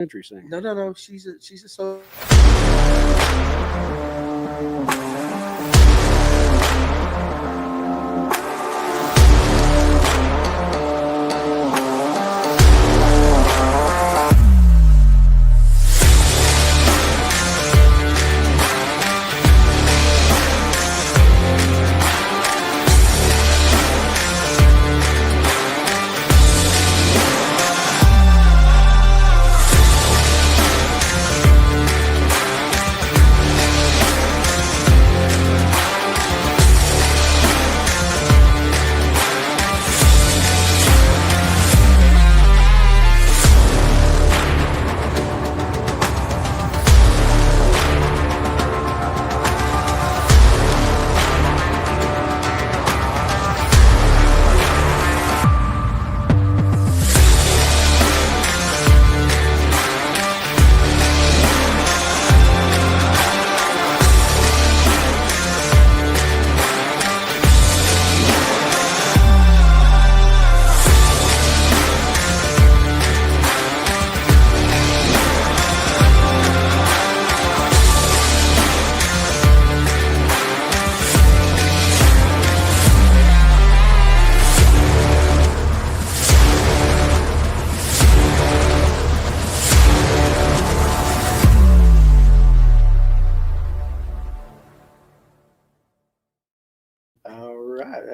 country singer. No. She's a soul.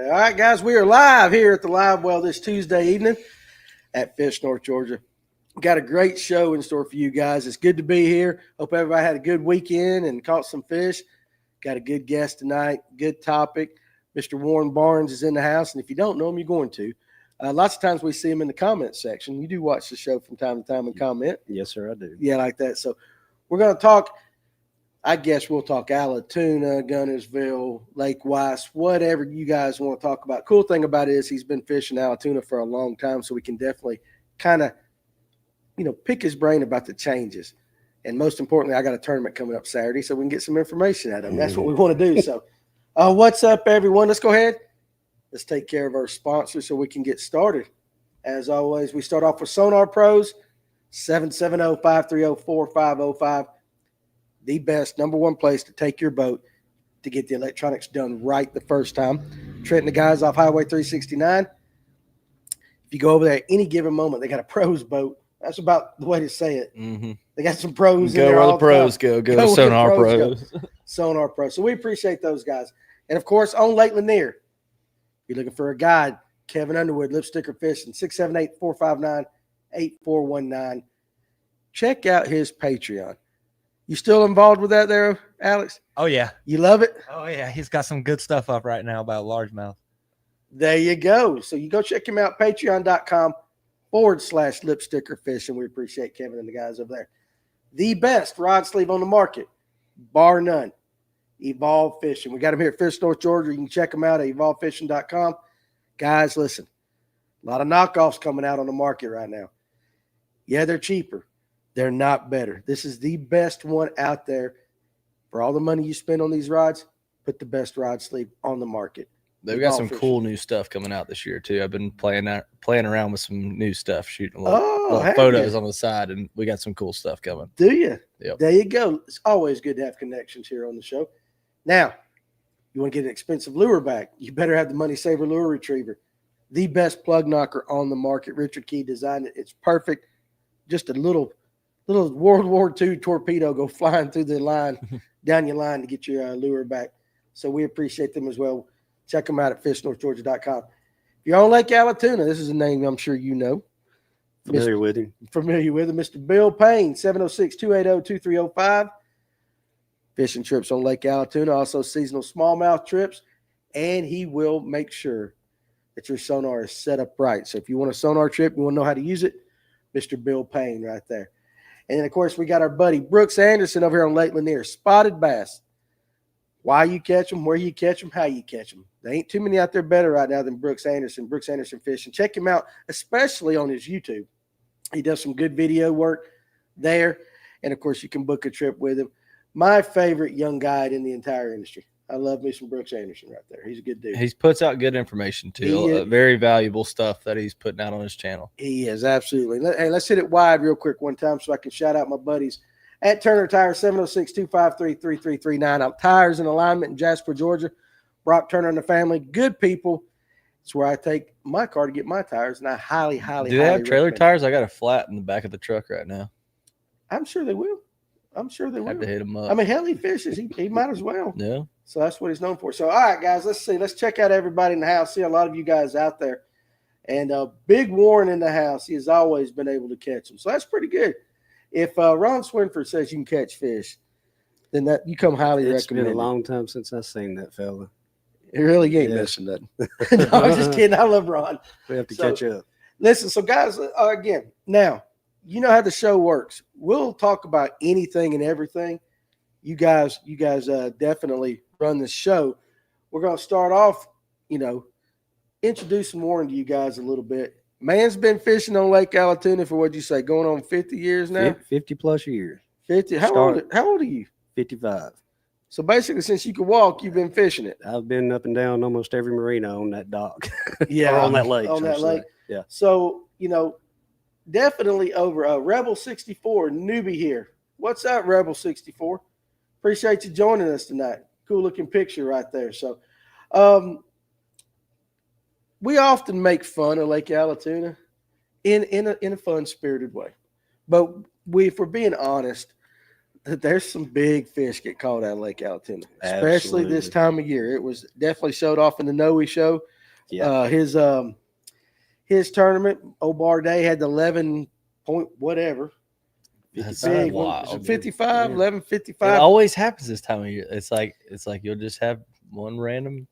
All right, guys, we are live here at the Live Well this Tuesday evening at Fish, North Georgia. We've got a great show in store for you guys. It's good to be here. Hope everybody had a good weekend and caught some fish. Got a good guest tonight, good topic. Mr. Warren Barnes is in the house, and if you don't know him, you're going to. Lots of times we see him in the comment section. You do watch the show from time to time and comment. Yes, sir, I do. Yeah, like that. So we're going to talk. I guess we'll talk Allatoona, Guntersville, Lake Weiss, whatever you guys want to talk about. Cool thing about it is he's been fishing Allatoona for a long time, so we can definitely kind of, pick his brain about the changes. And most importantly, I got a tournament coming up Saturday, so we can get some information out of him. That's what we want to do. So what's up, everyone? Let's go ahead. Let's take care of our sponsors so we can get started. As always, we start off with Sonar Pros, 770-530-4505. The best, number one place to take your boat to get the electronics done right the first time. Trent and the guys off Highway 369. If you go over there at any given moment, they got a pros boat. That's about the way to say it. Mm-hmm. They got some pros in go there. Where all the pros go. Go to Sonar Pros. Sonar Pros. So we appreciate those guys. And, of course, on Lake Lanier, if you're looking for a guide, Kevin Underwood, Lip Sticker Fishing, 678-459-8419. Check out his Patreon. You still involved with that there, Alex? Oh, yeah. You love it? Oh, yeah. He's got some good stuff up right now about largemouth. There you go. So you go check him out, patreon.com/Lip Sticker Fishing. We appreciate Kevin and the guys over there. The best rod sleeve on the market, bar none. Evolve Fishing. We got them here at Fish, North Georgia. You can check them out at evolvefishing.com. Guys, listen, a lot of knockoffs coming out on the market right now. Yeah, they're cheaper. They're not better. This is the best one out there. For all the money you spend on these rods, put the best rod sleeve on the market. They've got some cool new stuff coming out this year, too. I've been playing around with some new stuff, shooting little photos on the side, and we got some cool stuff coming. Do you? Yep. There you go. It's always good to have connections here on the show. Now, you want to get an expensive lure back, you better have the Money Saver Lure Retriever. The best plug knocker on the market. Richard Key designed it. It's perfect. Just a little World War II torpedo go flying through the line, down your line to get your lure back. So we appreciate them as well. Check them out at fishnorthgeorgia.com. If you're on Lake Allatoona, this is a name I'm sure you know. Familiar with him. Mr. Bill Payne, 706-280-2305. Fishing trips on Lake Allatoona, also seasonal smallmouth trips. And he will make sure that your sonar is set up right. So if you want a sonar trip, you want to know how to use it, Mr. Bill Payne right there. And then, of course, we got our buddy Brooks Anderson over here on Lake Lanier. Spotted bass. Why you catch them, where you catch them, how you catch them. There ain't too many out there better right now than Brooks Anderson Fishing. Check him out, especially on his YouTube. He does some good video work there. And, of course, you can book a trip with him. My favorite young guide in the entire industry. I love me some Brooks Anderson right there. He's a good dude. He puts out good information too. Very valuable stuff that he's putting out on his channel. He is, absolutely. Hey, let's hit it wide real quick one time so I can shout out my buddies at Turner Tires, 706-253-3339. Tires and Alignment in Jasper, Georgia. Brock Turner and the family, good people. It's where I take my car to get my tires, and I highly Do they have trailer tires? I got a flat in the back of the truck right now. I'm sure they will. Have to hit him up. I mean, hell, he fishes. He might as well. Yeah. So that's what he's known for. So, all right, guys, let's see. Let's check out everybody in the house. See a lot of you guys out there. And Big Warren in the house. He has always been able to catch them. So that's pretty good. If Ron Swinford says you can catch fish, then that you come highly recommended. It's been a long time since I've seen that fella. He really ain't missing nothing. No, I'm just kidding. I love Ron. We have to catch up. Listen, so guys, again, now, you know how the show works. We'll talk about anything and everything. You guys definitely run the show. We're going to start off, introducing Warren to you guys a little bit. Man's been fishing on Lake Allatoona for, what'd you say, going on 50 years now? 50 plus years. 50. How old are you? 55. So basically, since you could walk, you've been fishing it. I've been up and down almost every marina on that dock. Yeah. Or on that lake. On that lake. Yeah. So, definitely over Rebel 64 newbie here. What's up, Rebel 64? Appreciate you joining us tonight. Cool looking picture right there. So, we often make fun of Lake Allatoona in a fun spirited way, but if we're being honest, there's some big fish get caught out of Lake Allatoona, especially this time of year. It was definitely showed off in the Noe show. Yeah. His tournament, O'Barday had the 11 point whatever. That's big wild. one. 55, 11.55. It always happens this time of year. It's like you'll just have one random.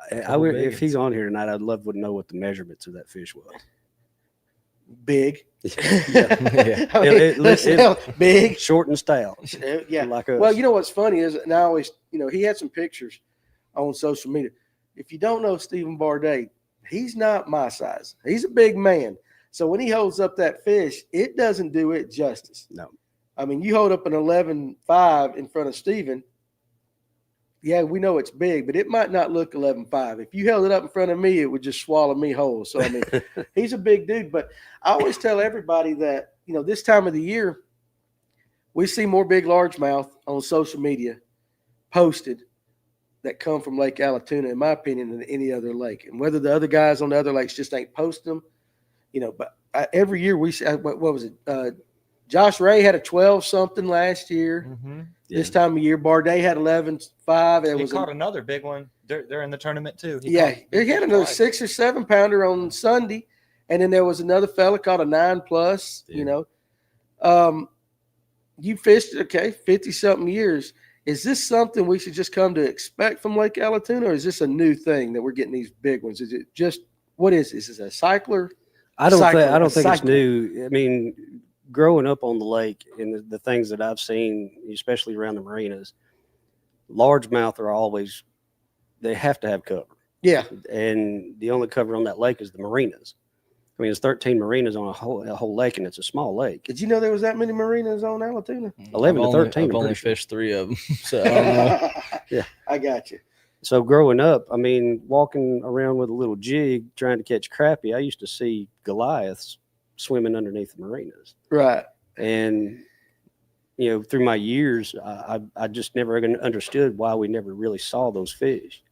If he's on here tonight, I'd love to know what the measurements of that fish was. Big. Yeah. Big. Short and stout. Yeah. Like us. Well, you know what's funny is, and I always, he had some pictures on social media. If you don't know Stephen Barday, he's not my size. He's a big man. So when he holds up that fish, it doesn't do it justice. No. I mean, you hold up an 11.5 in front of Stephen. Yeah, we know it's big, but it might not look 11.5. If you held it up in front of me, it would just swallow me whole. So, I mean, he's a big dude. But I always tell everybody that, this time of the year, we see more big largemouth on social media posted that come from Lake Allatoona, in my opinion, than any other lake. And whether the other guys on the other lakes just ain't posting them, but every year we see, what was it? Josh Ray had a 12-something last year. Mm-hmm. This time of year, Barday had 11.5. He caught another big one. They're in the tournament too. He had another 6 or 7 pounder on Sunday, and then there was another fella caught a 9+. Yeah. You fished 50-something years. Is this something we should just come to expect from Lake Allatoona, or is this a new thing that we're getting these big ones? Is it just what is this? Is it a cycler? I don't think it's new. I mean, growing up on the lake and the things that I've seen, especially around the marinas, largemouth are always, they have to have cover. Yeah. And the only cover on that lake is the marinas. I mean, it's 13 marinas on a whole lake, and it's a small lake. Did you know there was that many marinas on Allatoona? 11 to 13. I've only fished 3 of them. So I don't know. Yeah. I got you. So growing up, I mean, walking around with a little jig trying to catch crappie, I used to see Goliaths swimming underneath the marinas. Right. And, through my years, I just never understood why we never really saw those fish.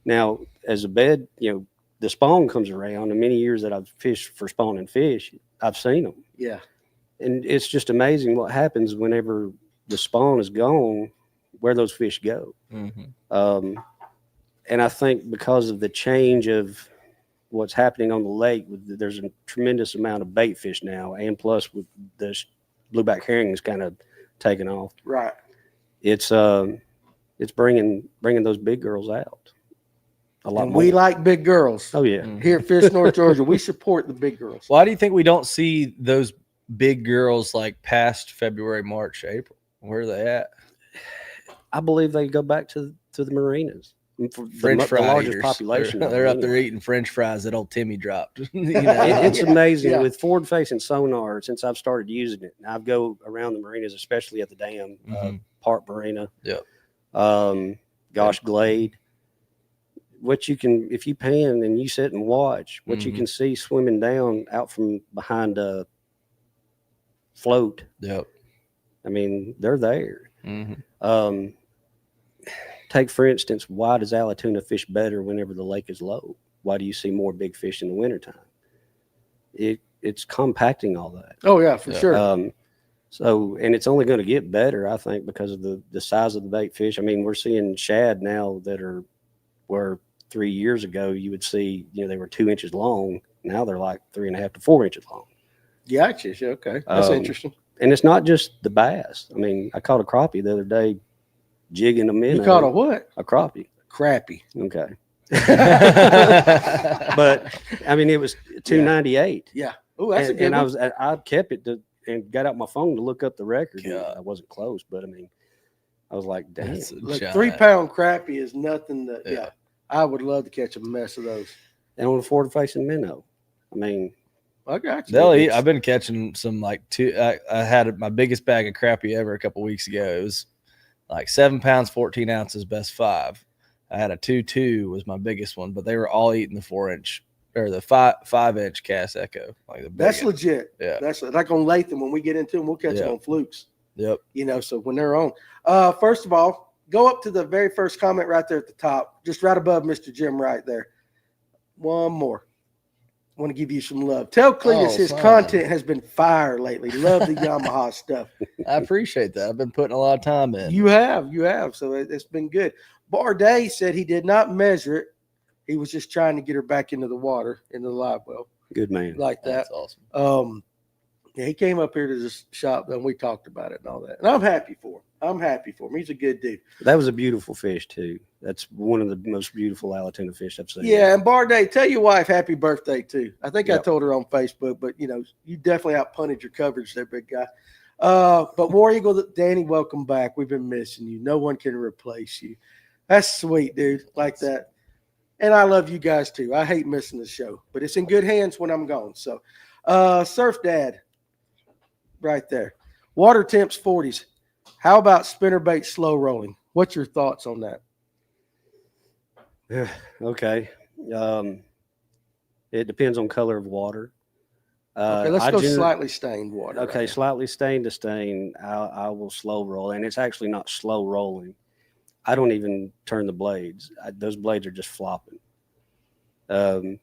Now, as a bed, the spawn comes around, and many years that I've fished for spawning fish, I've seen them. Yeah. And it's just amazing what happens whenever the spawn is gone, where those fish go. Mm-hmm. And I think because of the change of what's happening on the lake, there's a tremendous amount of bait fish now, and plus with the blueback herring is kind of taking off. Right. It's bringing those big girls out a lot And more. we like big girls. Oh yeah. Here at Fish North Georgia, we support the big girls. Why do you think we don't see those big girls like past February, March, April? Where are they at? I believe they go back to the marinas. For French the fry largest eaters. population. They're up there eating French fries that old Timmy dropped. It's amazing Yeah. with forward-facing sonar. Since I've started using it, I go around the marinas, especially at the dam, Mhm. Park Marina. Yep. The Gosh Glade. What you can, if you pan and you sit and watch, what you can see swimming down out from behind a float. Yep. I mean, they're there. Mm-hmm. Take, for instance, why does Allatoona fish better whenever the lake is low? Why do you see more big fish in the wintertime? It's compacting all that. Oh, yeah, for sure. So, and it's only going to get better, I think, because of the size of the bait fish. I mean, we're seeing shad now that are where 3 years ago you would see, they were 2 inches long. Now they're like 3.5 to 4 inches long. Gotcha. Okay. That's interesting. And it's not just the bass. I mean, I caught a crappie the other day jigging a minnow. You caught a what? A crappie. Crappie. Okay. But I mean, it was $2.98. Yeah. Oh, that's a good one. And I kept it and got out my phone to look up the record. God. I wasn't close, but I mean, I was like, damn. Look, 3-pound crappie is nothing that. Yeah. I would love to catch a mess of those. And on a forward-facing minnow. I mean, I got you. They'll eat. I've been catching some like two. I had my biggest bag of crappie ever a couple weeks ago. It was like 7 pounds, 14 ounces, best 5. I had a 2.2 was my biggest one, but they were all eating the 4-inch or the 5-inch cast echo. Like that's legit. Yeah, that's like on Latham. When we get into them, we'll catch them on flukes. Yep. So when they're on, first of all, go up to the very first comment right there at the top, just right above Mr. Jim right there. One more. I want to give you some love. Tell Cletus his content has been fire lately. Love the Yamaha stuff. I appreciate that. I've been putting a lot of time in. You have. So it's been good. Barday said he did not measure it. He was just trying to get her back into the water, into the live well. Good man. Like that. That's awesome. Yeah, he came up here to this shop and we talked about it and all that. And I'm happy for him. He's a good dude. That was a beautiful fish too. That's one of the most beautiful Allatoona fish I've seen. Yeah, and Barday, tell your wife happy birthday too. I think I told her on Facebook, but you definitely outpunted your coverage there, big guy. But War Eagle, Danny, welcome back. We've been missing you. No one can replace you. That's sweet, dude. Like that. And I love you guys too. I hate missing the show, but it's in good hands when I'm gone. So, Surf Dad, right there. Water temps 40s. How about spinnerbait slow rolling? What's your thoughts on that? Okay. It depends on color of water. Okay, let's go slightly stained water. Okay, right slightly stained to stain. I will slow roll, and it's actually not slow rolling. I don't even turn the blades. Those blades are just flopping. Of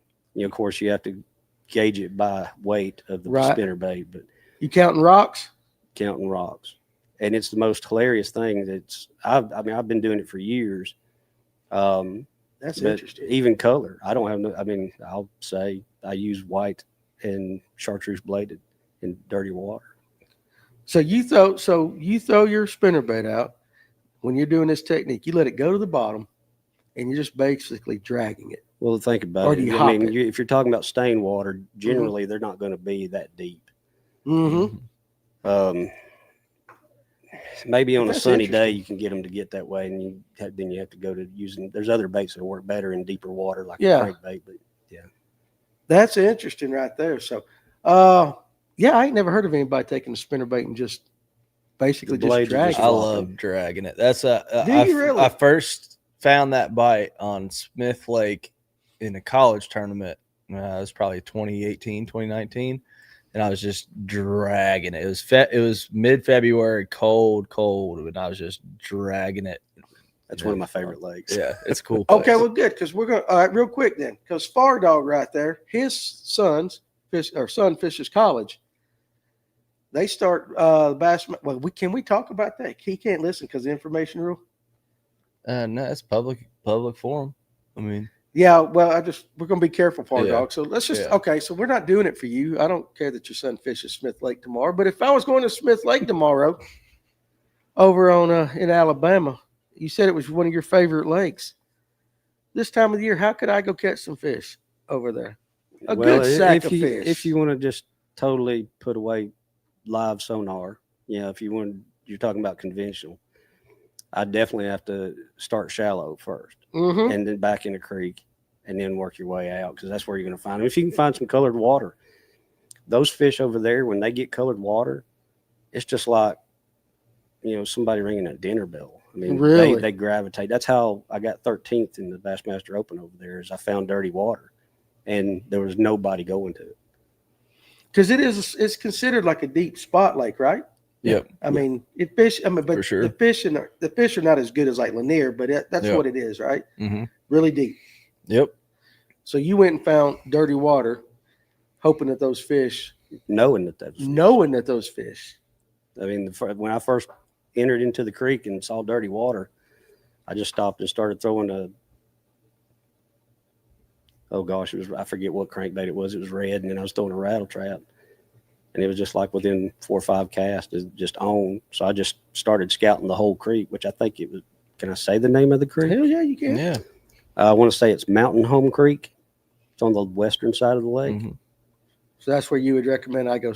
course, you have to gauge it by weight of the spinnerbait. But you counting rocks? Counting rocks, and it's the most hilarious thing. I've been doing it for years. That's interesting. Even color, I don't have no. I mean, I'll say I use white and chartreuse bladed in dirty water. So you throw your spinnerbait out when you're doing this technique. You let it go to the bottom, and you're just basically dragging it. Well, think about it. I mean, if you're talking about stained water, generally they're not going to be that deep. Mm-hmm. Maybe on a sunny day you can get them to get that way, and then you have to go to using. There's other baits that work better in deeper water, like a crankbait. But that's interesting right there. So, I ain't never heard of anybody taking a spinnerbait and just basically just dragging. I love dragging it. That's Do you really? I first found that bite on Smith Lake in a college tournament. It was probably 2018, 2019. And I was just dragging it. It was mid-February, cold, and I was just dragging it. That's one of my favorite lakes. Yeah, it's cool. Okay, well, good, because we're going to, all right, real quick then, because Far Dog right there, his son fishes college. They start bass. Well, can we talk about that? He can't listen because of the information rule. No, it's public forum. I mean. Yeah, well, we're going to be careful, Far Dog. So let's just, okay, so we're not doing it for you. I don't care that your son fishes Smith Lake tomorrow, but if I was going to Smith Lake tomorrow over on in Alabama, you said it was one of your favorite lakes. This time of the year, how could I go catch some fish over there? A good sack of fish. If you want to just totally put away live sonar, if you're talking about conventional, I definitely have to start shallow first, and then back in the creek, and then work your way out, because that's where you're going to find them. If you can find some colored water, those fish over there, when they get colored water, it's just like somebody ringing a dinner bell. I mean, Really? they gravitate. That's how I got 13th in the Bassmaster Open over there. Is I found dirty water, and there was nobody going to it. Because it's considered like a deep spot lake, right? Yep. I mean, but For sure. the fish are not as good as like Lanier, but that's Yeah. what it is, right? Mm-hmm. Really deep. Yep. So you went and found dirty water, hoping that those fish, Knowing that those fish. I mean, when I first entered into the creek and saw dirty water, I just stopped and started throwing I forget what crankbait it was. It was red, and then I was throwing a rattle trap. And it was just like within 4 or 5 casts, it just on. So I just started scouting the whole creek, which I think it was. Can I say the name of the creek? Hell yeah, you can. Yeah. I want to say it's Mountain Home Creek. It's on the western side of the lake. Mm-hmm. So that's where you would recommend I go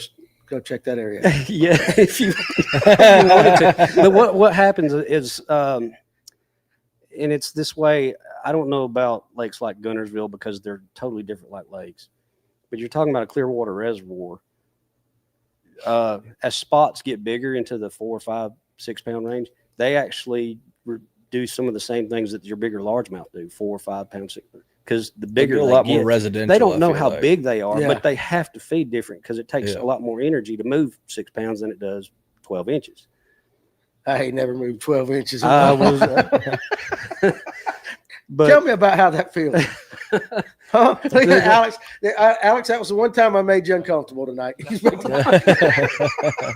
check that area. Yeah, if you wanted to. But what happens is, and it's this way. I don't know about lakes like Guntersville because they're totally different like lakes. But you're talking about a clear water reservoir. As spots get bigger into the 4, 5, 6 pound range, they actually do some of the same things that your bigger largemouth do, 4 or 5 pounds, 6 pounds. Because the bigger a they lot get, more residential. they don't know I feel how like. big they are, Yeah. but they have to feed different because it takes Yeah. a lot more energy to move 6 pounds than it does 12 inches. I ain't never moved 12 inches. I was, but Tell me about how that feels. Huh? Look at Alex. Alex, that was the one time I made you uncomfortable tonight.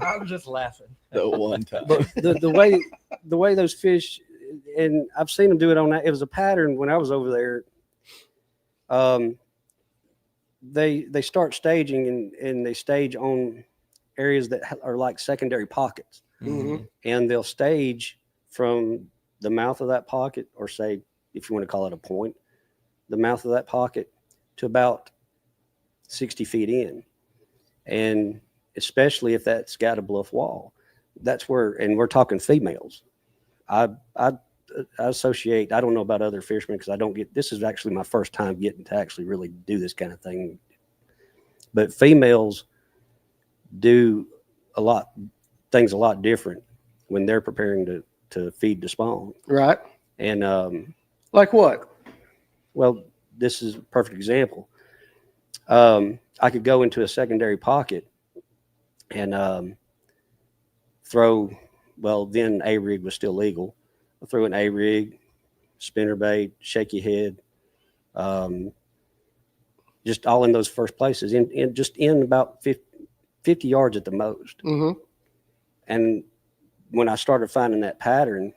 I'm just laughing. The one time. but the way those fish, and I've seen them do it on that. It was a pattern when I was over there. They start staging and they stage on areas that are like secondary pockets, Mhm. and they'll stage from the mouth of that pocket, or say, if you want to call it a point, the mouth of that pocket to about 60 feet in. And especially if that's got a bluff wall, that's where, and we're talking females. I associate, I don't know about other fishermen because I don't get, this is actually my first time getting to actually really do this kind of thing. But females do things a lot different when they're preparing to feed the spawn. Right. And Like what? well, this is a perfect example. I could go into a secondary pocket and throw, well, then A-rig was still legal. I threw an A-rig, spinnerbait, shaky head, just all in those first places, in about 50 yards at the most. Mm-hmm. And when I started finding that pattern,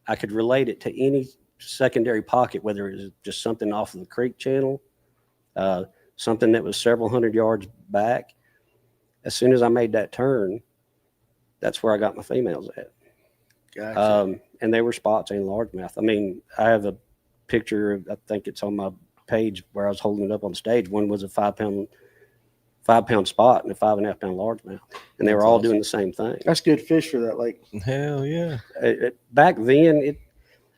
I could relate it to any secondary pocket, whether it was just something off of the creek channel, something that was several hundred yards back. As soon as I made that turn, that's where I got my females at. Gotcha. And they were spots and largemouth. I mean, I have a picture, I think it's on my page, where I was holding it up on stage. One was a 5 pound spot and a 5.5 pound largemouth, and they were That's all awesome. doing the same thing. That's good fish for that lake. Hell yeah. Back then,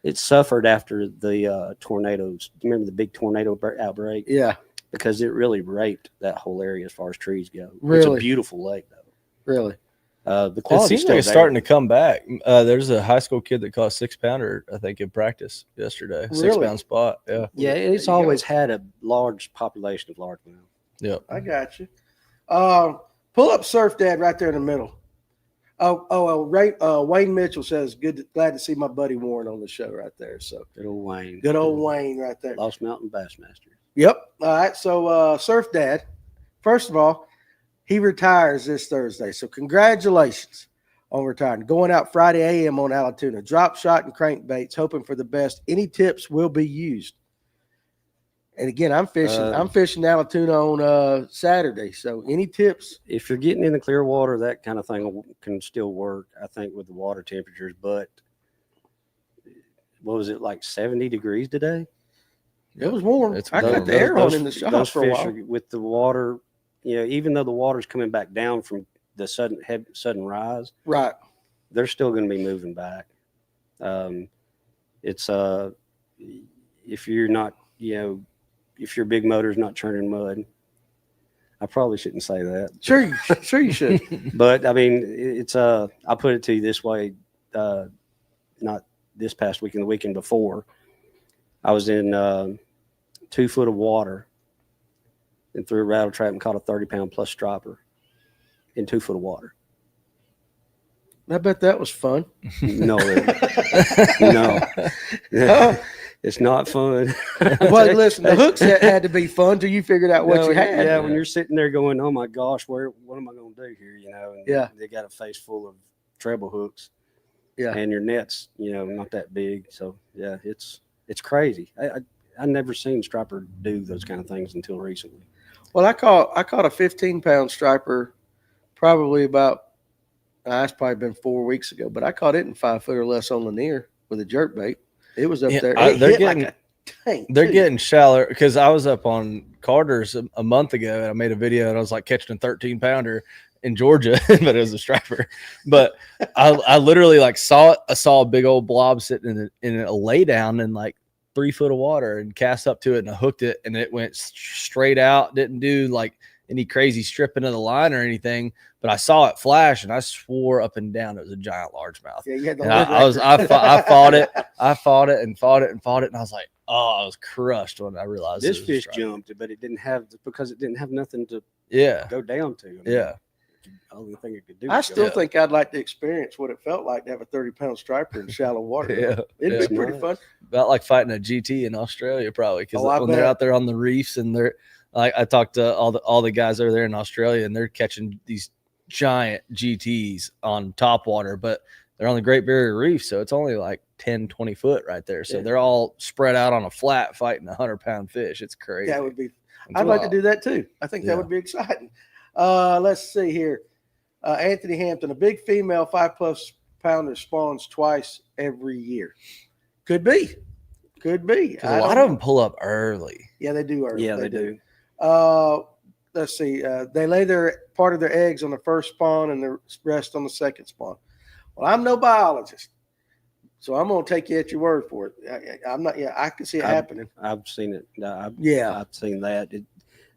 it suffered after the tornadoes. Do you remember the big tornado outbreak? Yeah. Because it really raped that whole area as far as trees go. It's Really? a beautiful lake, though. Really. The It quality seems like it's still starting to there. come back. There's a high school kid that caught a 6-pounder, I think, in practice yesterday. Really? 6-pound spot. Yeah. Yeah, There it's you go. always had a large population of largemouth. Yep. I got you. Pull up Surf Dad right there in the middle. Wayne Mitchell says, glad to see my buddy Warren on the show right there. So Good old Wayne. good old Wayne right there. Lost Mountain Bassmaster. Yep. All right. So Surf Dad, first of all, he retires this Thursday. So congratulations on retiring. Going out Friday a.m. on Allatoona. Drop shot and crankbaits, hoping for the best. Any tips will be used. And again, I'm fishing Allatoona on Saturday. So any tips? If you're getting in the clear water, that kind of thing can still work, I think, with the water temperatures. But what was it, like 70 degrees today? It was warm. It's I got warm. the air on in the shop Those for a fish while. are, with the water, even though the water's coming back down from the sudden rise, Right. they're still going to be moving back. It's if you're not, if your big motor's not churning mud, I probably shouldn't say that. Sure you should. But I mean, it's I put it to you this way: not this past weekend, the weekend before. I was in 2 foot of water and threw a rattle trap and caught a 30-pound plus striper in 2 foot of water. I bet that was fun. No, it's not fun. Well, listen, the hooks had to be fun till you figured out what No, you had. Yeah, when you're sitting there going, "Oh my gosh, what am I going to do here?" And Yeah. they got a face full of treble hooks. Yeah. And your net's, not that big. So yeah, it's crazy. I never seen striper do those kind of things until recently. Well, I caught a 15-pound striper probably about. It's probably been 4 weeks ago, but I caught it in 5 foot or less on Lanier with a jerk bait. It was up there. They're getting like a tank. They're getting shallower because I was up on Carter's a month ago and I made a video and I was like catching a 13-pounder in Georgia, but it was a striper. But I literally like saw a big old blob sitting in a lay down in like 3 foot of water and cast up to it and I hooked it and it went straight out. Didn't do like any crazy stripping of the line or anything, but I saw it flash and I swore up and down it was a giant largemouth. Yeah, you had the And lid I fought it. I fought it and fought it and fought it. And I was like, I was crushed when I realized This it was a fish striper. jumped, but it didn't have nothing to Yeah. go down to. I mean, Yeah. the only thing it could do. I was still go. think I'd like to experience what it felt like to have a 30-pound striper in shallow water. Yeah. It'd be Yeah. pretty fun. About like fighting a GT in Australia, probably because Oh, I when they're bet. out there on the reefs and they're like, I talked to all the guys over there in Australia and they're catching these giant GTs on top water, but they're on the Great Barrier Reef, so it's only like 10, 20 foot right there. So Yeah. they're all spread out on a flat fighting 100-pound fish. It's crazy. That would be. It's I'd like to wild. do that too. I think Yeah. that would be exciting. Let's see here. Anthony Hampton, a big female 5+ pounder spawns twice every year. Could be. Could be. 'Cause a lot of them pull up early. Yeah, they do. Yeah, they do. Let's see. They lay their part of their eggs on the first spawn and the rest on the second spawn. Well, I'm no biologist, so I'm going to take you at your word for it. I'm not. Yeah, I can see it happening. I've seen it. Yeah. I've seen that.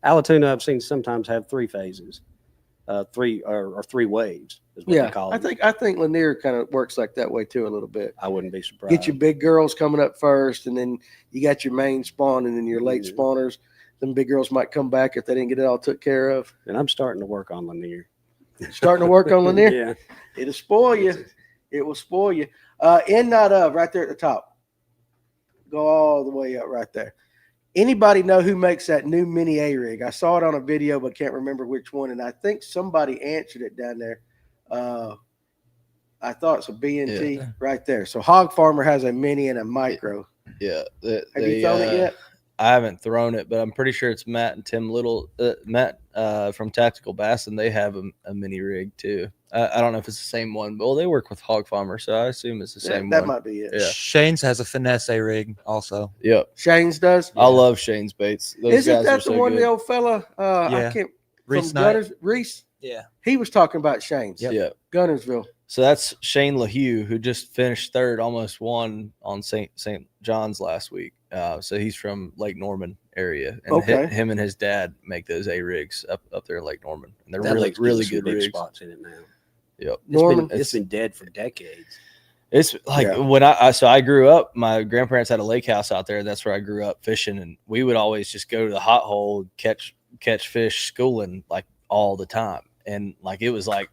Allatoona, I've seen sometimes have 3 phases, 3 or 3 waves is what Yeah, they call I it. think Lanier kind of works like that way too a little bit. I wouldn't be surprised. Get your big girls coming up first, and then you got your main spawn, and then your late Yeah. spawners. Them big girls might come back if they didn't get it all took care of. And I'm starting to work on Lanier. Starting to work on Lanier. Yeah. It'll spoil you. It will spoil you. In, not of, right there at the top. Go all the way up right there. Anybody know who makes that new mini A-rig? I saw it on a video, but can't remember which one. And I think somebody answered it down there. I thought it's a BNT right there. So Hog Farmer has a mini and a micro. Yeah. Have you thrown it yet? I haven't thrown it, but I'm pretty sure it's Matt and Tim Little. Matt from Tactical Bass, and they have a mini rig too. I don't know if it's the same one, but they work with Hog Farmer, so I assume it's the same That one. might be it. Yeah. Shane's has a finesse A rig also. Yep. Shane's does. I love Shane's baits. Those Isn't guys are that the so one good. the old fella? I Yeah. can't. Reese From Knight. Gunners, Reese. Yeah. He was talking about Shane's. Yeah. Guntersville. So that's Shane LaHue, who just finished third, almost won on St. John's last week. So he's from Lake Norman area, and Okay. him and his dad make those A rigs up there in Lake Norman, and they're That really lake's getting really some good big rigs. spots in it now. Yep. Norman. It's been dead for decades. It's like Yeah. when I grew up, my grandparents had a lake house out there. That's where I grew up fishing, and we would always just go to the hot hole, catch fish, schooling like all the time. And like it was like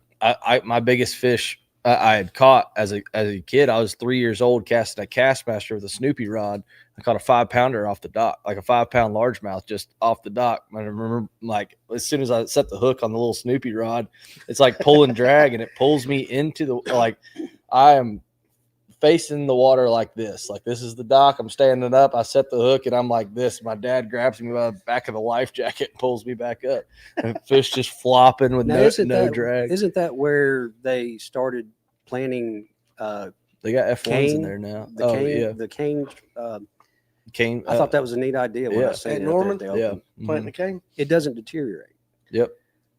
my biggest fish I had caught as a kid. I was 3 years old casting a Castmaster with a Snoopy rod. I caught a 5-pounder off the dock, like a 5-pound largemouth just off the dock. I remember like as soon as I set the hook on the little Snoopy rod, it's like pull and drag, and it pulls me into the like I am facing the water like this. Like this is the dock. I'm standing up. I set the hook and I'm like this. My dad grabs me by the back of the life jacket and pulls me back up. And fish just flopping with Now, no drag. Isn't that where they started planning They got F1s in cane? there now. The cane? The cane. Cane. I thought that was a neat idea when yeah. I seen At it. Norman? Out there at the Yeah. open. Planting the cane. It doesn't deteriorate. Yep.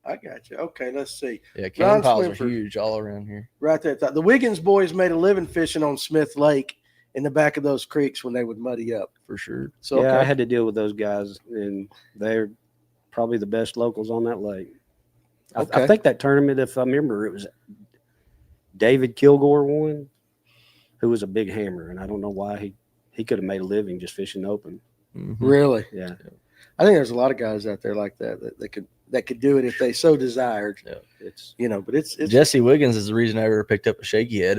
I got you. Okay, let's see. Yeah. Cane Ron piles are Swinford. huge all around here. Right there. The Wiggins boys made a living fishing on Smith Lake in the back of those creeks when they would muddy up. For sure. So Yeah, I okay. had to deal with those guys, and they're probably the best locals on that lake. Okay. I think that tournament, if I remember, it was David Kilgore won. who was a big hammer, and I don't know why he could have made a living just fishing open. Mhm. Really? Yeah, I think there's a lot of guys out there like that could do it if they so desired. Yeah. it's But it's Jesse Wiggins is the reason I ever picked up a shaky head.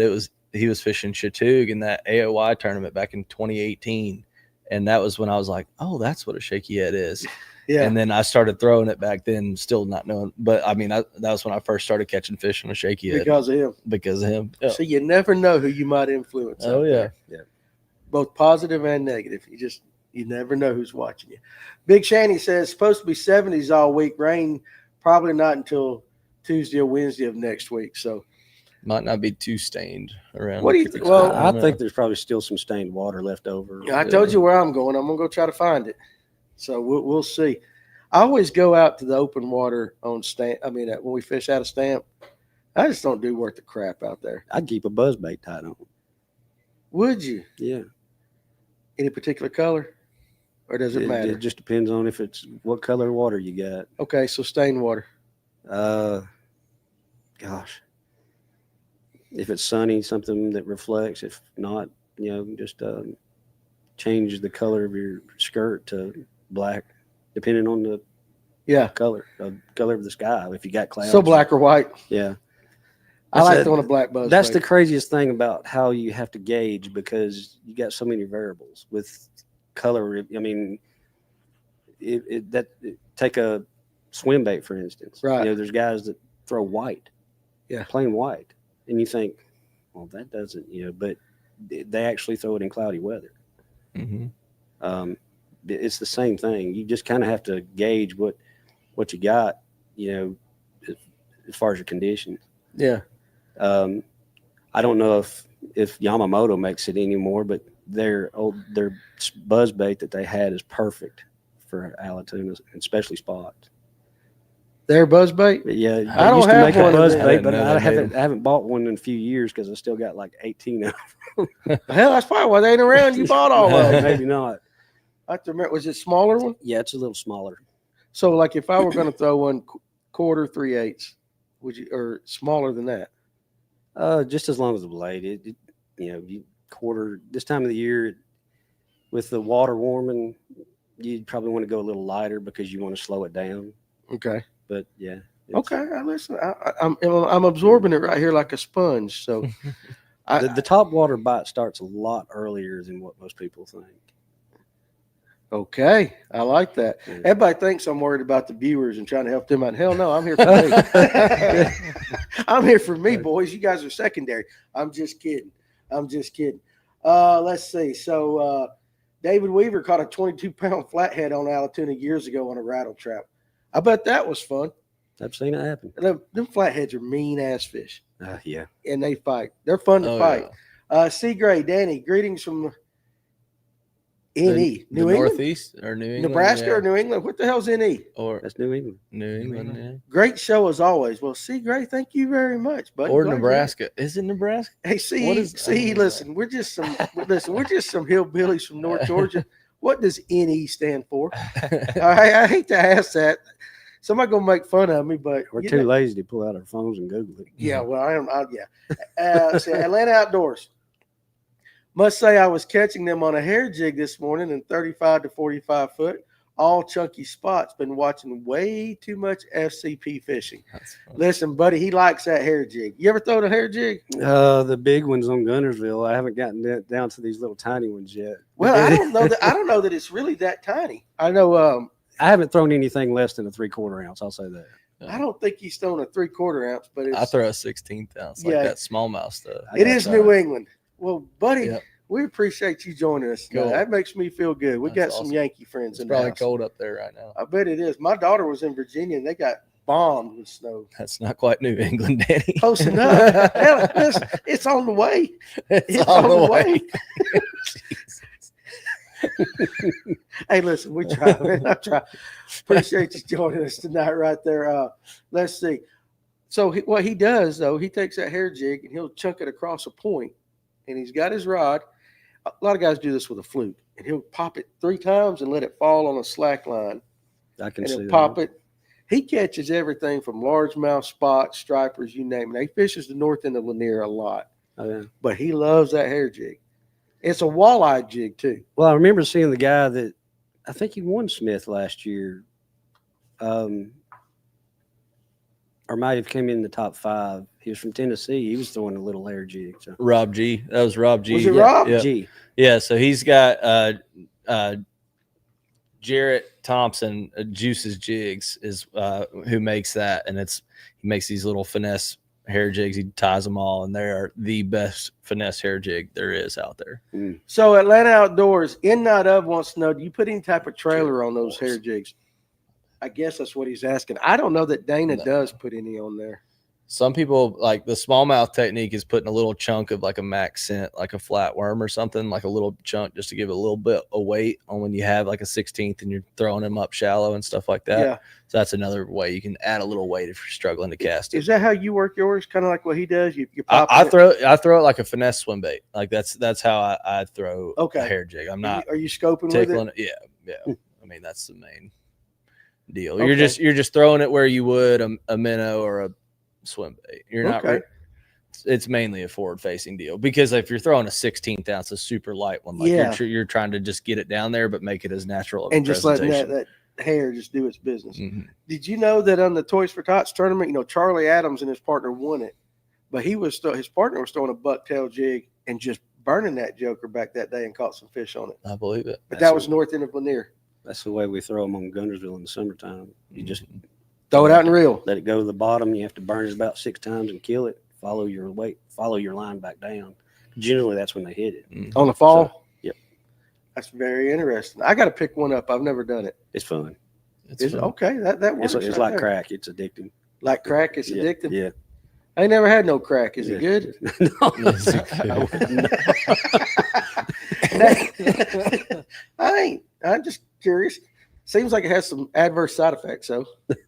He was fishing Chattooga in that AOY tournament back in 2018, and that was when I was like, oh, that's what a shaky head is. yeah. And then I started throwing it back then, still not knowing. But I mean, that was when I first started catching fish on a shaky head Because of him. because of him. Yeah. So you never know who you might influence. Oh out yeah. there. Yeah. Both positive and negative. You never know who's watching you. Big Shanny says supposed to be 70s all week. Rain probably not until Tuesday or Wednesday of next week. So Might not be too stained around. What do you Cooper think? Well, Creek. I don't know. think there's probably still some stained water left over. I told you where I'm going. I'm gonna go try to find it. So we'll see. I always go out to the open water on Stamp. I mean, when we fish out of Stamp, I just don't do worth the crap out there. I'd keep a buzzbait tied on. Would you? Yeah, Any particular color, or does it matter? It just depends on if it's what color water you got. Okay, so stained water. Gosh, if it's sunny, something that reflects. If not, just change the color of your skirt to black, depending on the Yeah. color of the sky. If you got clouds, So black or white. Yeah, I like That's throwing a black buzz. that's bait. the craziest thing about how you have to gauge, because you got so many variables with color. I mean, take a swim bait for instance. Right. There's guys that throw white, Yeah. plain white, and you think, well, that doesn't, but they actually throw it in cloudy weather. Mhm. It's the same thing. You just kind of have to gauge what you got, as far as your conditions. Yeah. I don't know if Yamamoto makes it anymore, but their buzz bait that they had is perfect for Allatoona, especially spots. Their buzz bait. But yeah, I don't used to have make one a of buzz them. bait, but I didn't know I haven't bought one in a few years because I still got like 18 of Hell, that's probably why they ain't around. You bought all of them. them. Maybe not. I have to remember, was it smaller one? Yeah, it's a little smaller. So, like, if I were going to throw one quarter 3/8, would you, or smaller than that? Just as long as the blade. You quarter this time of the year with the water warming, you'd probably want to go a little lighter because you want to slow it down. Okay. But yeah. Okay. I listen. I'm absorbing it right here like a sponge. So, The top water bite starts a lot earlier than what most people think. okay. I like that. Yeah. Everybody thinks I'm worried about the viewers and trying to help them out. Hell no, I'm here for me. I'm here for me, boys. You guys are secondary. I'm just kidding. Let's see. So David Weaver caught a 22-pound flathead on Allatoona years ago on a rattle trap. I bet that was fun. I've seen it happen. Them flatheads are mean-ass fish, Yeah. and they fight. They're fun to fight. C. Gray, Danny, greetings from NE, The New England, Northeast or New England, Nebraska yeah. or New England. What the hell's NE? or That's New England. New England, yeah. Great show as always. Well, C. Gray, thank you very much, buddy. Or Glad you're- Nebraska. Is it Nebraska? Hey, see, What is- see, listen, we're just some hillbillies from North Georgia. What does NE stand for? I hate to ask that. Somebody gonna make fun of me, but We're you too know- lazy to pull out our phones and Google it. Yeah, well, I am. So Atlanta Outdoors. Must say I was catching them on a hair jig this morning in 35 to 45 foot, all chunky spots. Been watching way too much FCP fishing. That's funny. Listen, buddy, he likes that hair jig. You ever throw the hair jig? The big ones on Guntersville. I haven't gotten down to these little tiny ones yet. Well, I don't know that. I don't know that it's really that tiny. I know. I haven't thrown anything less than a 3/4 ounce. I'll say that. I don't think he's thrown a 3/4 ounce, but I it's, throw a 16th ounce, like Yeah. that smallmouth stuff. it is That's New England. Well, buddy, Yep. we appreciate you joining us. Cool. That makes me feel good. We That's got some awesome. Yankee friends It's in the probably house. cold up there right now. I bet it is. My daughter was in Virginia and they got bombed with snow. That's not quite New England, Danny. Close enough. Hell, listen, it's on the way. It's on the way. Hey, listen, we try. Man. I try. Appreciate you joining us tonight, right there. Let's see. So what he does, though, he takes that hair jig and he'll chunk it across a point, and he's got his rod. A lot of guys do this with a flute, and he'll pop it 3 times and let it fall on a slack line, I can and see he'll that. pop it. He catches everything from largemouth, spots, stripers, you name it. He fishes the north end of Lanier a lot. Oh, yeah. but he loves that hair jig. It's a walleye jig too. Well, I remember seeing the guy that I think he won Smith last year, or might have came in the top 5. He was from Tennessee. He was throwing a little hair jig. So. Rob G. That was Rob G. Was it Yeah, Rob? Yeah. G. Yeah, so he's got Jarrett Thompson, Juice's Jigs is who makes that, and he makes these little finesse hair jigs. He ties them all, and they are the best finesse hair jig there is out there. So Atlanta Outdoors, in not of, wants to know, do you put any type of trailer on those hair jigs? I guess that's what he's asking. I don't know that Dana does put any on there. Some people, like the smallmouth technique, is putting a little chunk of like a max scent, like a flatworm or something, like a little chunk just to give it a little bit of weight on when you have like a 16th and you're throwing them up shallow and stuff like that. Yeah. So that's another way you can add a little weight if you're struggling to cast it. Is that how you work yours? Kind of like what he does? You I throw it like a finesse swim bait. Like that's how I throw a hair jig. I'm not. Are you scoping tickling with it? Yeah. I mean, that's the main deal. You're just throwing it where you would a minnow or a swim bait. You're not. It's mainly a forward facing deal, because if you're throwing a 16th ounce, a super light one, like you're trying to just get it down there, but make it as natural of and a just letting presentation. that hair just do its business. Mm-hmm. Did you know that on the Toys for Tots tournament, Charlie Adams and his partner won it, but his partner was throwing a bucktail jig and just burning that joker back that day and caught some fish on it. I believe it. But that was north end of Lanier. That's the way we throw them on Guntersville in the summertime. You just throw it out and reel. Let it go to the bottom. You have to burn it about 6 times and kill it. Follow your line back down. Generally, that's when they hit it. On the fall? So, yep. That's very interesting. I got to pick one up. I've never done it. It's fun. Is it? Okay, that works. It's like crack. It's addicting. Like crack? It's addicting? Yeah. I ain't never had no crack. Is it good? No. I ain't. I'm just curious. Seems like it has some adverse side effects, so but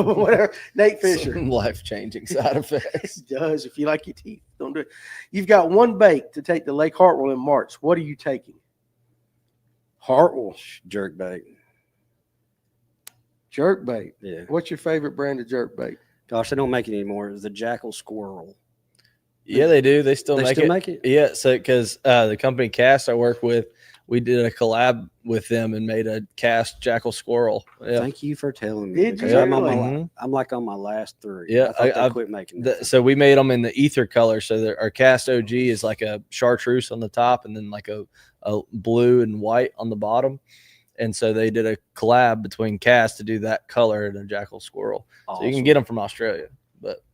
whatever. Nate Fisher. Some life-changing side effects. It does. If you like your teeth, don't do it. You've got one bait to take to Lake Hartwell in March. What are you taking? Hartwell. Jerk bait. Jerk bait. Yeah. What's your favorite brand of jerk bait? Gosh, they don't make it anymore. It's the Jackal Squirrel. Yeah, they do. They still make it. Yeah, so because the company Cast I work with, we did a collab with them and made a cast Jackal Squirrel. Yeah. Thank you for telling me. Did you? I'm like on my last 3. Yeah, I quit making that. So we made them in the ether color. So our cast OG is like a chartreuse on the top and then like a blue and white on the bottom. And so they did a collab between Cast to do that color and a Jackal Squirrel. Awesome. So you can get them from Australia, but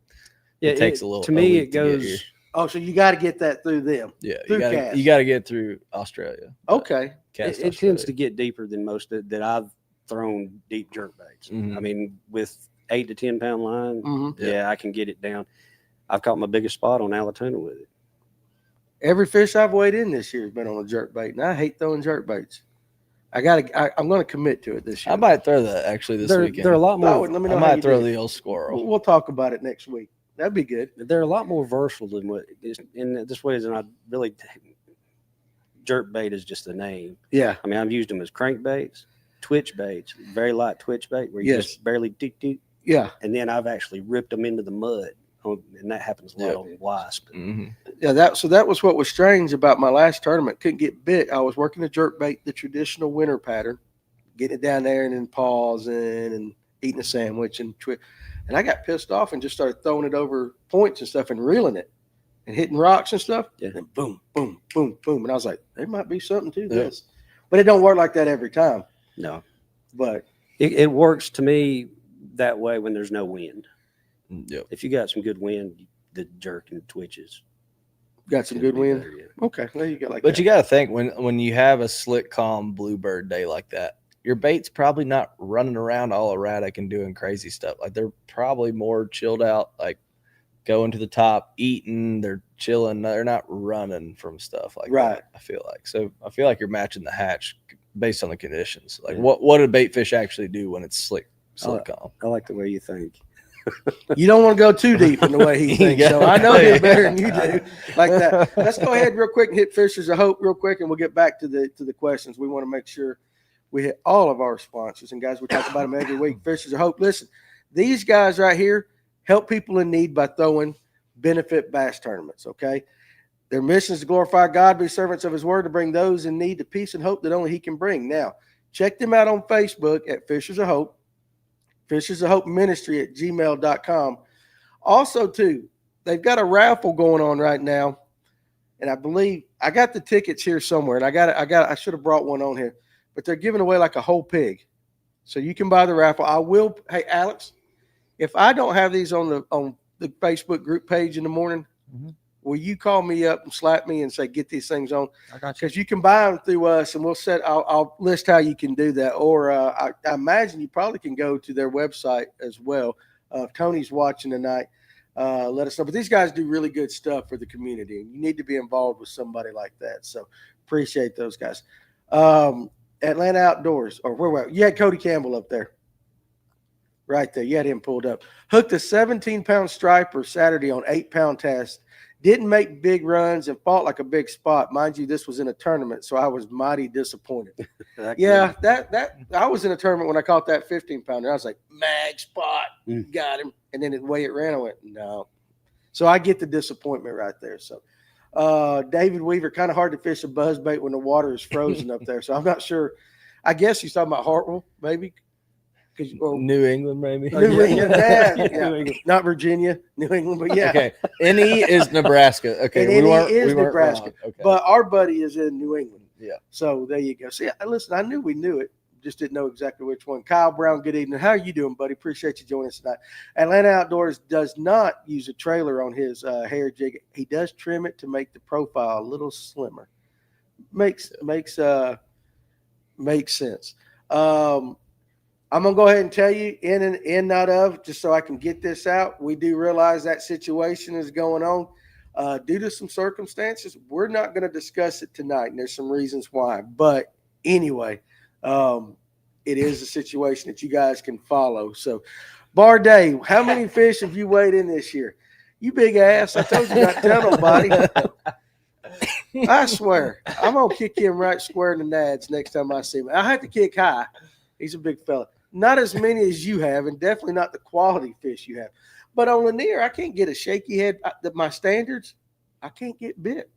it takes a little. To me, it goes. Oh, so you got to get that through them. Yeah, through you got to get through Australia. Okay. It tends to get deeper than most that I've thrown deep jerk baits. Mm-hmm. I mean, with 8 to 10 pound line, Yeah. I can get it down. I've caught my biggest spot on Allatoona with it. Every fish I've weighed in this year has been on a jerk bait, and I hate throwing jerk baits. I'm going to commit to it this year. I might throw that actually this weekend. They're a lot more. Let me know I how might you throw do. the old squirrel. We'll talk about it next week. That'd be good. They're a lot more versatile than what is in this way. Is not really jerk bait is just a name. Yeah. I mean, I've used them as crankbaits, twitch baits, very light twitch bait where you just barely deep. Yeah. And then I've actually ripped them into the mud, and that happens a lot on Weiss. Yeah. That was what was strange about my last tournament. Couldn't get bit. I was working the jerk bait, the traditional winter pattern, getting it down there and then pausing and eating a sandwich and I got pissed off and just started throwing it over points and stuff and reeling it and hitting rocks and stuff. Yeah. And boom, boom, boom, boom. And I was like, there might be something to this. But it don't work like that every time. No. But it works to me that way when there's no wind. Yep. If you got some good wind, the jerk and twitches. got some good wind. Better, yeah. Okay. There you go. But you got to think when you have a slick, calm bluebird day like that, your bait's probably not running around all erratic and doing crazy stuff. Like they're probably more chilled out, like going to the top, eating, they're chilling. They're not running from stuff like that, I feel like. So I feel like you're matching the hatch based on the conditions. Like what do bait fish actually do when it's slick calm? I like the way you think. You don't want to go too deep in the way he thinks. So I know him better than you do. Like that. Let's go ahead real quick and hit Fishers of Hope real quick, and we'll get back to the questions. We want to make sure we hit all of our sponsors. And guys, we talk about them every week. Fishers of Hope. Listen, these guys right here help people in need by throwing benefit bass tournaments. Okay. Their mission is to glorify God, be servants of his word, to bring those in need to peace and hope that only he can bring. Now, check them out on Facebook at Fishers of Hope, Fishers of Hope Ministry at gmail.com. Also, too, they've got a raffle going on right now. And I believe I got the tickets here somewhere, and I should have brought one on here, but they're giving away like a whole pig. So you can buy the raffle. I will. Hey, Alex, if I don't have these on the Facebook group page in the morning, will you call me up and slap me and say, get these things on? I got you. Because you can buy them through us, and I'll list how you can do that. Or I imagine you probably can go to their website as well. If Tony's watching tonight, let us know. But these guys do really good stuff for the community, and you need to be involved with somebody like that. So appreciate those guys. Atlanta Outdoors, or where were you? Had Cody Campbell up there. Right there. You had him pulled up. Hooked a 17-pound striper Saturday on 8-pound test. Didn't make big runs and fought like a big spot. Mind you, this was in a tournament, so I was mighty disappointed. Yeah, that I was in a tournament when I caught that 15-pounder. I was like, mag spot, got him. And then the way it ran, I went, no. So I get the disappointment right there. So David Weaver, kind of hard to fish a buzzbait when the water is frozen up there. So I'm not sure. I guess he's talking about Hartwell, maybe. New England, maybe. New England, yeah. Not Virginia, New England, but yeah. Okay, NE is Nebraska. Okay, and NE is Nebraska, okay. But our buddy is in New England. Yeah. So there you go. See, listen, I knew we knew it, just didn't know exactly which one. Kyle Brown, good evening. How are you doing, buddy? Appreciate you joining us tonight. Atlanta Outdoors does not use a trailer on his hair jig. He does trim it to make the profile a little slimmer. Makes sense. I'm going to go ahead and tell you in and in, not of, just so I can get this out. We do realize that situation is going on due to some circumstances. We're not going to discuss it tonight, and there's some reasons why. But anyway, it is a situation that you guys can follow. So, Barday, how many fish have you weighed in this year? You big ass. I told you not to tell nobody. I swear. I'm going to kick him right square in the nads next time I see him. I have to kick high. He's a big fella. Not as many as you have, and definitely not the quality fish you have. But on Lanier, I can't get a shaky head. My standards, I can't get bit.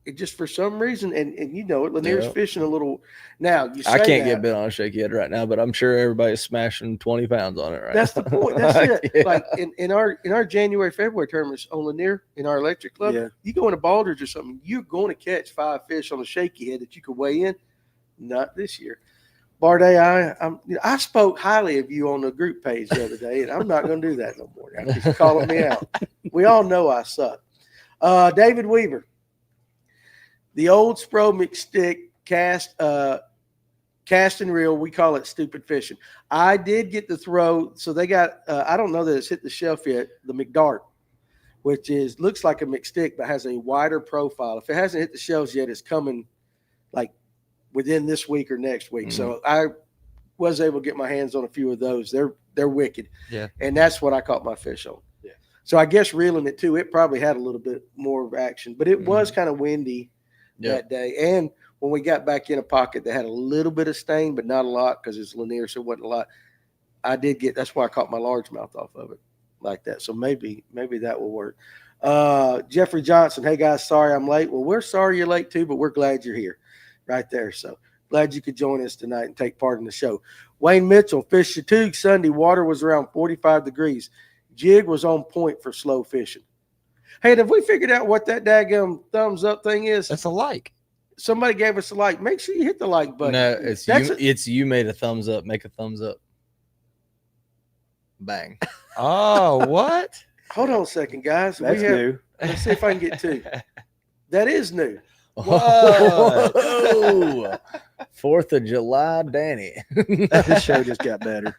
It just for some reason, and you know it, Lanier's fishing a little. Now you say I can't get bit on a shaky head right now, but I'm sure everybody's smashing 20 pounds on it right now. That's the point. That's it. Like in our January, February tournaments on Lanier in our electric club, you go into Baldridge or something, you're going to catch 5 fish on a shaky head that you could weigh in. Not this year. Barday, I spoke highly of you on the group page the other day, and I'm not going to do that no more. Now, just calling me out. We all know I suck. David Weaver, the old Spro McStick cast and reel. We call it stupid fishing. I did get the throw, so they got. I don't know that it's hit the shelf yet. The McDart, which looks like a McStick but has a wider profile. If it hasn't hit the shelves yet, it's coming like within this week or next week. So I was able to get my hands on a few of those. They're wicked. Yeah. And that's what I caught my fish on. Yeah. So I guess reeling it too, it probably had a little bit more of action, but it was kind of windy that day. And when we got back in a pocket that had a little bit of stain, but not a lot because it's Lanier, so it wasn't a lot. I did get, that's why I caught my largemouth off of it like that. So maybe that will work. Jeffrey Johnson, hey guys, sorry I'm late. Well, we're sorry you're late too, but we're glad you're here. Right there. So glad you could join us tonight and take part in the show. Wayne Mitchell, fished Chattooga Sunday. Water was around 45 degrees. Jig was on point for slow fishing. Hey, have we figured out what that daggum thumbs up thing is? That's a like. Somebody gave us a like. Make sure you hit the like button. No, it's you made a thumbs up. Make a thumbs up. Bang. Oh, what? Hold on a second, guys. That's new. Let's see if I can get 2. That is new. Whoa. 4th of July, Danny. This show just got better.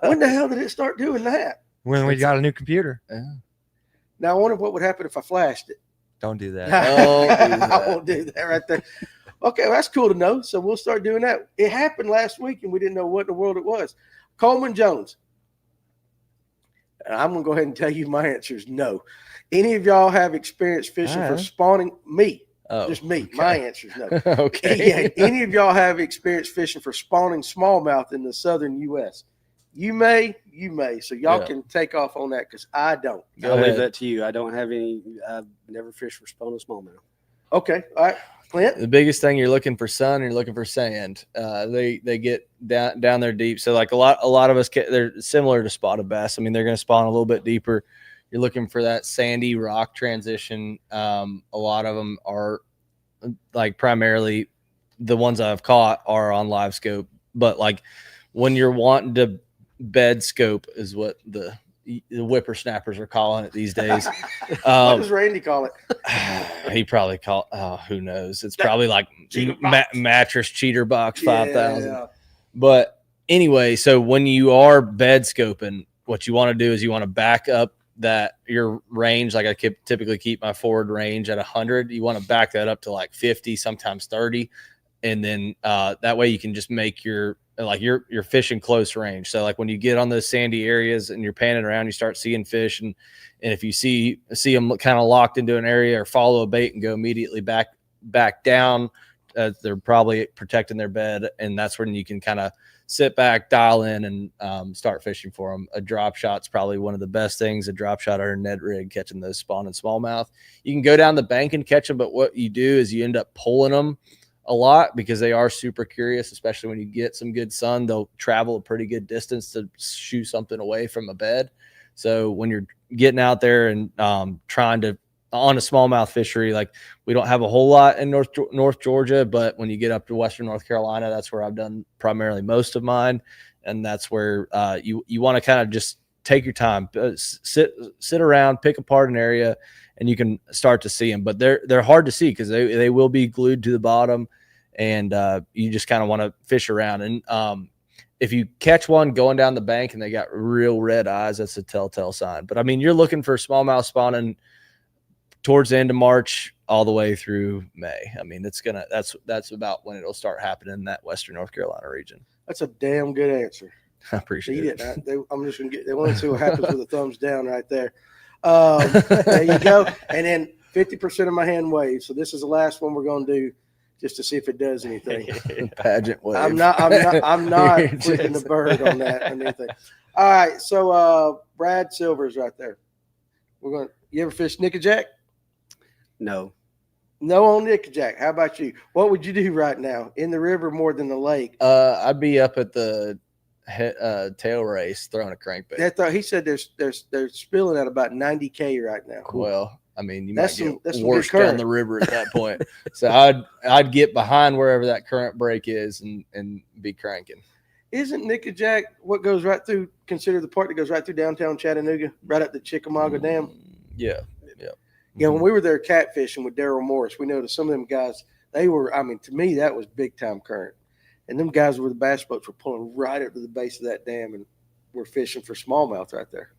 When the hell did it start doing that? When we got a new computer. Now, I wonder what would happen if I flashed it. Don't do that. I won't do that right there. Okay, well, that's cool to know. So we'll start doing that. It happened last week, and we didn't know what in the world it was. Coleman Jones. I'm going to go ahead and tell you my answer is no. Any of y'all have experience fishing for spawning? Me. Just me. Okay. My answer is no. Okay. Yeah, any of y'all have experience fishing for spawning smallmouth in the southern U.S.? You may. So y'all Yeah. can take off on that because I don't. Go I'll leave ahead. that to you. I don't have any. I've never fished for spawning smallmouth. Okay. All right. Clint? The biggest thing, you're looking for sun, you're looking for sand. They get down there deep. So like a lot of us, they're similar to spotted bass. I mean, they're going to spawn a little bit deeper. You're looking for that sandy rock transition. A lot of them are like primarily the ones I've caught are on live scope, but like when you're wanting to bed scope is what the whippersnappers are calling it these days. What does Randy call it? He probably called. Oh, who knows? It's probably like Cheater box. mattress cheater box 5,000. Yeah. But anyway, so when you are bed scoping, what you want to do is you want to back up that your range. Like I typically keep my forward range at 100. You want to back that up to like 50, sometimes 30, and then that way you can just make your you're fishing close range. So like when you get on those sandy areas and you're panning around, you start seeing fish, and if you see them kind of locked into an area or follow a bait and go immediately back down, they're probably protecting their bed, and that's when you can kind of sit back, dial in, and start fishing for them. A drop shot's probably one of the best things. A drop shot or a Ned rig catching those spawning smallmouth. You can go down the bank and catch them, but what you do is you end up pulling them a lot because they are super curious, especially when you get some good sun. They'll travel a pretty good distance to shoo something away from a bed. So when you're getting out there and trying to on a smallmouth fishery, like we don't have a whole lot in North Georgia, but when you get up to Western North Carolina, that's where I've done primarily most of mine, and that's where you want to kind of just take your time, sit around, pick apart an area, and you can start to see them. But they're hard to see because they will be glued to the bottom, and you just kind of want to fish around. And if you catch one going down the bank and they got real red eyes, that's a telltale sign. But I mean, you're looking for smallmouth spawning towards the end of March all the way through May. I mean, that's about when it'll start happening in that Western North Carolina region. That's a damn good answer. I appreciate it. I'm just gonna they want to see what happens with a thumbs down right there. There you go. And then 50% of my hand waves. So this is the last one we're gonna do, just to see if it does anything. Pageant wave. I'm not flipping the bird on that or anything. All right, so Brad Silver's right there. You ever fish Nickajack? No. No on Nickajack. How about you? What would you do right now in the river more than the lake? I'd be up at the tail race throwing a crankbait. He said they're spilling at about 90K right now. Well, I mean, you That's might get some washed good down current. the river at that point. So I'd get behind wherever that current break is and be cranking. Isn't Nickajack what goes right through, consider the part that goes right through downtown Chattanooga, right up the Chickamauga Dam? Yeah. Yeah, when we were there catfishing with Daryl Morris, we noticed some of them guys, to me, that was big time current. And them guys with the bass boats were pulling right up to the base of that dam, and we're fishing for smallmouth right there.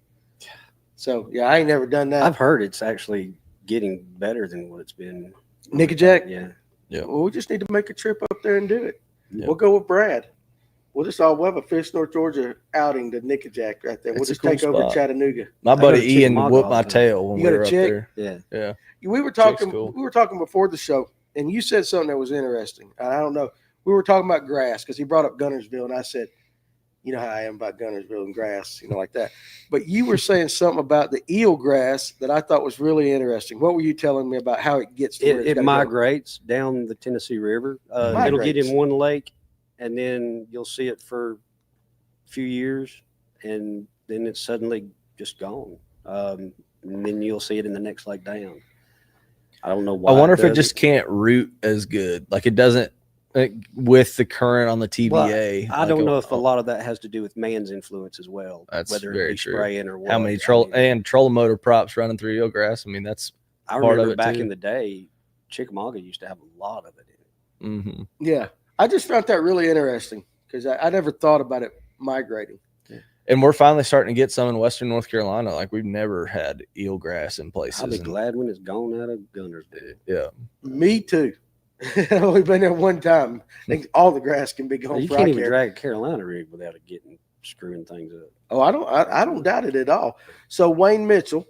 So, yeah, I ain't never done that. I've heard it's actually getting better than what it's been. Nickajack? Yeah. Well, we just need to make a trip up there and do it. Yeah. We'll go with Brad. We'll have a Fish North Georgia outing to Nickajack right there. We'll It's a just cool take over spot. Chattanooga. My go buddy to Ian Chickamauga whooped all my the time. tail when You we got a were up chick? there. Yeah. We were talking. cool. We were talking before the show, and you said something that was interesting. I don't know. We were talking about grass because he brought up Guntersville, and I said, "You know how I am about Guntersville and grass, like that." But you were saying something about the eel grass that I thought was really interesting. What were you telling me about how it gets to where it's It gotta go? migrates down the Tennessee River. It'll get in one lake, and then you'll see it for a few years, and then it's suddenly just gone. And then you'll see it in the next lake down. I don't know why. I wonder if it does just can't root as good. Like it doesn't with the current on the TBA. Well, I don't know if a lot. lot of that has to do with man's influence as well. That's whether very it be true. spraying or what. How many trolling motor props running through eelgrass? I mean, that's I part of remember it back too. in the day, Chickamauga used to have a lot of it in it. mm-hmm. Yeah, I just found that really interesting because I never thought about it migrating. And we're finally starting to get some in Western North Carolina. Like we've never had eelgrass in places. I'll be And- glad when it's gone out of Guntersville. Yeah. Me too. I've only been there one time. I think all the grass can be gone. You for can't I even care. drag a Carolina rig without it screwing things up. Oh, I don't doubt it at all. So Wayne Mitchell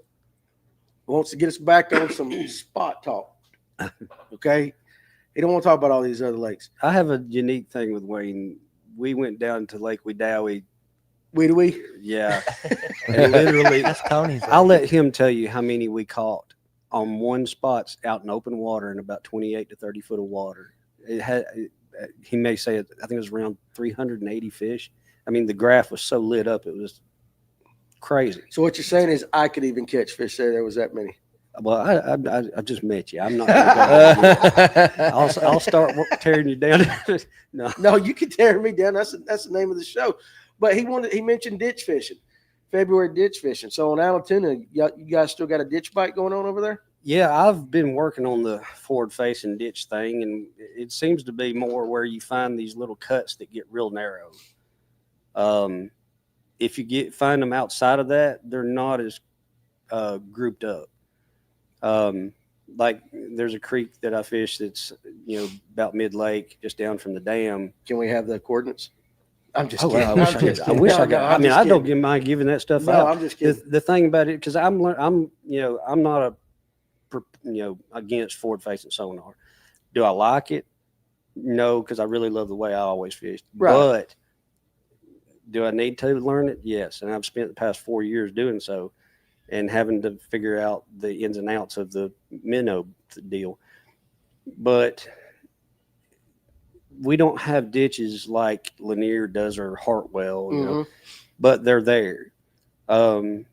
wants to get us back on some spot talk. Okay. He don't want to talk about all these other lakes. I have a unique thing with Wayne. We went down to Lake Wedowee We. Yeah. And literally, That's Tony's. I'll let him tell you how many we caught on one spot out in open water in about 28 to 30 foot of water. He may say, I think it was around 380 fish. I mean, the graph was so lit up, it was crazy. So what you're saying is I could even catch fish there. There was that many. Well, I just met you. I'm not gonna go. I'll start tearing you down. No. No, you can tear me down. That's the name of the show. But he mentioned ditch fishing, February ditch fishing. So on Allatoona, you guys still got a ditch bite going on over there? Yeah, I've been working on the forward-facing ditch thing, and it seems to be more where you find these little cuts that get real narrow. If you find them outside of that, they're not as grouped up. Like there's a creek that I fish that's about mid-lake, just down from the dam. Can we have the coordinates? I'm just Oh, kidding. well, I wish I could. I mean, I don't mind giving that stuff No, out. I'm just kidding. The thing about it, because I'm not against forward facing sonar. Do I like it? No, because I really love the way I always fished. Right. But do I need to learn it? Yes, and I've spent the past 4 years doing so, and having to figure out the ins and outs of the minnow deal. But we don't have ditches like Lanier does or Hartwell, but they're there. I'll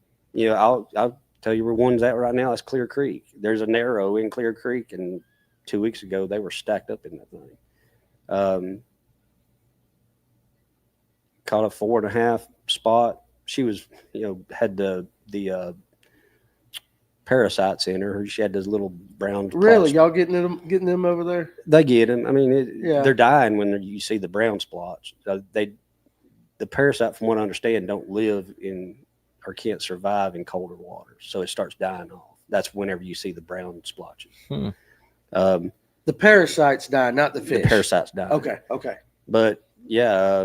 tell you where one's at right now. That's Clear Creek. There's a narrow in Clear Creek, and 2 weeks ago they were stacked up in that thing. Caught a 4.5 spot. She was, had the parasites in her. She had those little brown. Really, spots. y'all getting them over there? They get them. I mean, Yeah. they're dying when you see the brown spots. The parasite, from what I understand, don't live in or can't survive in colder water, so it starts dying off. That's whenever you see the brown splotches. The parasites die, not the fish. The parasites die. Okay. But yeah,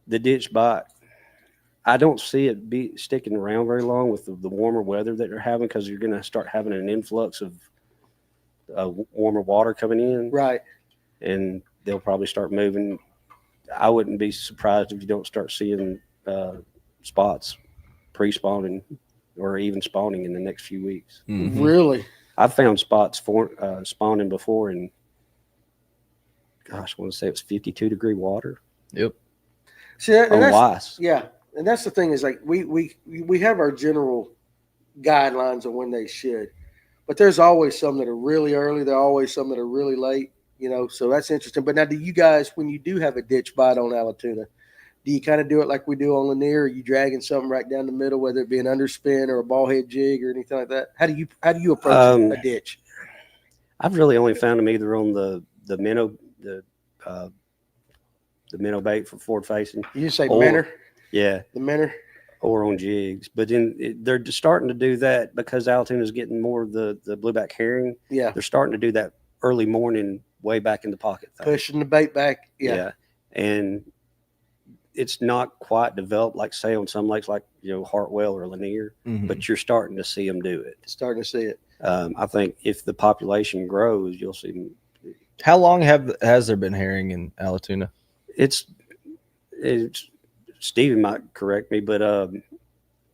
the ditch bite, I don't see it be sticking around very long with the warmer weather that they're having, because you're going to start having an influx of warmer water coming in, Right. and they'll probably start moving. I wouldn't be surprised if you don't start seeing spots pre-spawning or even spawning in the next few weeks. Mhm. Really? I've found spots spawning before, and gosh, I want to say it was 52-degree water Yep. See, and on that's, Weiss. yeah, and that's the thing is, like, we have our general guidelines of when they should, but there's always some that are really early. There are always some that are really late. So that's interesting. But now, do you guys, when you do have a ditch bite on Allatoona, do you kind of do it like we do on Lanier? Are you dragging something right down the middle, whether it be an underspin or a ball head jig or anything like that? How do you approach a ditch? I've really only found them either on the minnow minnow bait for forward facing. You just say Or- minnow, Yeah, the minnow. or on jigs. But then they're just starting to do that because Allatoona is getting more of the blueback herring. Yeah, They're starting to do that early morning, way back in the pocket thing. pushing the bait back. Yeah. And it's not quite developed like, say, on some lakes like Hartwell or Lanier, Mhm. but you're starting to see them do it. Starting to see it. I think if the population grows, you'll see them. How long has there been herring in Allatoona? It's Stephen might correct me, but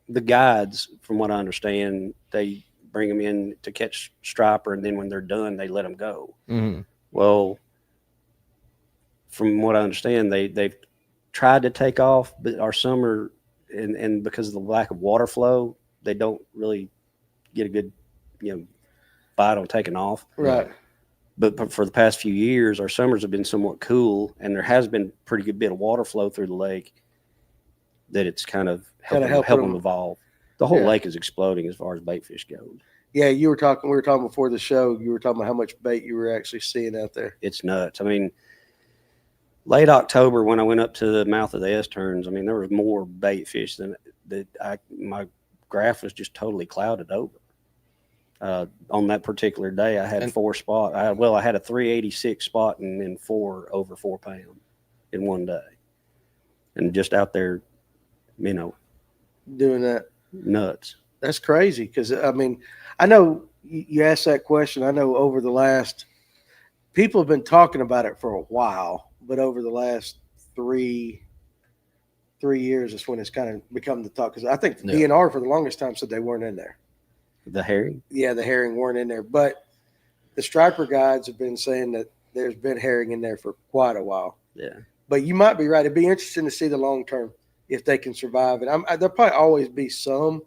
the guides, from what I understand, they bring them in to catch striper, and then when they're done, they let them go. Mhm. Well, from what I understand, they've tried to take off, but our summer, and because of the lack of water flow, they don't really get a good bite on taking off. Right. But for the past few years, our summers have been somewhat cool, and there has been pretty good bit of water flow through the lake that it's kind of helping them evolve. The whole lake is exploding as far as bait fish goes. Yeah, we were talking before the show. You were talking about how much bait you were actually seeing out there. It's nuts. I mean, late October when I went up to the mouth of the S turns, I mean, there was more bait fish than my graph was just totally clouded over. On that particular day, I had 4 spots. I had a 386 spot and then 4 over 4 pound in one day, and just out there, Doing that. nuts. That's crazy because, I mean, I know you asked that question. I know over the last, people have been talking about it for a while, but over the last 3 3 years is when it's kind of become the talk. Because I think the Yeah. DNR for the longest time said they weren't in there. The herring. Yeah, the herring weren't in there. But the striper guides have been saying that there's been herring in there for quite a while. Yeah. But you might be right. It'd be interesting to see the long term if they can survive it. There'll probably always be some,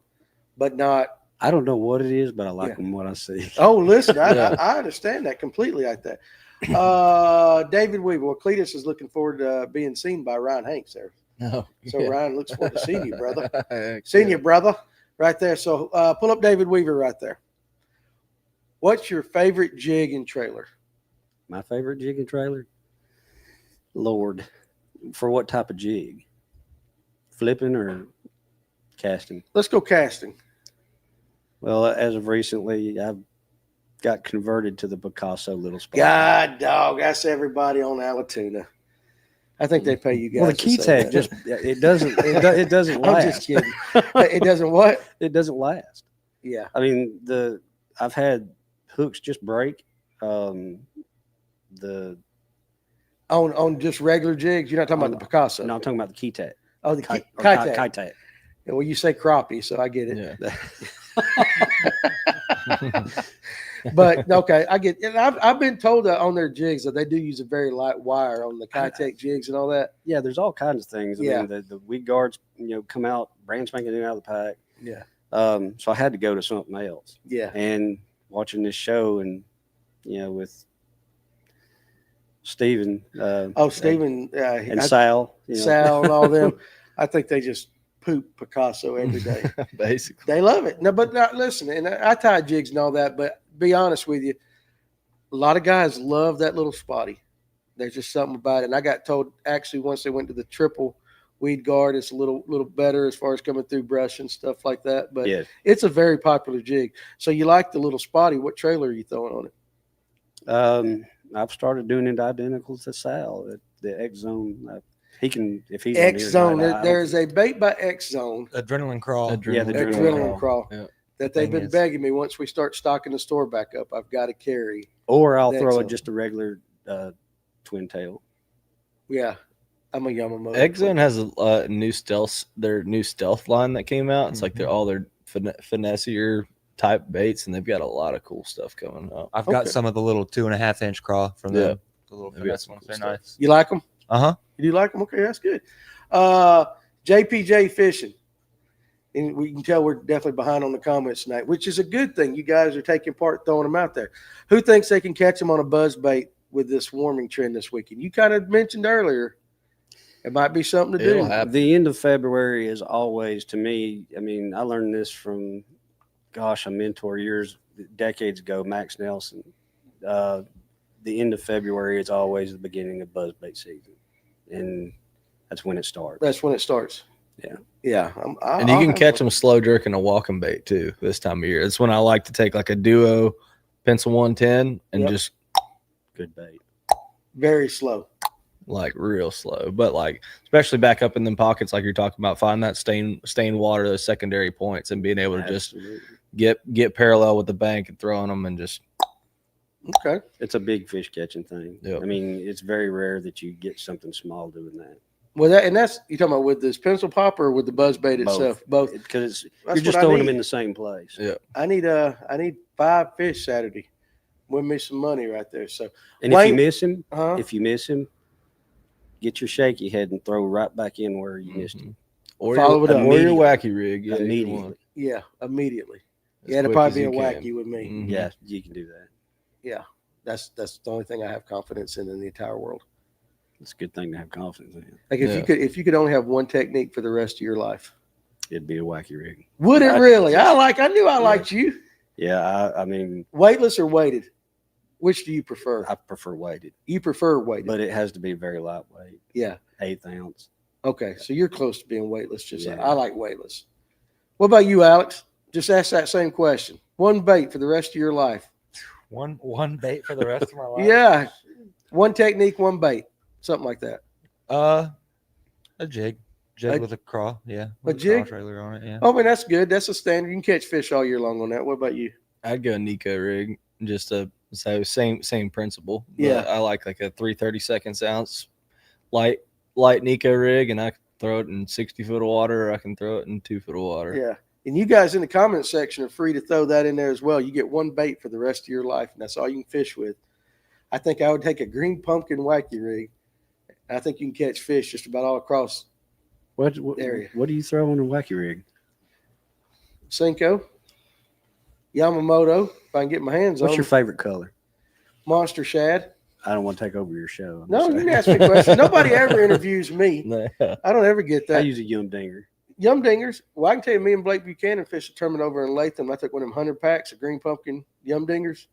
but not. I don't know what it is, but I like Yeah. them what I see. Oh, listen, Yeah. I understand that completely like that. David Weaver, well, Cletus is looking forward to being seen by Ryan Hanks there. No. So Yeah. Ryan looks forward to seeing you, brother. Heck Seeing yeah. you, brother, right there. So pull up David Weaver right there. What's your favorite jig and trailer? My favorite jig and trailer? Lord. For what type of jig? Flipping or casting? Let's go casting. Well, as of recently, I've got converted to the Picasso little spot. God, dog, that's everybody on Allatoona. I think they pay you guys. Well, the to key say tag that. just it doesn't I'm last. just kidding. It doesn't what? It doesn't last. Yeah. I mean, I've had hooks just break. On just regular jigs. You're not talking about the Picasso. No, I'm talking about the key tag. Oh, the Kite kite tag. tag. Well, you say crappie, so I get it. Yeah. But okay, I get. And I've been told that on their jigs that they do use a very light wire on the Kitech jigs and all that. Yeah, there's all kinds of things. I Yeah. mean, the weed guards, come out brand spanking new out of the pack. Yeah. So I had to go to something else. Yeah. And watching this show and with Steven. Stephen and Sal. Sal and all them. I think they just poop Picasso every day. Basically. They love it. No, but listen, and I tie jigs and all that, but be honest with you, a lot of guys love that little spotty. There's just something about it. And I got told actually once they went to the triple weed guard, it's a little better as far as coming through brush and stuff like that. But Yeah. it's a very popular jig. So you like the little spotty. What trailer are you throwing on it? I've started doing it identical to Sal. The X Zone. He can if he's X Zone. on here tonight, There's a bait by X Zone. Adrenaline crawl. Yeah, the Adrenaline crawl. Yeah. That they've Thing been is- begging me once we start stocking the store back up. I've got to carry. or I'll the throw X it Zone. just a regular twin tail. Yeah, I'm a Yamamoto. Exxon has a new stealth. Their new stealth line that came out. It's like they're Mhm. all their finessier type baits, and they've got a lot of cool stuff coming up. I've got Okay. some of the little 2.5-inch craw from Yeah. them. The little They've got finesse some ones. cool They're stuff. nice. You like them? Uh-huh. You do like them? Okay, that's good. JPJ Fishing. And we can tell we're definitely behind on the comments tonight, which is a good thing. You guys are taking part throwing them out there. Who thinks they can catch them on a buzz bait with this warming trend this weekend? You kind of mentioned earlier it might be something to It'll do. happen. The end of February is always, to me, I mean, I learned this from, a mentor decades ago, Max Nelson. The end of February is always the beginning of buzzbait season. And that's when it starts. That's when it starts. Yeah. Yeah. And you can catch them slow jerking a walking bait too this time of year. It's when I like to take like a duo pencil 110 and Yep. just Good bait. very slow. like real slow, but like especially back up in them pockets like you're talking about, find that stained water, those secondary points, and being able to just Absolutely. get parallel with the bank and throwing them and just Okay. It's a big fish catching thing. Yep. I mean, it's very rare that you get something small doing that. Well, that's you talking about with this pencil popper or with the buzz bait itself? Both. Because That's you're just what I throwing them need. in the same place. yeah. I need 5 fish Saturday. Win me some money right there. So, And if Wayne- you miss him, uh-huh. Get your shaky head and throw right back in where you missed him. Or Follow your, it up. or your wacky rig. Yeah, Immediately. Yeah, immediately. As Yeah, it'll quick probably as be a you can. wacky with me. Mhm. Yeah, you can do that. Yeah, that's the only thing I have confidence in the entire world. It's a good thing to have confidence in. Like Yeah. if you could only have one technique for the rest of your life, It'd be a wacky rig. would it I- really? I knew I liked you. Yeah, I mean, Weightless or weighted? Which do you prefer? I prefer weighted, You prefer weighted. but it has to be very lightweight, Yeah. 1/8 ounce. Okay, so you're close to being weightless. Just like Yeah. I like weightless. What about you, Alex? Just ask that same question. One bait for the rest of your life. One bait for the rest of my life. Yeah, one technique, one bait, something like that. A jig. A- With a craw. Yeah. a With jig? craw trailer on it. Yeah. Oh, man, that's good. That's a standard. You can catch fish all year long on that. What about you? I'd go Nico rig, just to so same principle. But Yeah. I like a 3/32 ounce light Nico rig, and I throw it in 60 foot of water, or I can throw it in 2 foot of water. Yeah. And you guys in the comment section are free to throw that in there as well. You get one bait for the rest of your life, and that's all you can fish with. I think I would take a green pumpkin wacky rig. I think you can catch fish just about all across What area. what do you throw on a wacky rig? Cinco, Yamamoto, if I can get my hands What's on your them, favorite color? monster shad. I don't want to take over your show. I'm No, just you saying. can ask me a question. Nobody ever interviews me. I don't ever get I that. use a Yum Dinger. Yum Dingers. Well, I can tell you, me and Blake Buchanan fished a tournament over in Latham. I took one of them 100 packs of green pumpkin Yum Dingers,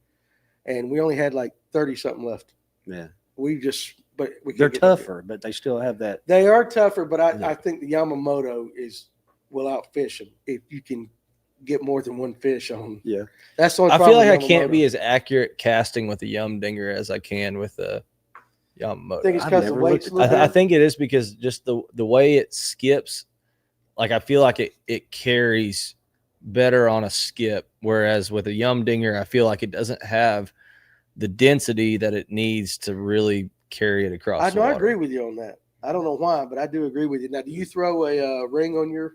and we only had like 30 something left. Yeah, We they're couldn't get tougher, but they still have that. They are tougher, but Yeah. I think the Yamamoto will outfish them if you can get more than one fish on. Yeah. That's the only I problem feel like with I can't Yamamoto. be as accurate casting with the Yum Dinger as I can with the Yamamoto. I think it's I've because the never weight's looked a little I bit. think it is because just the way it skips, like I feel like it carries better on a skip, whereas with a Yum Dinger, I feel like it doesn't have the density that it needs to really carry it across. I the know. I water. agree with you on that. I don't know why, but I do agree with you. Now, do you throw a ring on your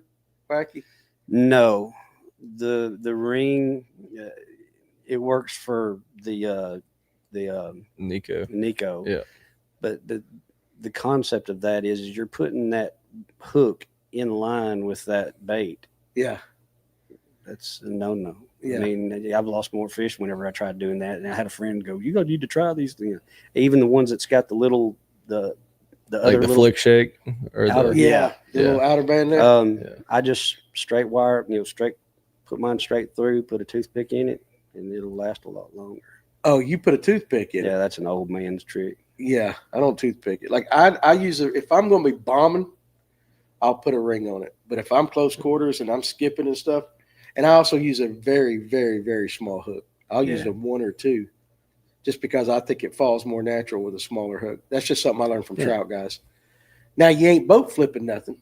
wacky? No, the ring, it works for the Nico. Nico. Yeah. But the concept of that is you're putting that hook in line with that bait. Yeah. That's a no. Yeah. I mean, I've lost more fish whenever I tried doing that, and I had a friend go, "You need to try these things." Even the ones that's got the little the Like other the little flick shake or Outer- the Yeah. The little outer band there. Yeah. I just straight wire, put mine straight through, put a toothpick in it, and it'll last a lot longer. Oh, you put a toothpick in it. Yeah, that's an old man's trick. Yeah, I don't toothpick it. Like I use it if I'm going to be bombing, I'll put a ring on it. But if I'm close quarters and I'm skipping and stuff, and I also use a very, very, very small hook. I'll use Yeah. a 1 or 2, just because I think it falls more natural with a smaller hook. That's just something I learned from Yeah. trout guys. Now you ain't boat flipping nothing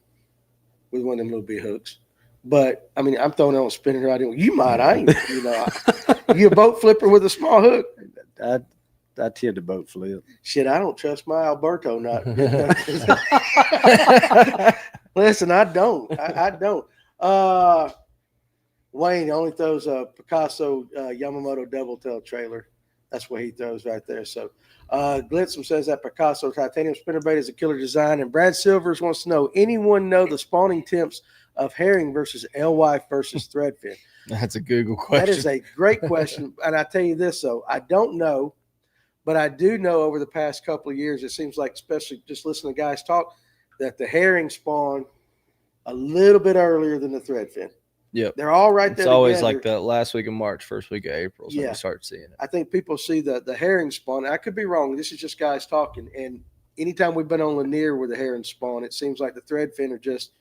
with one of them little big hooks. But I mean, I'm throwing it on a spinning rod. You might, I ain't. You a boat flipper with a small hook? I tend to boat flip. Shit, I don't trust my Alberto not. Listen, I don't. I don't. Wayne only throws a Picasso Yamamoto double tail trailer. That's what he throws right there. So Glitzum says that Picasso titanium spinnerbait is a killer design. And Brad Silvers wants to know, anyone know the spawning temps of herring versus alewife versus threadfin? That's a Google question. That is a great question. And I tell you this, though, I don't know, but I do know over the past couple of years, it seems like, especially just listening to guys talk, that the herring spawn a little bit earlier than the threadfin. Yep. They're all right there. It's always together. like the last week of March, first week of April, so Yeah. we start seeing it. I think people see the herring spawn. I could be wrong. This is just guys talking. And anytime we've been on Lanier with the herring spawn, it seems like the threadfin are just,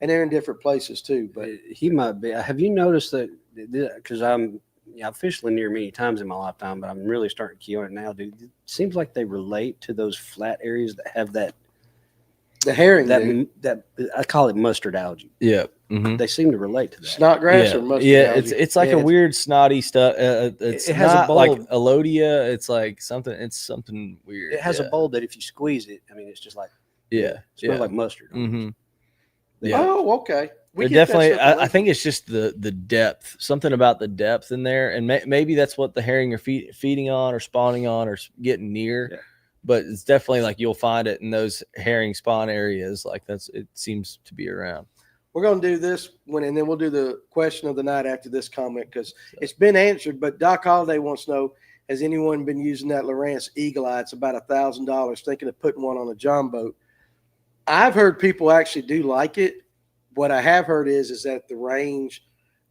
and they're in different places too. But He might be. Have you noticed that? Because I've fished Lanier many times in my lifetime, but I'm really starting to key on it now, dude. It seems like they relate to those flat areas that have that the herring, dude, that I call it mustard algae. Yeah. Mm-hmm. They seem to relate to that. snot grass Yeah, or mustard yeah, algae? it's like Yeah, a weird snotty stuff. It's It has a not like bulb. Alodia. It's like something. It's something weird. It has yeah. a bulb that if you squeeze it, I mean, it's just like Yeah, it smells yeah. like mustard. Mm-hmm. Yeah. Oh, okay. We They're get that definitely. stuff in I think it's just the depth. Something about the depth in there, and maybe that's what the herring are feeding on, or spawning on, or getting near. Yeah. But it's definitely like you'll find it in those herring spawn areas. Like it seems to be around. We're going to do this and then we'll do the question of the night after this comment because it's been answered. But Doc Holliday wants to know, has anyone been using that Lowrance Eagle Eye? It's about $1,000, thinking of putting one on a John boat. I've heard people actually do like it. What I have heard is that the range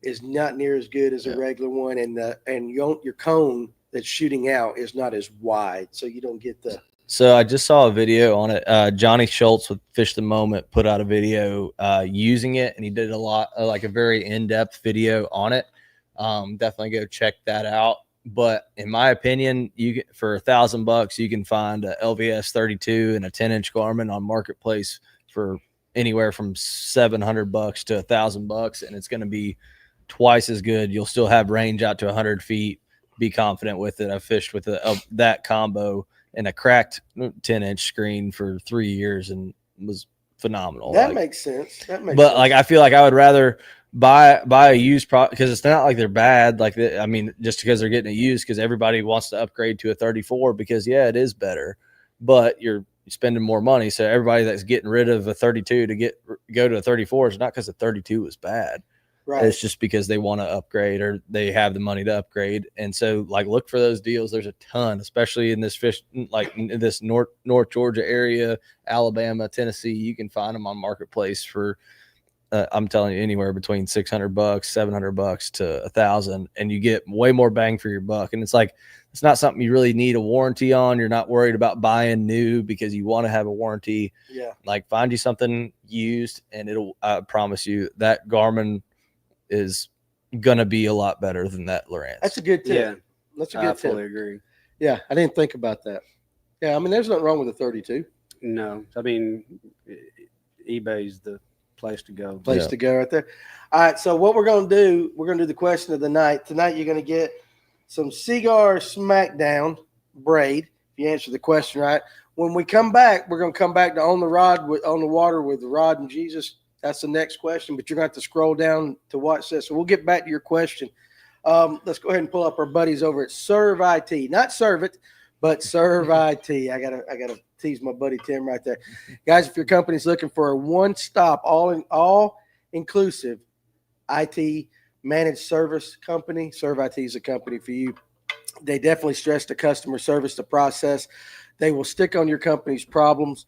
is not near as good as a regular one, and your cone that's shooting out is not as wide, so you don't get the. So I just saw a video on it. Johnny Schultz with Fish the Moment put out a video using it, and he did a lot, like a very in-depth video on it. Definitely go check that out. But in my opinion, for $1,000, you can find a LVS 32 and a 10-inch Garmin on Marketplace for anywhere from $700 to $1,000, and it's going to be twice as good. You'll still have range out to 100 feet. Be confident with it. I fished with that combo and a cracked 10-inch screen for 3 years and was phenomenal. That Like, makes sense. That makes but sense. like I feel like I would rather buy a used product because it's not like they're bad. Like I mean, just because they're getting a used, because everybody wants to upgrade to a 34 because yeah, it is better, but you're spending more money. So everybody that's getting rid of a 32 to go to a 34 is not because the 32 was bad. right. It's just because they want to upgrade or they have the money to upgrade. And so like look for those deals. There's a ton, especially in this in this North Georgia area, Alabama, Tennessee. You can find them on Marketplace for I'm telling you, anywhere between $600, $700 to $1,000, and you get way more bang for your buck. And it's like, it's not something you really need a warranty on. You're not worried about buying new because you want to have a warranty. Yeah. Like find you something used, and I promise you that Garmin is going to be a lot better than that Lowrance. That's a good tip. Yeah, That's a I good tip. fully agree. Yeah, I didn't think about that. Yeah, I mean, there's nothing wrong with a 32. No, I mean, eBay's the place to go. Place to go right there. All right, so what we're going to do, we're going to do the question of the night. Tonight, you're going to get some Cigar Smackdown braid if you answer the question right. When we come back, we're going to come back to On the Water with Rod and Jesus. That's the next question, but you're going to have to scroll down to watch this. So we'll get back to your question. Let's go ahead and pull up our buddies over at Serve IT. Not Serve It, but Serve IT. I gotta tease my buddy Tim right there. Guys, if your company's looking for a one-stop, all-inclusive IT managed service company, Serve IT is a company for you. They definitely stress the customer service, the process. They will stick on your company's problems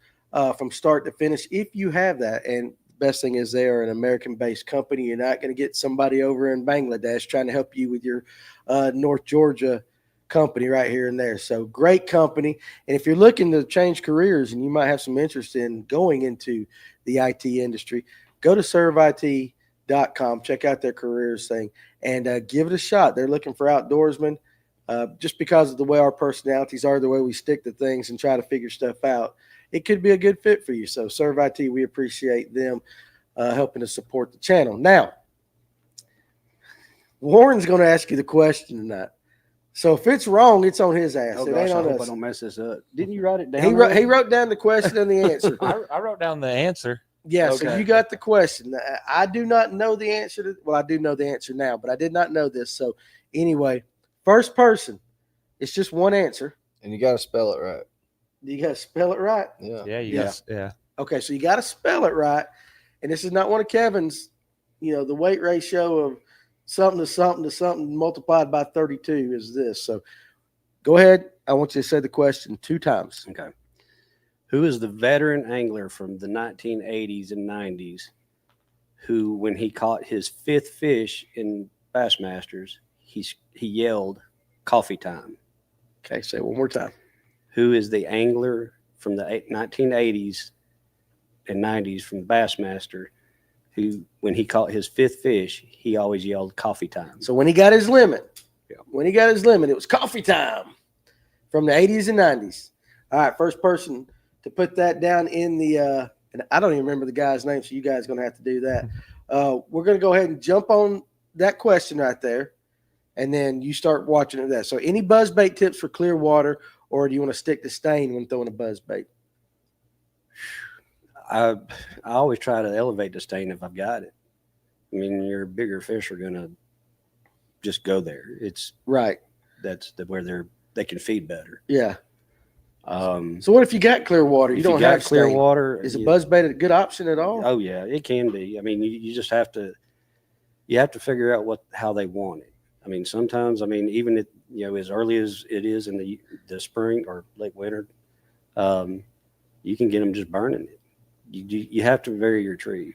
from start to finish if you have that. And best thing is they are an American-based company. You're not going to get somebody over in Bangladesh trying to help you with your North Georgia company right here and there. So great company. And if you're looking to change careers and you might have some interest in going into the IT industry, go to serveit.com, check out their careers thing, and give it a shot. They're looking for outdoorsmen. Just because of the way our personalities are, the way we stick to things and try to figure stuff out, it could be a good fit for you. So Serve IT, we appreciate them helping to support the channel. Now, Warren's going to ask you the question tonight. So if it's wrong, it's on his ass. Oh It gosh, ain't I on hope I us. don't mess this up. Didn't you write it down? He wrote down the question and the answer. I wrote down the answer. Yeah, so Okay. you got the question. I do not know the answer to. Well, I do know the answer now, but I did not know this. So anyway, first person, it's just one answer. And you got to spell it right. You got to spell it right. Yeah. Yeah, yeah. Okay, so you got to spell it right. And this is not one of Kevin's, the weight ratio of something to something to something multiplied by 32 is this. So go ahead. I want you to say the question 2 times. Okay. Who is the veteran angler from the 1980s and 90s who, when he caught his 5th fish in Bassmasters, he yelled, "Coffee time"? Okay, say it one more time. Who is the angler from the 1980s and 90s from Bassmaster who, when he caught his 5th fish, he always yelled, "Coffee time"? So when he got his limit, Yeah. it was coffee time from the 80s and 90s. All right, first person to put that down in the and I don't even remember the guy's name, so you guys are going to have to do that. We're going to go ahead and jump on that question right there, and then you start watching it there. So any buzzbait tips for clear water, or do you want to stick to stain when throwing a buzzbait? I always try to elevate the stain if I've got it. I mean, your bigger fish are gonna just go there. Right. That's where they can feed better. Yeah. So So what if you got clear water? You if don't got have clear stain. water. Is a buzzbait a good option at all? Oh yeah, it can be. I mean, you just have to figure out how they want it. I mean, sometimes, even as early as it is in the spring or late winter, you can get them just burning it. You have to vary your trees.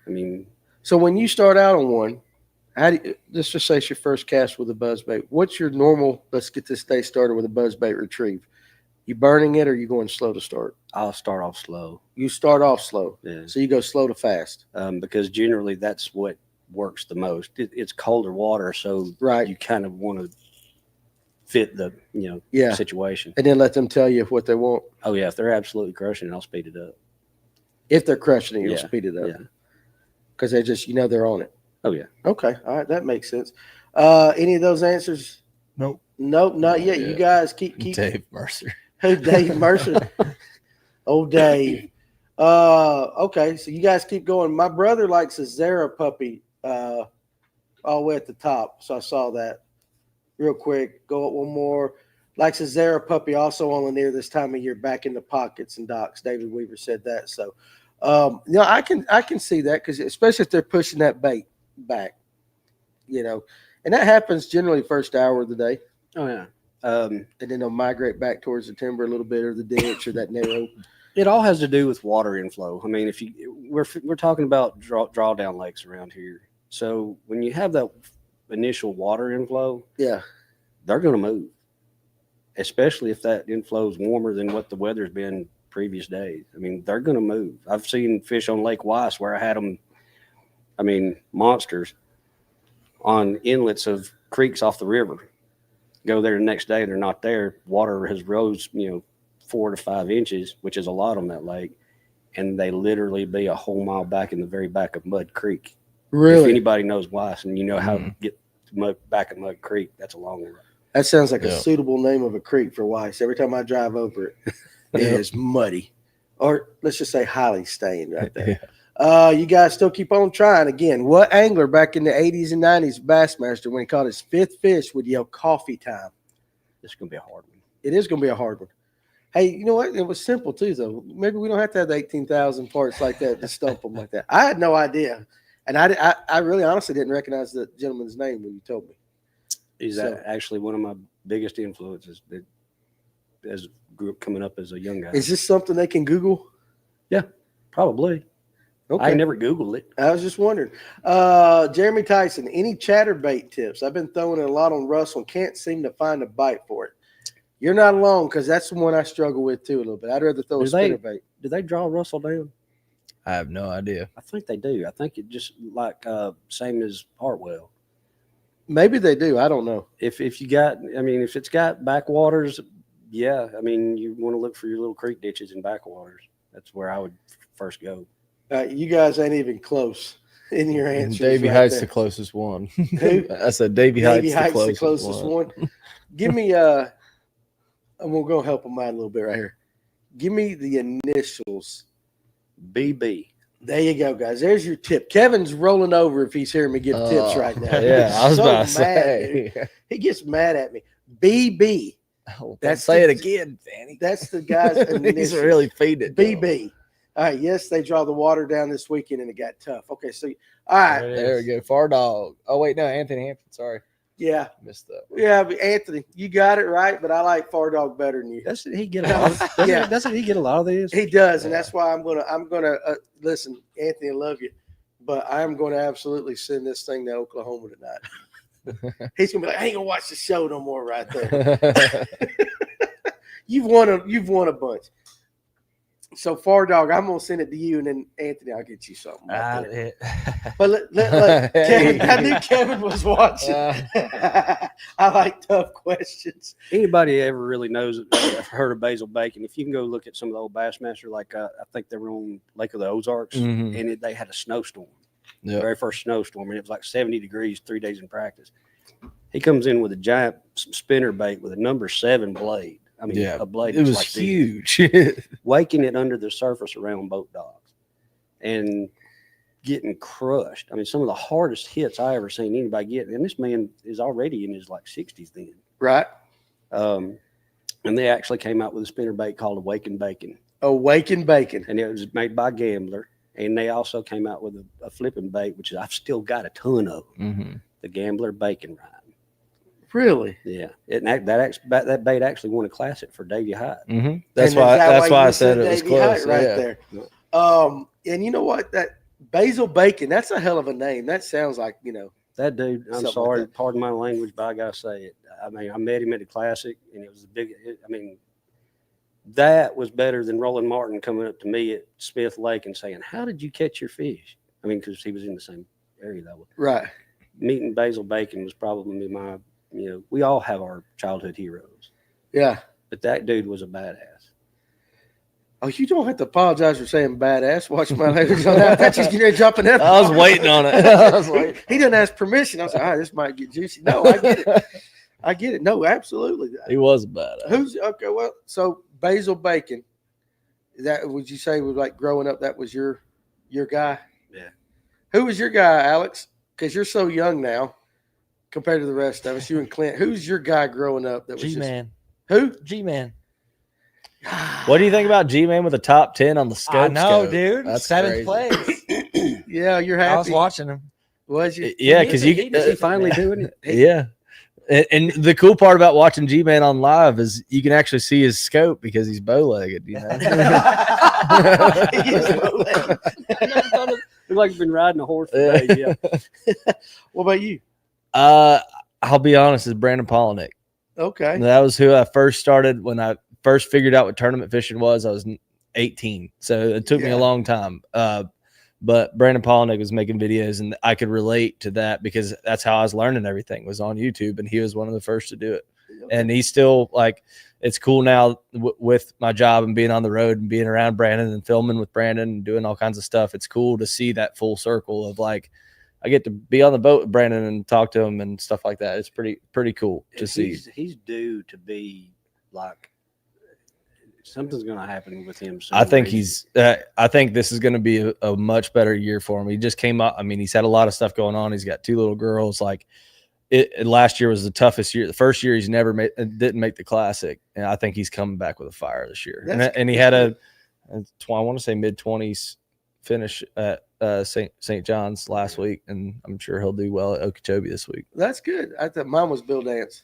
I mean, So when you start out on one, let's just say it's your first cast with a buzzbait. What's your normal, let's get this day started with a buzzbait retrieve? You burning it or you going slow to start? I'll start off slow. You start off slow. Yeah. So you go slow to fast. Because generally that's what works the most. It's colder water, so Right. you kind of want to fit the Yeah. situation. And then let them tell you what they want. Oh yeah, if they're absolutely crushing it, I'll speed it up. If they're crushing it, you'll Yeah. speed it up. Yeah. Because they just, they're on it. Oh yeah. Okay. All right. That makes sense. Any of those answers? Nope. Nope, not yet. Yeah. You guys keep Dave Mercer. Who, Dave Mercer? Oh, Dave. Okay, so you guys keep going. My brother likes a Zara puppy all the way at the top. So I saw that real quick. Go up one more. Likes a Zara puppy also on Lanier this time of year, back in the pockets and docks. David Weaver said that. So I can see that, because especially if they're pushing that bait back, and that happens generally first hour of the day. Oh yeah. And then they'll migrate back towards the timber a little bit, or the ditch, or that narrow. It all has to do with water inflow. I mean, we're talking about drawdown lakes around here. So when you have that initial water inflow, Yeah. they're going to move, especially if that inflow is warmer than what the weather's been previous days. I mean, they're going to move. I've seen fish on Lake Weiss where I had them, monsters on inlets of creeks off the river. Go there the next day, they're not there. Water has rose, 4 to 5 inches, which is a lot on that lake, and they literally be a whole mile back in the very back of Mud Creek. Really? If anybody knows Weiss and you know how to get to back at Mud Creek, that's a long way. That sounds like a suitable name of a creek for Weiss. Every time I drive over it, it is muddy, or let's just say highly stained right there. You guys still keep on trying. Again, what angler back in the 80s and 90s, Bassmaster, when he caught his 5th fish, would yell coffee time? It's going to be a hard one. It is going to be a hard one. Hey, you know what? It was simple too, though. Maybe we don't have to have the 18,000 parts like that to stump them like that. I had no idea, and I really honestly didn't recognize the gentleman's name when you told me. He's actually one of my biggest influences that as grew up coming up as a young guy. Is this something they can Google? Yeah, probably. Okay. I never Googled it. I was just wondering. Jeremy Tyson, any chatterbait tips? I've been throwing it a lot on Russell and can't seem to find a bite for it. You're not alone, because that's the one I struggle with too a little bit. I'd rather throw a spinnerbait. Do they draw Russell down? I have no idea. I think they do. I think it just like same as Hartwell. Maybe they do. I don't know. If you got, if it's got backwaters, yeah. You want to look for your little creek ditches and backwaters. That's where I would first go. You guys ain't even close in your answers. Davy right Height's there. the closest one. Who? I said Davy Height's the closest one. Give me I'm gonna go help him out a little bit right here. Give me the initials. BB. There you go, guys. There's your tip. Kevin's rolling over if he's hearing me give tips right now. Yeah, I was so about to mad, say. dude. He gets mad at me. BB. Oh, That's say it the- again, Danny. That's the guy's He's initials. really feeding it. BB. All right. Yes, they draw the water down this weekend and it got tough. Okay. So, all right. There we go. Far dog. Oh, wait, no, Anthony Hampton. Sorry. Yeah. Missed that. Yeah. But Anthony, you got it right, but I like Far Dog better than you. Doesn't he get a lot? Doesn't he get a lot of these? He does. And that's why I'm going to listen, Anthony, I love you, but I'm going to absolutely send this thing to Oklahoma tonight. He's going to be like, I ain't going to watch the show no more right there. You've won a bunch. So Far Dog, I'm gonna send it to you, and then Anthony, I'll get you something. But Kevin, I knew Kevin was watching. I like tough questions. Anybody ever really knows heard of Basil Bacon? If you can go look at some of the old Bassmaster, like I think they were on Lake of the Ozarks, and they had a snowstorm, the very first snowstorm, and it was like 70 degrees, 3 days in practice. He comes in with a giant spinner bait with a number 7 blade. A blade. It was like huge. waking it under the surface around boat docks and getting crushed. Some of the hardest hits I ever seen anybody get. And this man is already in his 60s then. Right. And they actually came out with a spinner bait called Awakened Bacon. Awakened Bacon. And it was made by Gambler. And they also came out with a flipping bait, which I've still got a ton of. The Gambler Bacon Ride. Really? Yeah. That bait actually won a classic for Davy Height. That's why I said it was close. Right there. And you know what? That Basil Bacon, that's a hell of a name. That sounds like, That dude, I'm something sorry, like that. pardon my language, but I gotta say it. I met him at the classic, and it was a big. That was better than Roland Martin coming up to me at Smith Lake and saying, "How did you catch your fish?" Because he was in the same area that way. Right. Meeting Basil Bacon was probably my. We all have our childhood heroes. Yeah. But that dude was a badass. Oh, you don't have to apologize for saying badass. Watch my language on that. I thought you was getting ready to jump in that. I was waiting on it. He didn't ask permission. I was like, all right, this might get juicy. No, I get it. I get it. No, absolutely. He was a badass. Okay? Well, so Basil Bacon That would you say was like growing up? That was your guy. Yeah. Who was your guy, Alex? Because you're so young now compared to the rest of us. You and Clint. Who's your guy growing up? That was G-Man. Who? G-Man. What do you think about G-Man with a top 10 on the scope? I know, scope? dude. That's 7th crazy. place. Yeah, you're I was happy. watching him. Was you? Yeah, He because needs you to- Is he finally doing it? yeah. And the cool part about watching G-Man on live is you can actually see his scope because he's bow-legged, you know? He is bow-legged. Look like you've been riding a horse for days. Yeah. What about you? I'll be honest, it's Brandon Polinick. Okay. That was who I first started when I first figured out what tournament fishing was. I was 18, so it took me Yeah. a long time. But Brandon Polinick was making videos, and I could relate to that because that's how I was learning everything was on YouTube, and he was one of the first to do it. And he's still like, it's cool now with my job and being on the road and being around Brandon and filming with Brandon and doing all kinds of stuff. It's cool to see that full circle of like, I get to be on the boat with Brandon and talk to him and stuff like that. It's pretty cool to see. He's due to be like, something's going to happen with him soon. I think I think this is going to be a much better year for him. He just came up. I mean, he's had a lot of stuff going on. He's got 2 little girls. Like last year was the toughest year. The first year he's never didn't make the classic. And I think he's coming back with a fire this year. And he had I want to say mid-20s finish at St. John's last week. And I'm sure he'll do well at Okeechobee this week. That's good. I thought mine was Bill Dance.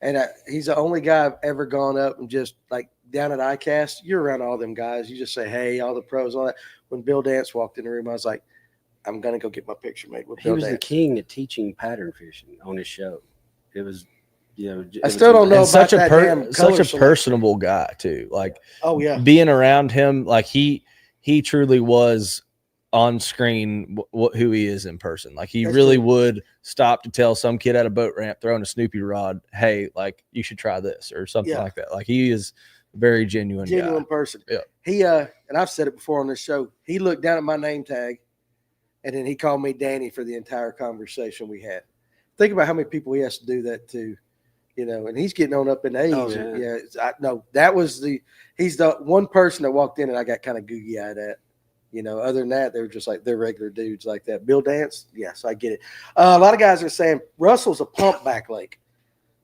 And he's the only guy I've ever gone up and just like down at ICAST. You're around all them guys. You just say, hey, all the pros, all that. When Bill Dance walked in the room, I was like, I'm going to go get my picture made with He Bill was Dance. the king at teaching pattern fishing on his show. It was, I still don't know And about that damn such color a personable guy too. Like, oh, yeah. being around him, like he truly was on screen who he is in person. Like he That's really true. would stop to tell some kid at a boat ramp throwing a Snoopy rod, hey, like you should try this or something Yeah. like that. Like he is a very genuine guy. person. Yeah. He and I've said it before on this show. He looked down at my name tag, and then he called me Danny for the entire conversation we had. Think about how many people he has to do that to, and he's getting on up in age. Oh, And, yeah. that was he's the one person that walked in and I got kind of googie eyed at. Other than that, they were just like, they're regular dudes like that. Bill Dance, yes, I get it. A lot of guys are saying Russell's a pump back lake.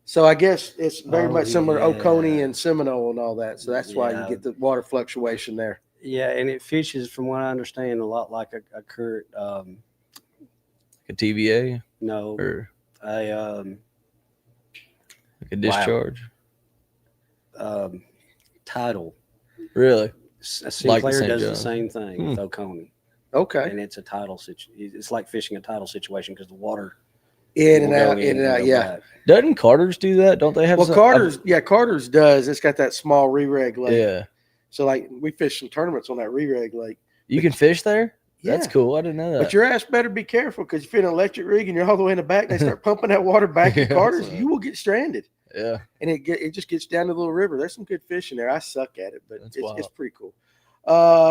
So I guess it's very much similar to Oconee and Seminole and all that. So that's why you get the water fluctuation there. Yeah, and it fishes, from what I understand, a lot like a current. A TVA No, or a like a discharge. tidal. Really? Sinclair the St. does the John. same thing with Oconee, Okay. and it's a tidal situation. It's like fishing a tidal situation because the water In will and go out, in and go out. Yeah. back. Doesn't Carter's do that? Don't they have Well, some? Carter's does. It's got that small re-reg lake. Yeah. So like we fish some tournaments on that re-reg lake. You can fish there? Yeah. That's cool. I didn't know that. But your ass better be careful because if you're in an electric rig and you're all the way in the back, they start pumping that water back to Yeah, Carter's, so- you will get stranded. Yeah. And it just gets down to the little river. There's some good fish in there. I suck at it, but That's it's wild. pretty cool.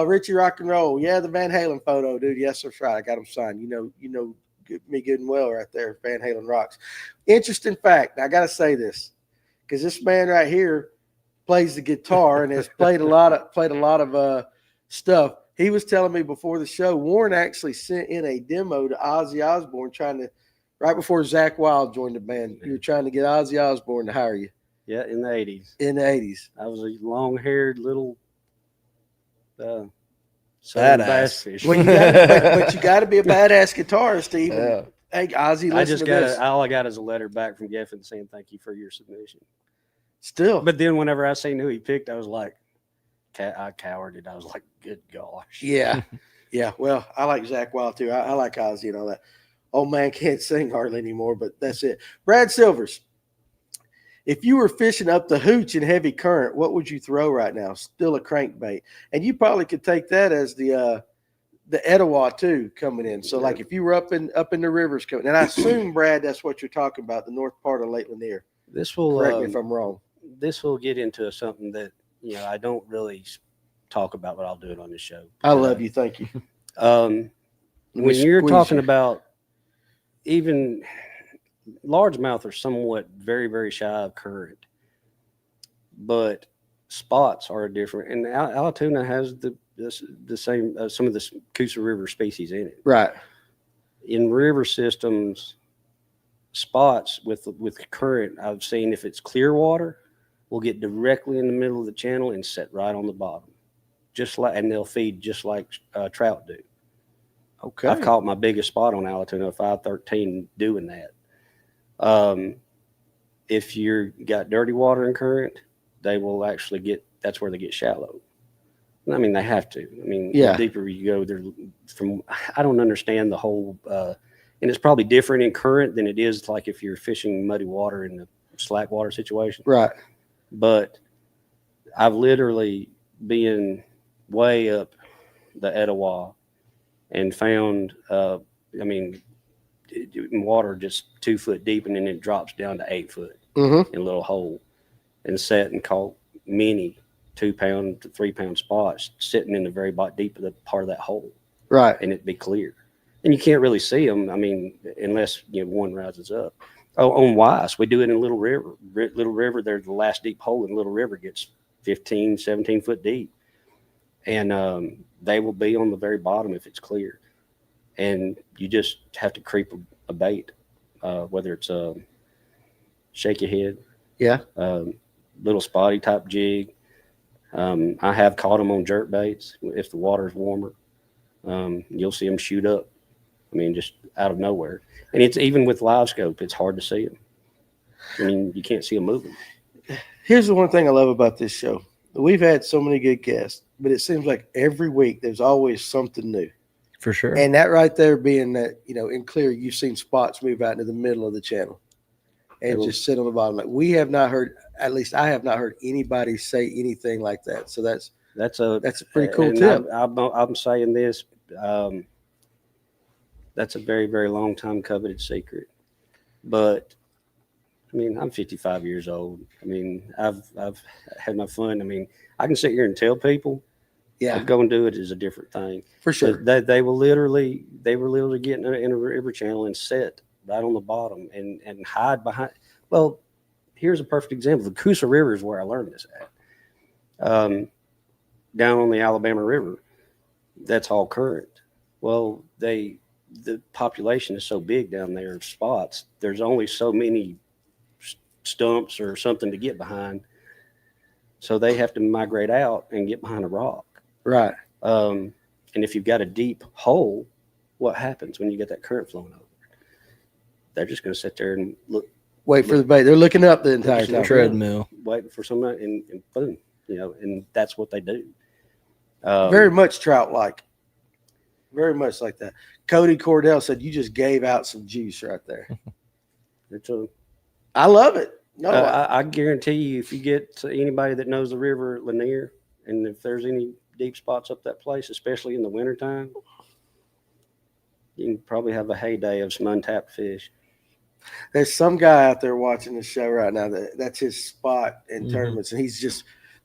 Richie Rock and Roll. Yeah, the Van Halen photo, dude. Yes, that's right. I got him signed. You know me good and well right there. Van Halen rocks. Interesting fact. I got to say this because this man right here plays the guitar and has played a lot of stuff. He was telling me before the show, Warren actually sent in a demo to Ozzy Osbourne right before Zach Wilde joined the band. You were trying to get Ozzy Osbourne to hire you Yeah, in the 80s. in the 80s. I was a long-haired little southern Badass. bass fisher. Well, but you got to be a badass guitarist to even. Yeah. Hey, Ozzy, listen I just to got this. all I got is a letter back from Geffen saying thank you for your submission. Still, But then whenever I seen who he picked, I was like, I cowered. I was like, good gosh. yeah. Well, I like Zach Wilde too. I like Ozzy and all that. Old man can't sing hardly anymore, but that's it. Brad Silvers, if you were fishing up the hooch in heavy current, what would you throw right now? Still a crankbait, and you probably could take that as the Etowah too coming in. So like if you were up in the rivers coming, and I assume Brad, that's what you're talking about, the north part of Lake Lanier. This will Correct me if I'm wrong. This will get into something that I don't really talk about, but I'll do it on the show. I love you. Thank you. When you're talking about even largemouth are somewhat very, very shy of current, but spots are different, and Allatoona has the same some of the Coosa River species in it. Right. In river systems, spots with current, I've seen if it's clear water, will get directly in the middle of the channel and set right on the bottom, and they'll feed just like trout do. Okay. I've caught my biggest spot on Allatoona 513 doing that. If you got dirty water and current, they will actually that's where they get shallow. I mean, they have to. I mean, Yeah. The deeper you go, I don't understand the whole, and it's probably different in current than it is like if you're fishing muddy water in the slack water situation. Right. But I've literally been way up the Etowah and found, water just 2 foot deep, and then it drops down to 8 foot Mm-hmm. in a little hole, and sat and caught many 2 pound to 3 pound spots sitting in the very deep of the part of that hole, Right. and it'd be clear, and you can't really see them. I mean, unless one rises up. Oh, on Weiss, we do it in Little River. Little River, there's the last deep hole in Little River gets 15, 17 foot deep, and they will be on the very bottom if it's clear, and you just have to creep a bait, whether it's a shaky head, Yeah. little spotty type jig. I have caught them on jerk baits if the water is warmer. You'll see them shoot up. I mean, just out of nowhere. And it's even with live scope, it's hard to see them. I mean, you can't see them moving. Here's the one thing I love about this show. We've had so many good guests, but it seems like every week there's always something new. For sure. And that right there being that, in clear, you've seen spots move out into the middle of the channel and just sit on the bottom. Like we have not heard, at least I have not heard anybody say anything like that. So that's a pretty cool tip. I'm saying this. That's a very, very long time coveted secret. But I mean, I'm 55 years old. I mean, I've had my fun. I mean, I can sit here and tell people. Yeah, go and do it is a different thing. For sure. They were literally getting in a river channel and sit right on the bottom and hide behind. Well, here's a perfect example. The Coosa River is where I learned this at. Down on the Alabama River, that's all current. Well, the population is so big down there of spots. There's only so many stumps or something to get behind, so they have to migrate out and get behind a rock. Right. And if you've got a deep hole, what happens when you get that current flowing over? They're just going to sit there and wait for the bait. They're looking up the entire time. Treadmill. Waiting for somebody, and boom, and that's what they do. Very much trout-like. Very much like that. Cody Cordell said you just gave out some juice right there. I love it. No, I guarantee you, if you get to anybody that knows the river at Lanier, and if there's any deep spots up that place, especially in the wintertime, you can probably have a heyday of some untapped fish. There's some guy out there watching the show right now that's his spot in tournaments, and he's just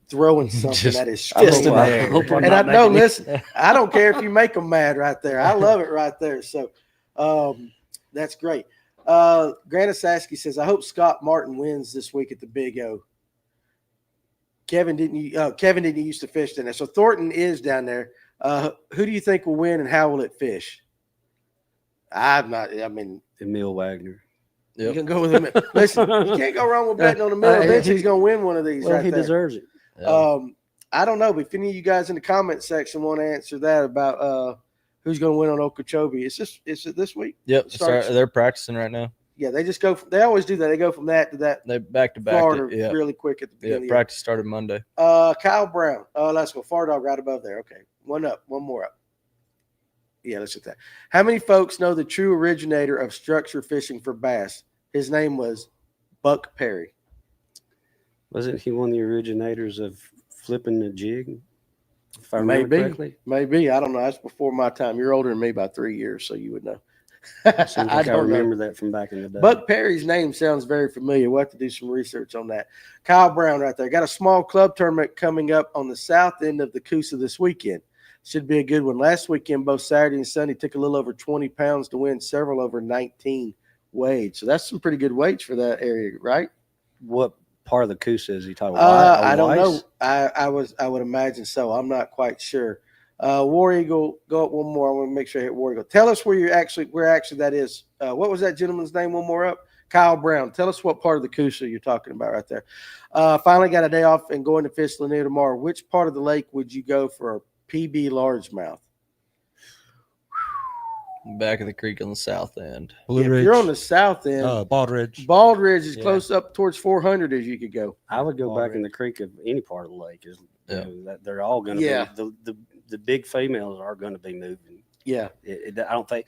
throwing something that is fist in the air. And I know, listen, I don't care if you make them mad right there. I love it right there. So that's great. Grant Asaski says, I hope Scott Martin wins this week at the Big O. Kevin didn't used to fish down there. So Thornton is down there. Who do you think will win, and how will it fish? Emil Wagner. You can go with him. Listen, you can't go wrong with betting on Emil. Eventually, he's going to win one of these. Well, he deserves it. I don't know, but if any of you guys in the comment section want to answer that about who's going to win on Okeechobee, it's this week. Yep, they're practicing right now. Yeah, they just go. They always do that. They go from that to that. They back to back. Florida really quick at the beginning. Yeah, practice started Monday. Kyle Brown. Let's go. Far Dog right above there. Okay, one more up. Yeah, let's get that. How many folks know the true originator of structure fishing for bass? His name was Buck Perry. Wasn't he one of the originators of flipping the jig? If I remember correctly. Maybe. I don't know. That's before my time. You're older than me by 3 years, so you would know. I remember that from back in the day. Buck Perry's name sounds very familiar. We'll have to do some research on that. Kyle Brown right there. Got a small club tournament coming up on the south end of the Coosa this weekend. Should be a good one. Last weekend, both Saturday and Sunday, took a little over 20 pounds to win several over 19 weights. So that's some pretty good weights for that area, right? What part of the Coosa is he talking about? I don't know. Weiss? I would imagine so. I'm not quite sure. War Eagle, go up one more. I want to make sure I hit War Eagle. Tell us where actually that is. What was that gentleman's name? One more up. Kyle Brown. Tell us what part of the Coosa you're talking about right there. Finally got a day off and going to fish Lanier tomorrow. Which part of the lake would you go for a PB largemouth? Back of the creek on the south end. Blue If Ridge. you're on the south end, Bald Ridge. Bald Ridge is Yeah. close up towards 400 as you could go. I would go back in Already. the creek of any part of the lake. Is Yeah. that they're all going to Yeah. be the big females are going to be moving. Yeah, I don't think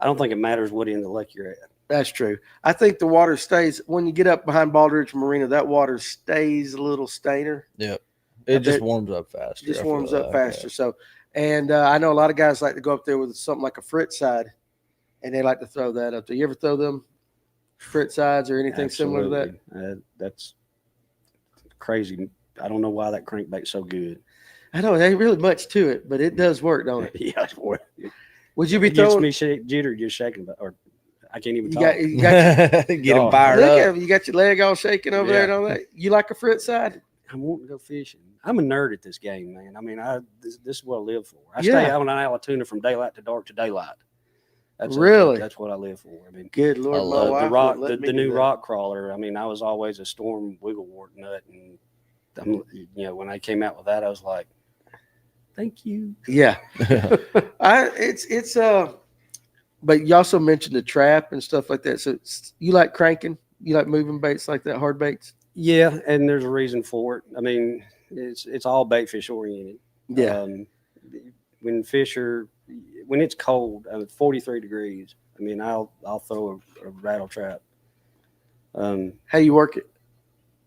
it matters what end of the lake you're at. that's true. I think the water stays when you get up behind Bald Ridge Marina. That water stays a little stainer. Yep. I It just bet- warms up faster. Just I feel warms up like, faster. So, and I know a lot of guys like to go up there with something like a Fritz side, and they like to throw that up there. You ever throw them Fritz sides or anything similar to that? Absolutely. That's crazy. I don't know why that crankbait's so good. I know there ain't really much to it, but it does work, don't it? Yeah, boy. Would you be It gets throwing? me jitter just shaking, or I can't even You talk. got, you got Get them Oh, fired look up. at him, you got your leg all shaking over there and Yeah. all that. You like a Fritz side? I want to go fishing. I'm a nerd at this game, man. I mean, this is what I live for. I Yeah. stay out on Allatoona from daylight to dark to daylight. Really? That's what I live for. I mean, Good Lord, I my love wife the rock, wouldn't let me the do new that. rock crawler. I mean, I was always a storm wigglewort nut, and when I came out with that, I was like, "Thank you." Yeah, but you also mentioned the trap and stuff like that. So you like cranking? You like moving baits like that, hard baits? Yeah, and there's a reason for it. I mean, it's all bait fish oriented. Yeah. When it's cold, 43 degrees. I mean, I'll throw a rattle trap. How you work it?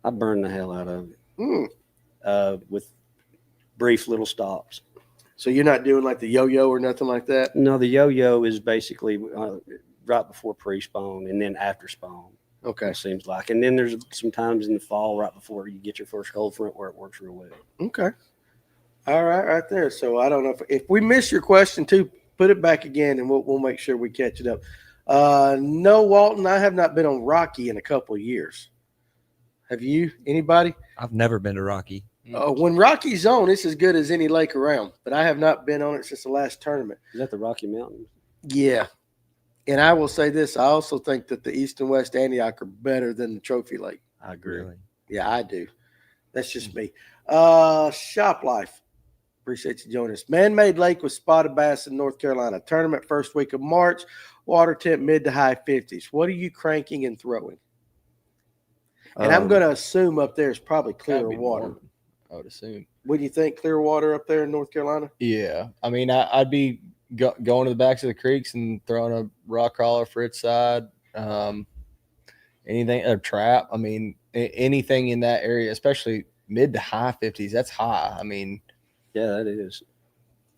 I burn the hell out of it Mm. with brief little stops. So you're not doing like the yo-yo or nothing like that? No, the yo-yo is basically right before pre-spawn and then after spawn. Okay. It seems like, and then there's some times in the fall right before you get your first cold front where it works real well. Okay. All right there. So I don't know if we miss your question too, put it back again and we'll make sure we catch it up. No, Walton, I have not been on Rocky in a couple of years. Have you? Anybody? I've never been to Rocky. When Rocky's on, it's as good as any lake around, but I have not been on it since the last tournament. Is that the Rocky Mountains? Yeah. And I will say this, I also think that the East and West Antioch are better than the Trophy Lake. I agree. Really? Yeah, I do. That's just me. Shop Life. Appreciate you joining us. Man-made lake with spotted bass in North Carolina. Tournament first week of March. Water temp mid to high 50s. What are you cranking and throwing? And I'm going to assume up there is probably clear Gotta be water. warm, I would assume. What do you think? Clear water up there in North Carolina? Yeah. I mean, I'd be going to the backs of the creeks and throwing a rock crawler for its side. Anything, a trap. I mean, anything in that area, especially mid to high 50s. That's high. I mean, Yeah, that is.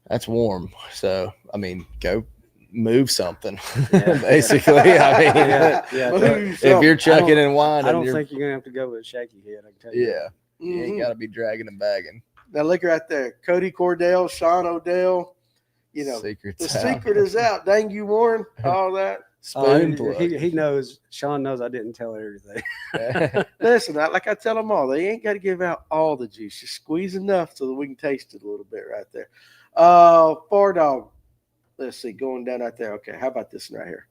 that's warm. So, I mean, go move something, Yeah. basically. I mean, Yeah. Move if you're something. chucking and winding, I don't you're, think you're gonna have to go with a shaky head. I can tell you. yeah, you Mhm. ain't got to be dragging and bagging. Now look right there. Cody Cordell, Sean Odell. You know, Secret's the out. secret is out. Dang you, Warren. All that. Spoon he knows. Sean knows I didn't tell everything. plug. Listen, like I tell them all, they ain't got to give out all the juice. Just squeeze enough so that we can taste it a little bit right there. Far Dog. Let's see, going down right there. Okay, how about this one right here?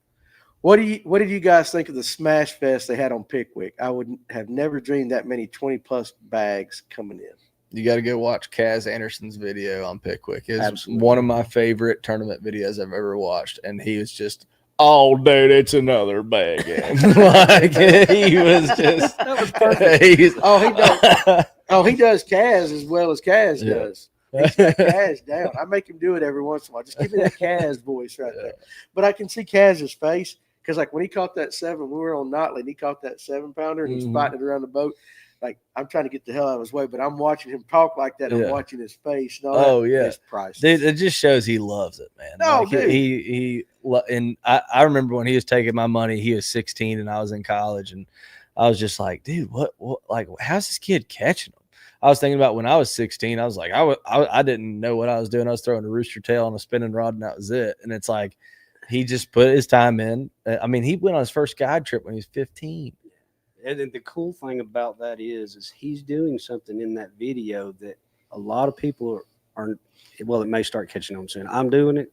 What did you guys think of the Smash Fest they had on Pickwick? I would have never dreamed that many 20+ bags coming in. You got to go watch Kaz Anderson's video on Pickwick. It's Absolutely. one of my favorite tournament videos I've ever watched, and he was just, "Oh, dude, it's another bag." Like he was just That was perfect. he's- Oh, he does. Oh, he does Kaz as well as Kaz Yeah. does. He's got Kaz down. I make him do it every once in a while. Just give me that Kaz voice right there. But I can see Kaz's face because, like, when he caught that 7, we were on Notley, and he caught that 7-pounder, and he's Mhm. fighting it around the boat. Like, I'm trying to get the hell out of his way, but I'm watching him talk like that. I'm Yeah. watching his face. And all Oh, that. yeah. It's priceless. Dude, it just shows he loves it, man. No, Like, dude. and I remember when he was taking my money, he was 16 and I was in college, and I was just like, dude, what like, how's this kid catching them? I was thinking about when I was 16, I was like, I didn't know what I was doing. I was throwing a rooster tail on a spinning rod and that was it. And it's like, he just put his time in. I mean, he went on his first guide trip when he was 15. And then the cool thing about that is he's doing something in that video that a lot of people aren't. Well, it may start catching on soon. I'm doing it.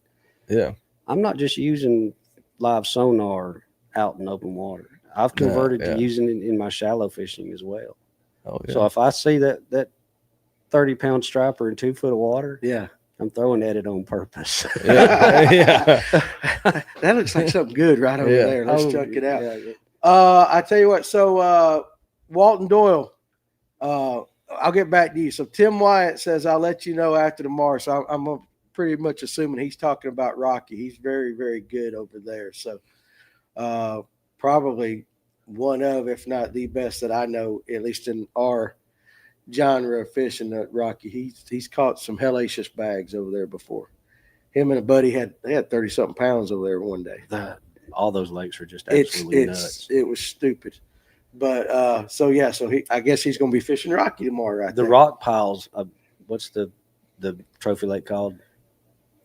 Yeah. I'm not just using live sonar out in open water. I've converted yeah. to using it in my shallow fishing as well. Oh yeah. So if I see that 30-pound striper in 2 foot of water, Yeah. I'm throwing at it on purpose. yeah. yeah. That looks like something good right over Yeah. there. Let's Oh, check it out. yeah. I tell you what. So Walton Doyle, I'll get back to you. So Tim Wyatt says I'll let you know after tomorrow. So I'm pretty much assuming he's talking about Rocky. He's very, very good over there. So probably one of, if not the best that I know, at least in our genre of fishing. That Rocky, he's caught some hellacious bags over there before. Him and a buddy had 30-something pounds over there one day. All those lakes are just absolutely nuts. It was stupid. But so I guess he's going to be fishing Rocky tomorrow, right? The there. rock piles. What's the trophy lake called?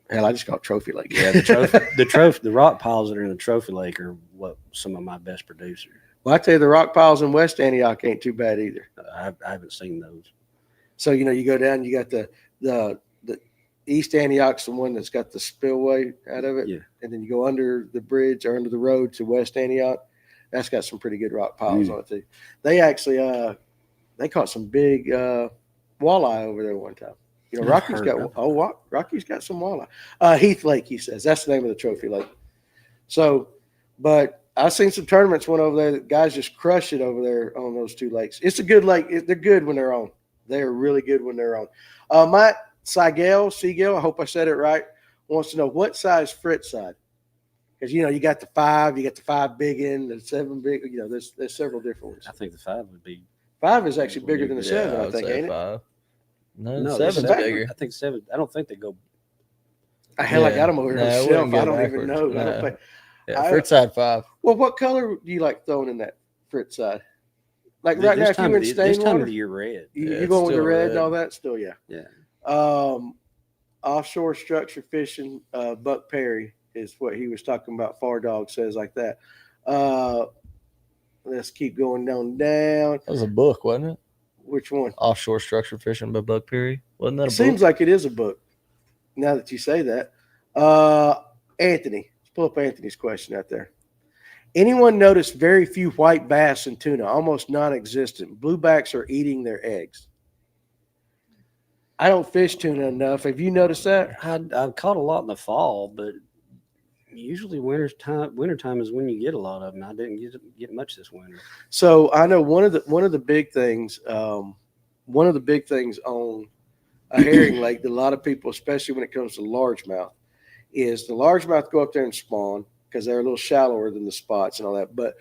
Hell, I just call it Trophy Lake. Yeah, the rock piles that are in the trophy lake are what some of my best producers. Well, I tell you, the rock piles in West Antioch ain't too bad either. I haven't seen those. So you go down, you got the East Antioch's the one that's got the spillway out of it, Yeah. and then you go under the bridge or under the road to West Antioch. That's got some pretty good rock piles on it too. They actually they caught some big walleye over there one time. Rocky's got some walleye. Heath Lake, he says. That's the name of the trophy lake. So, but I've seen some tournaments went over there that guys just crush it over there on those two lakes. It's a good lake. They're good when they're on. They are really good when they're on. Matt Seagill, I hope I said it right, wants to know what size frit side. Because, you got the 5, you got the 5 big end, the 7 big, there's several different ones. I think the 5 would be. 5 is actually bigger than the 7, I I would think, say ain't it? 5. No, No, 7's back- bigger. I think 7. I don't think they go. Hell, I Yeah. got them over here No, on it the wouldn't shelf. go I don't even backwards. know. I No. don't play. Yeah, frit side 5. Well, what color do you like throwing in that frit side? Like right now, This if you time were of in the- stain this time water, of the year, red. you Yeah, it's going with the still red and red. all that still, yeah. Yeah. Offshore structure fishing, Buck Perry is what he was talking about. Far Dog says like that. Let's keep going down. That was a book, wasn't it? Which one? Offshore structure fishing by Buck Perry. Wasn't that a It book? seems like it is a book. Now that you say that, Anthony, let's pull up Anthony's question out there. Anyone notice very few white bass in tuna, almost non-existent? Bluebacks are eating their eggs. I don't fish tuna enough. Have you noticed that? I've caught a lot in the fall, but usually wintertime is when you get a lot of them. I didn't get much this winter. So I know one of the big things on a herring lake that a lot of people, especially when it comes to largemouth, is the largemouth go up there and spawn because they're a little shallower than the spots and all that. But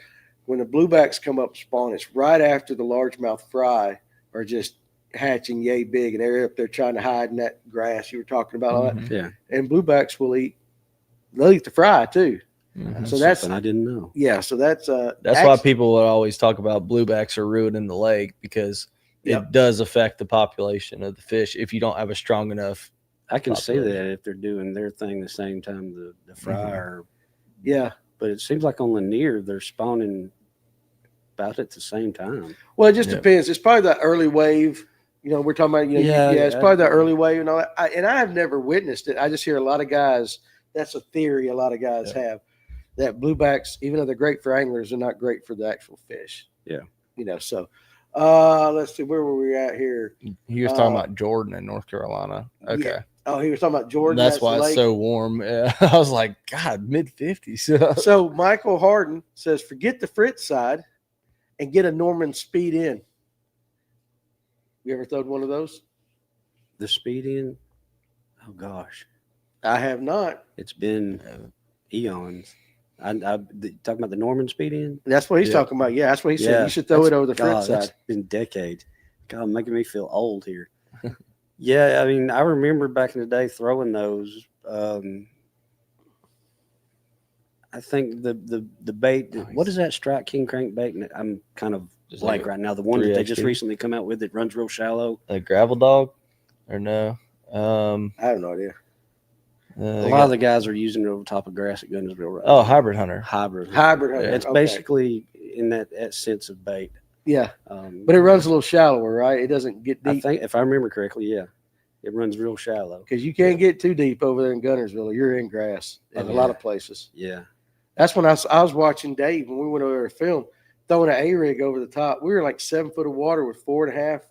when the bluebacks come up and spawn, it's right after the largemouth fry are just hatching yay big, and they're up there trying to hide in that grass you were talking about. All that. Mhm. Yeah. And bluebacks they'll eat the fry too. Mhm. So that's something I didn't know. yeah. So that's why people would always talk about bluebacks are ruining the lake, because Yep. it does affect the population of the fish if you don't have a strong enough. I can see population. that if they're doing their thing the same time the fry are, yeah. but it seems like on Lanier they're spawning about at the same time. Well, it just Yeah. depends. It's probably that early wave. We're talking about, it's probably that early wave and all that. And I have never witnessed it. I just hear a lot of guys, that's a theory a lot of guys have, that bluebacks, even though they're great for anglers, they're not great for the actual fish. Yeah. So let's see, where were we at here? He was talking about Jordan in North Carolina. Okay. Yeah. Oh, he was talking about Jordan. That's why the it's lake. so warm. Yeah. I was like, God, mid-50s. So Michael Harden says, forget the Fritz side and get a Norman speed in. You ever thrown one of those? The speed in, oh gosh, I have not. it's been eons. I talking about the Norman speed in. That's what he's Yeah. talking about. Yeah, that's what he said. Yeah, You should throw it over the Fritz God, side. that's been decades. God, making me feel old here. Yeah, I mean, I remember back in the day throwing those. I think the bait. Nice. What is that Strike King crankbait? I'm kind of Just blank like right now. The one that they just 3XP? recently come out with that runs real shallow. A gravel dog or no? I have no idea. A lot of the guys are using it over top of grass at Guntersville. Right Oh, hybrid hunter. hybrid. Hybrid hunter. It's Okay. basically in that sense of bait. Yeah, but it runs a little shallower, right? It doesn't get I deep think if I remember correctly, yeah, it runs real shallow. because you can't get too deep over there in Guntersville. Or you're in grass in a lot of places. Yeah. That's when I was watching Dave when we went over there to film, throwing an A-rig over the top. We were like 7 foot of water with 4.5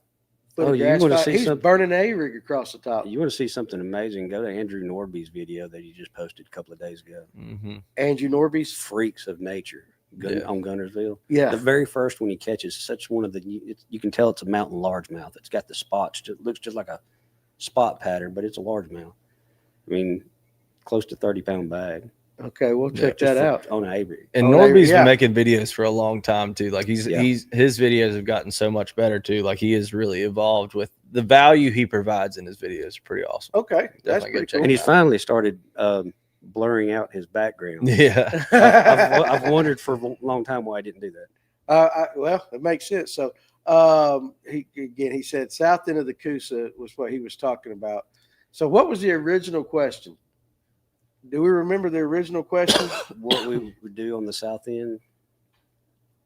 foot Oh, of you grass. wanna He see was something- burning an A-rig across the top. You want to see something amazing? Go to Andrew Norby's video that he just posted a couple of days ago. Mm-hmm. Andrew Norby's. Freaks of nature Yeah. on Guntersville. Yeah. The very first one he catches, such one of the you can tell it's a mountain largemouth. It's got the spots. It looks just like a spot pattern, but it's a largemouth. I mean, close to 30-pound bag. Okay, we'll check Just that for- out. on an A-rig. And Oh, Norby's yeah. been making videos for a long time too. Like his videos have gotten so much better too. Like he has really evolved with the value he provides in his videos. Is pretty awesome. Okay, that's Definitely go pretty check cool. And he's finally started blurring out his background. Yeah. I've wondered for a long time why I didn't do that. Well, it makes sense. So he said south end of the Coosa was what he was talking about. So what was the original question? Do we remember the original question? What we would do on the south end?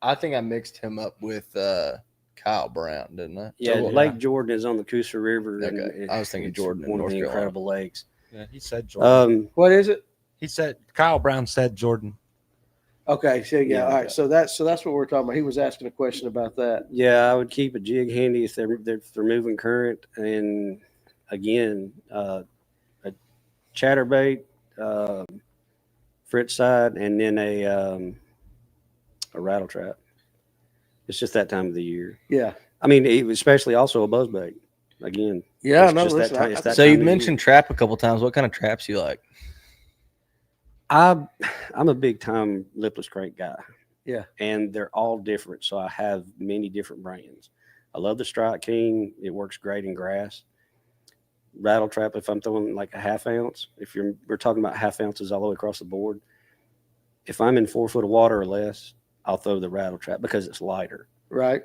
I think I mixed him up with Kyle Brown, didn't I? Yeah, Oh, Lake Jordan is on the Coosa River. Okay. And I was thinking it's Jordan in one of North the Carolina. incredible lakes. Yeah, he said Jordan. What is it? He said Kyle Brown said Jordan. Okay, so yeah, Yeah, all right. okay. So that's what we're talking about. He was asking a question about that. Yeah, I would keep a jig handy if they're moving current, and again, a chatterbait, fritz side, and then a rattle trap. It's just that time of the year. Yeah. I mean, especially also a buzzbait. Again, Yeah, It's no, just that listen, time- it's that So time you of mentioned trap a couple times. What kind of traps you like? I'm a big time lipless crank guy. Yeah. And they're all different. So I have many different brands. I love the Strike King. It works great in grass. Rattle trap, if I'm throwing like a half ounce, we're talking about half ounces all the way across the board. If I'm in 4 foot of water or less, I'll throw the rattle trap because it's lighter. Right.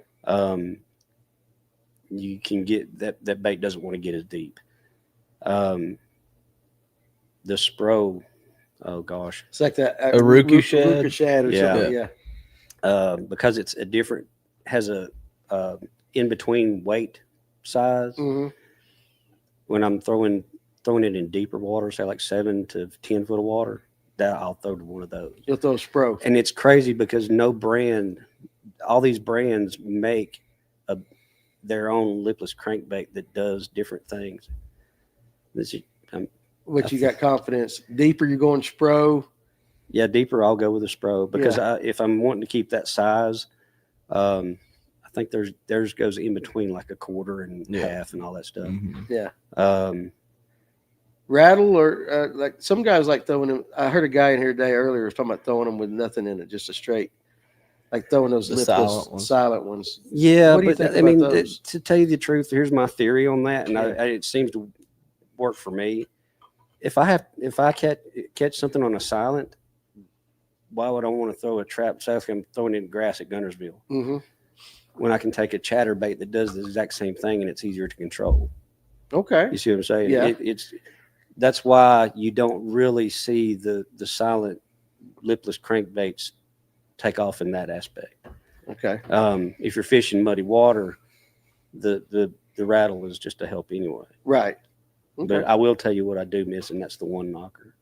You can get that bait doesn't want to get as deep. The Spro, oh gosh, It's like that Aruku shad? Aruku shad or Yeah. something. Yeah. because it's has a in between weight size. hmm When I'm throwing it in deeper water, say like 7 to 10 foot of water, that I'll throw to one of those. You'll throw a Spro. And it's crazy because all these brands make their own lipless crankbait that does different things. Which you got confidence. Deeper, you're going Spro. Yeah, deeper, I'll go with a Spro because if I'm wanting to keep that size, I think theirs goes in between like a quarter and half and all that stuff. Mm-hmm. Yeah. Rattle or like some guys like throwing them. I heard a guy in here today earlier was talking about throwing them with nothing in it, just a straight, like throwing those The lipless, silent ones. Yeah, What do you but think I about mean, those? to tell you the truth, here's my theory on that, and Yeah. it seems to work for me. If I catch something on a silent, why would I want to throw a trap? Say I'm throwing in grass at Guntersville Mm-hmm. when I can take a chatterbait that does the exact same thing and it's easier to control. Okay. You see what I'm saying? Yeah. That's why you don't really see the silent lipless crankbaits take off in that aspect. Okay. If you're fishing muddy water, the rattle is just a help anyway. Right. Okay. But I will tell you what I do miss, and that's the one knocker.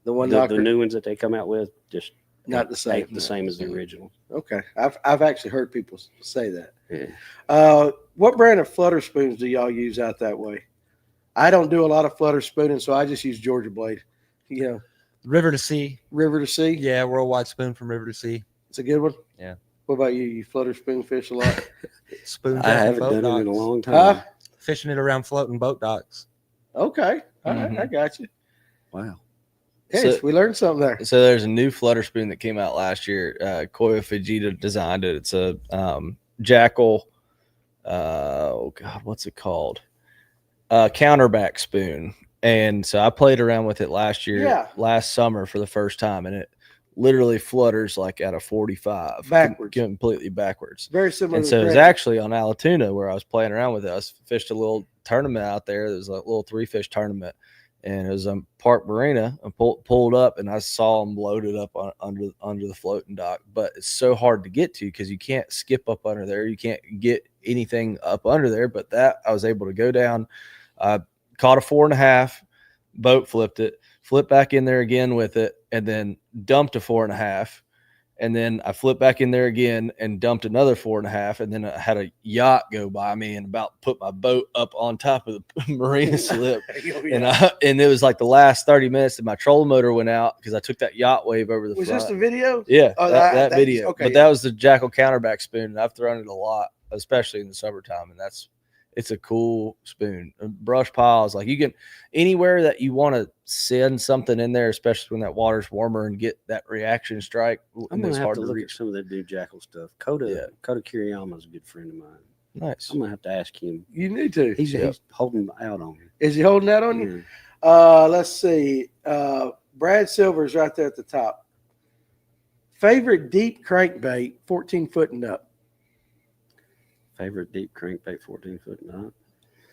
The one The knocker, new ones that they come out with just not the same. ain't the same as the original. Okay. I've actually heard people say that. Yeah. What brand of flutter spoons do y'all use out that way? I don't do a lot of flutter spooning, so I just use Georgia Blade. You know, River to Sea. River to Sea. Yeah, Worldwide Spoon from River to Sea. It's a good one. Yeah. What about you? You flutter spoon fish a lot? Spoon. I jack and haven't boat done it in a docks. long time. Huh? Fishing it around floating boat docks. Okay. All right. I got you. Wow. Hey, So- we learned something there. So there's a new flutter spoon that came out last year. Koyo Fujita designed it. It's a Jackal. Oh God, what's it called? Counterback spoon. And so I played around with it last summer for the first time, and it literally flutters like at a 45 Backwards. completely backwards. Very similar. And to so it was Craig. actually on Allatoona where I was playing around with it. I fished a little tournament out there. There was a little 3-fish tournament, and it was Park Marina. I pulled up, and I saw them loaded up under the floating dock. But it's so hard to get to because you can't skip up under there. You can't get anything up under there. But that I was able to go down. I caught a 4.5, boat flipped it, flipped back in there again with it, and then dumped a 4.5. And then I flipped back in there again and dumped another 4.5. And then I had a yacht go by me and about put my boat up on top of the marina slip. And it was like the last 30 minutes that my trolling motor went out because I took that yacht wave over the Was front. this the video? Yeah, Oh, that video. okay, but that was the Jackal counterback spoon. And I've thrown it a lot, especially in the summertime. And it's a cool spoon. Brush piles, like you can anywhere that you want to send something in there, especially when that water's warmer and get that reaction strike. I'm gonna have to look at some of that new Jackal stuff. Kota Kiriyama is a good friend of mine. Nice. I'm gonna have to ask him. You need to. He's holding out on me. Is he holding out on you? Let's see. Brad Silver's right there at the top. Favorite deep crankbait, 14 foot and up. Favorite deep crankbait, 14 foot and up.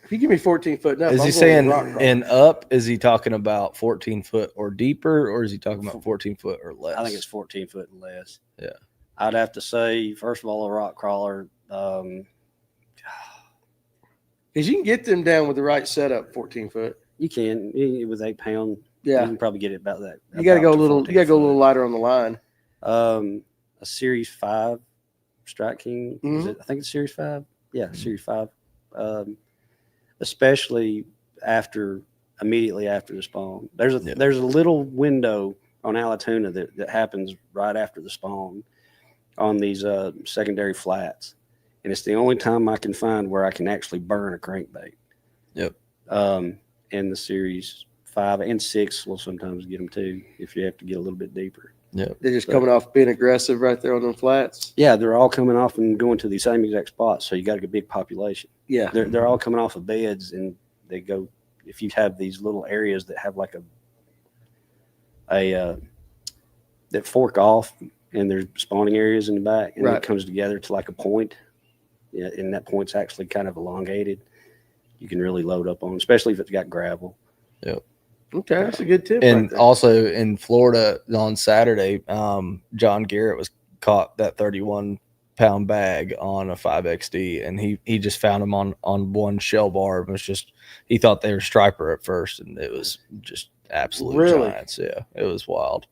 If you give me 14 foot and up, Is I'm he going saying with rock crawler. and up? Is he talking about 14 foot or deeper, or is he talking about 14 foot or less? I think it's 14 foot and less. Yeah. I'd have to say, first of all, a rock crawler. Because you can get them down with the right setup, 14 foot. You can with 8 pound. Yeah, You can probably get it about that. you got to go a about little. 14 You got to go a foot. little lighter on the line. A Series 5 Strike King. Is Mhm. it? I think it's Series 5. Yeah, Series 5. Especially immediately after the spawn. There's a little window on Allatoona that happens right after the spawn on these secondary flats, and it's the only time I can find where I can actually burn a crankbait. Yep. And the Series 5 and 6 will sometimes get them too if you have to get a little bit deeper. Yeah. They're just coming off being aggressive right there on them flats. Yeah, they're all coming off and going to the same exact spot, so you got a big population. Yeah, They're all coming off of beds, and they go. If you have these little areas that have like that fork off, and there's spawning areas in the back, and Right. it comes together to like a point. Yeah, and that point's actually kind of elongated. You can really load up on, especially if it's got gravel. okay, that's a good tip. And right there. also in Florida on Saturday, John Garrett was caught that 31-pound bag on a 5XD, and he just found them on one shell bar. It was just, he thought they were striper at first, and it was just absolute Really? giants. Yeah, it was wild.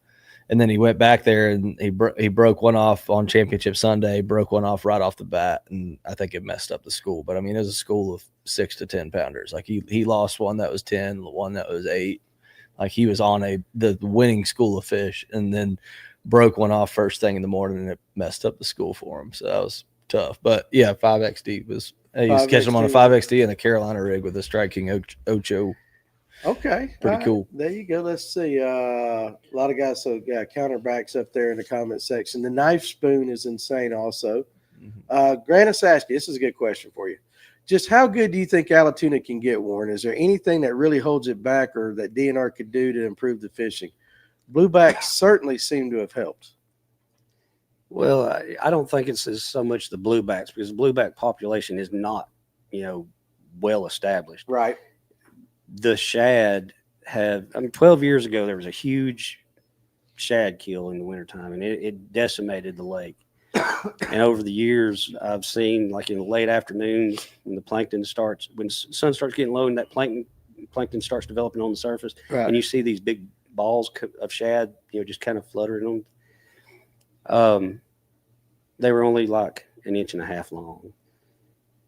And then he went back there and he broke one off on Championship Sunday, broke one off right off the bat, and I think it messed up the school. But I mean, it was a school of 6 to 10 pounders. Like he lost one that was 10, one that was 8. Like he was on the winning school of fish, and then broke one off first thing in the morning, and it messed up the school for him. So that was tough. But yeah, 5XD was. He was catching them on a 5XD and a Carolina rig with a Strike King Ocho. Okay. Pretty all right. cool. There you go. Let's see. A lot of guys, so yeah, counterbacks up there in the comment section. The knife spoon is insane also. Grant Asaski, this is a good question for you. Just how good do you think Allatoona can get, Warren? Is there anything that really holds it back or that DNR could do to improve the fishing? Bluebacks certainly seem to have helped. Well, I don't think it's so much the bluebacks, because the blueback population is not, well established. Right. The shad 12 years ago, there was a huge shad kill in the wintertime, and it decimated the lake. And over the years, I've seen, like in the late afternoons when the plankton starts, when the sun starts getting low and that plankton starts developing on the surface, Right. and you see these big balls of shad, just kind of fluttering on. They were only like 1.5 inches long.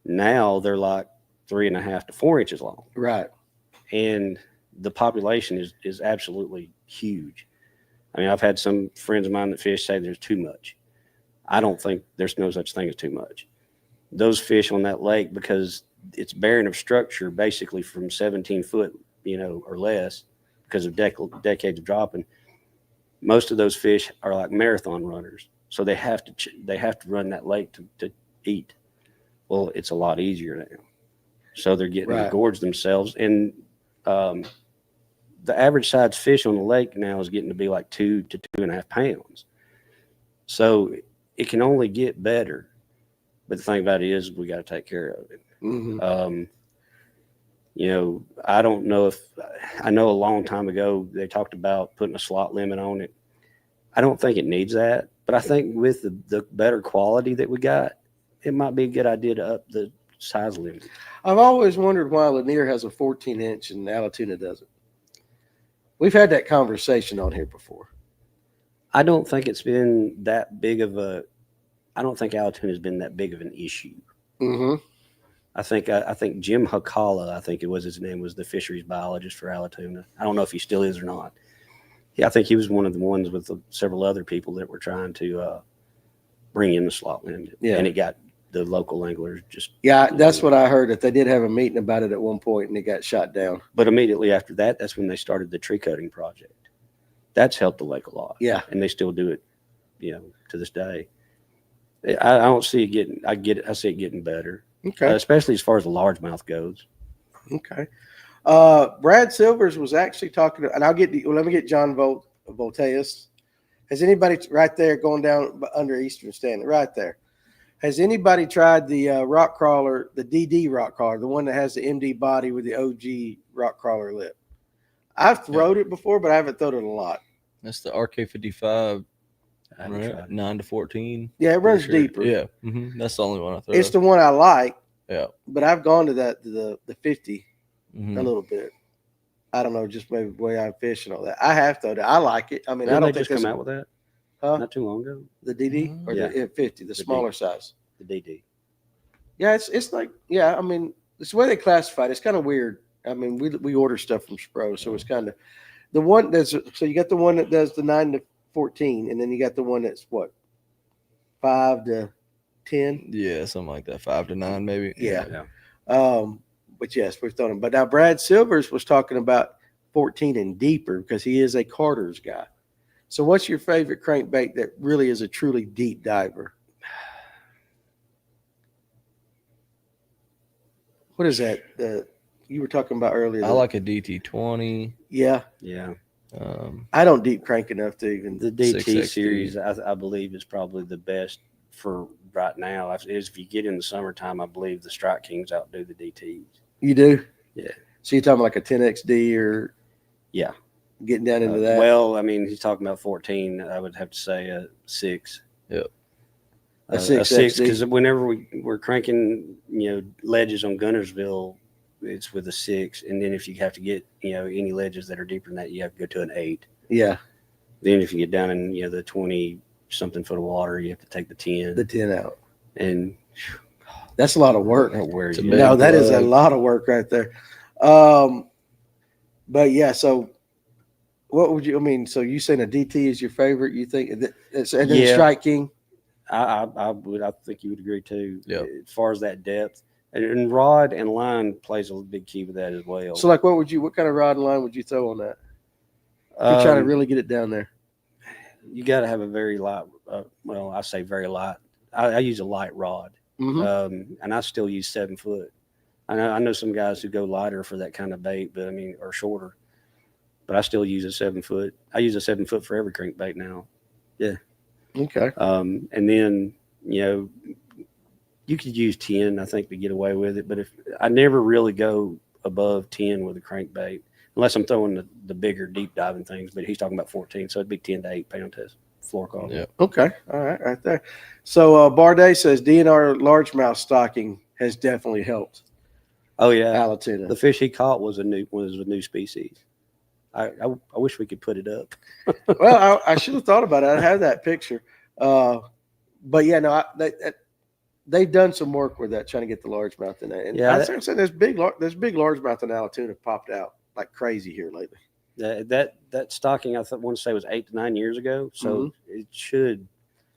Now they're like 3.5 to 4 inches long. Right. And the population is absolutely huge. I mean, I've had some friends of mine that fish say there's too much. I don't think there's no such thing as too much. Those fish on that lake, because it's barren of structure, basically from 17 foot, or less, because of decades of dropping. Most of those fish are like marathon runners, so they have to run that lake to eat. Well, it's a lot easier now, so they're getting to gorge themselves. And the average size fish on the lake now is getting to be like 2 to 2.5 pounds. So it can only get better. But the thing about it is, we got to take care of it. Mm-hmm. I don't know if I know a long time ago they talked about putting a slot limit on it. I don't think it needs that, but I think with the better quality that we got, it might be a good idea to up the size limit. I've always wondered why Lanier has a 14-inch and Allatoona doesn't. We've had that conversation on here before. I don't think it's been that big of a. I don't think Allatoona has been that big of an issue. Mm-hmm. I think Jim Hakala, I think it was his name, was the fisheries biologist for Allatoona. I don't know if he still is or not. Yeah, I think he was one of the ones with several other people that were trying to bring in the slot limit. Yeah. And it got the local anglers just. Yeah, that's what I heard, that they did have a meeting about it at one point and it got shot down. But immediately after that, that's when they started the tree cutting project. That's helped the lake a lot. Yeah. And they still do it, to this day. I don't see it getting, I see it getting better. Okay. Especially as far as the largemouth goes. Okay. Brad Silvers was actually talking to, and let me get John Volteus. Has anybody right there going down under Eastern Stanley, right there? Has anybody tried the rock crawler, the DD rock crawler, the one that has the MD body with the OG rock crawler lip? I've thrown it before, but I haven't thrown it a lot. That's the RK55, I haven't right? tried it. 9 to 14. Yeah, it runs Sure. deeper. Yeah, that's the only one I throw. It's the one I like. Yeah. But I've gone to the 50 Mhm. a little bit. I don't know, just maybe the way I fish and all that. I have thrown it. I like it. I mean, Didn't I don't they think just come out with that not too long ago? the DD or Yeah. the 50, the smaller size. The DD. Yeah, it's like, yeah, I mean, it's the way they classify it. It's kind of weird. I mean, we order stuff from Spro, so it's kind of the one that's, so you got the one that does the 9 to 14, and then you got the one that's what, 5 to 10. Yeah, something like that. 5 to 9, maybe. Yeah. But yes, we've thrown them. But now Brad Silvers was talking about 14 and deeper because he is a Carter's guy. So what's your favorite crankbait that really is a truly deep diver? What is that? You were talking about earlier. I like a DT20. Yeah. Yeah. I don't deep crank enough to even. The DT 6XD. series, I believe, is probably the best for right now. If you get in the summertime, I believe the Strike Kings outdo the DTs. You do? Yeah. So you're talking like a 10XD or Yeah. getting down into that? Well, I mean, he's talking about 14. I would have to say a 6. Yep. A 6 6XD. because whenever we're cranking, ledges on Guntersville, it's with a 6. And then if you have to get, any ledges that are deeper than that, you have to go to an 8. Yeah. Then if you get down in, the 20 something foot of water, you have to take the 10. The 10 out. And That's a lot of work. that wears It's a you big out. No, that is a plug. lot of work right there. But yeah, so what would you, I mean, so you saying a DT is your favorite, you think, and then Yeah. Strike King? I think you would agree too. Yep. As far as that depth, and rod and line plays a big key with that as well. So like, what kind of rod and line would you throw on that? If you're trying to really get it down there. you got to have a very light. Well, I say very light. I use a light rod, Mm-hmm. and I still use 7 foot. I know some guys who go lighter for that kind of bait, but or shorter. But I still use a 7 foot. I use a 7 foot for every crankbait now. Yeah. Okay. And then you could use 10, I think, to get away with it. But if I never really go above 10 with a crankbait, unless I'm throwing the bigger deep diving things. But he's talking about 14, so it'd be 10 to 8 pound test floor call. Yeah. Okay. All right there. So Barday says DNR largemouth stocking has definitely helped Oh yeah, Allatoona. the fish he caught was a new species. I wish we could put it up. Well, I should have thought about it. I have that picture. But yeah, no, they've done some work with that, trying to get the largemouth in there. And Yeah, I started saying there's big largemouth in Allatoona popped out like crazy here lately. That stocking I want to say was 8 to 9 years ago, so it should.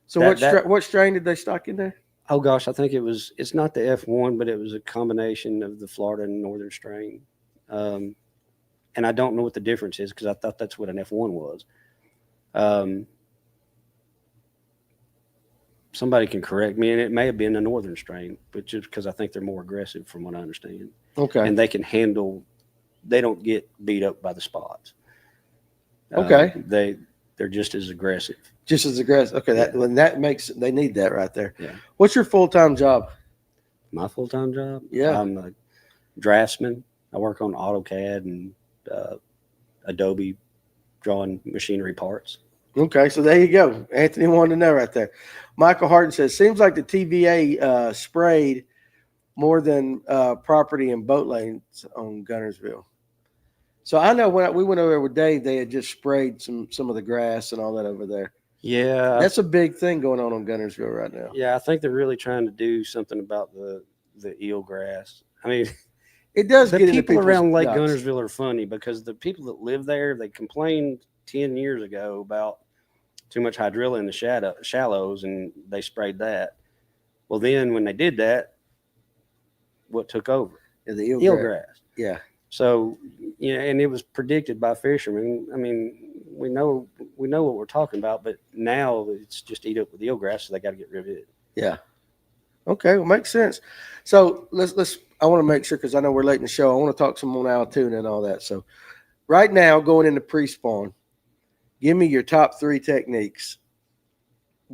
So what strain did they stock in there? Oh gosh, I think it's not the F1, but it was a combination of the Florida and Northern strain. And I don't know what the difference is because I thought that's what an F1 was. Somebody can correct me, and it may have been a Northern strain, but just because I think they're more aggressive from what I understand. Okay. And they can handle, they don't get beat up by the spots. Okay. They're just as aggressive. Just as aggressive. Okay. They need that right there. Yeah. What's your full-time job? My full-time job? Yeah. I'm a draftsman I work on AutoCAD and Adobe drawing machinery parts. Okay, so there you go. Anthony wanted to know right there. Michael Harden says, seems like the TVA sprayed more than property and boat lanes on Guntersville. So I know when we went over there with Dave, they had just sprayed some of the grass and all that over there. Yeah, That's a big thing going on Guntersville right now. yeah. I think they're really trying to do something about the eelgrass. I mean, It does the get into people people's around Lake guts. Guntersville are funny because the people that live there, they complained 10 years ago about too much hydrilla in the shallows, and they sprayed that. Well, then when they did that, what took over? Yeah, the Eelgrass. Yeah. So, and it was predicted by fishermen. I mean, we know what we're talking about, but now it's just eat up with eelgrass, so they got to get rid of it. Yeah. Okay, well, makes sense. So let's. I want to make sure because I know we're late in the show. I want to talk some on Allatoona and all that. So, right now, going into pre-spawn, give me your top 3 techniques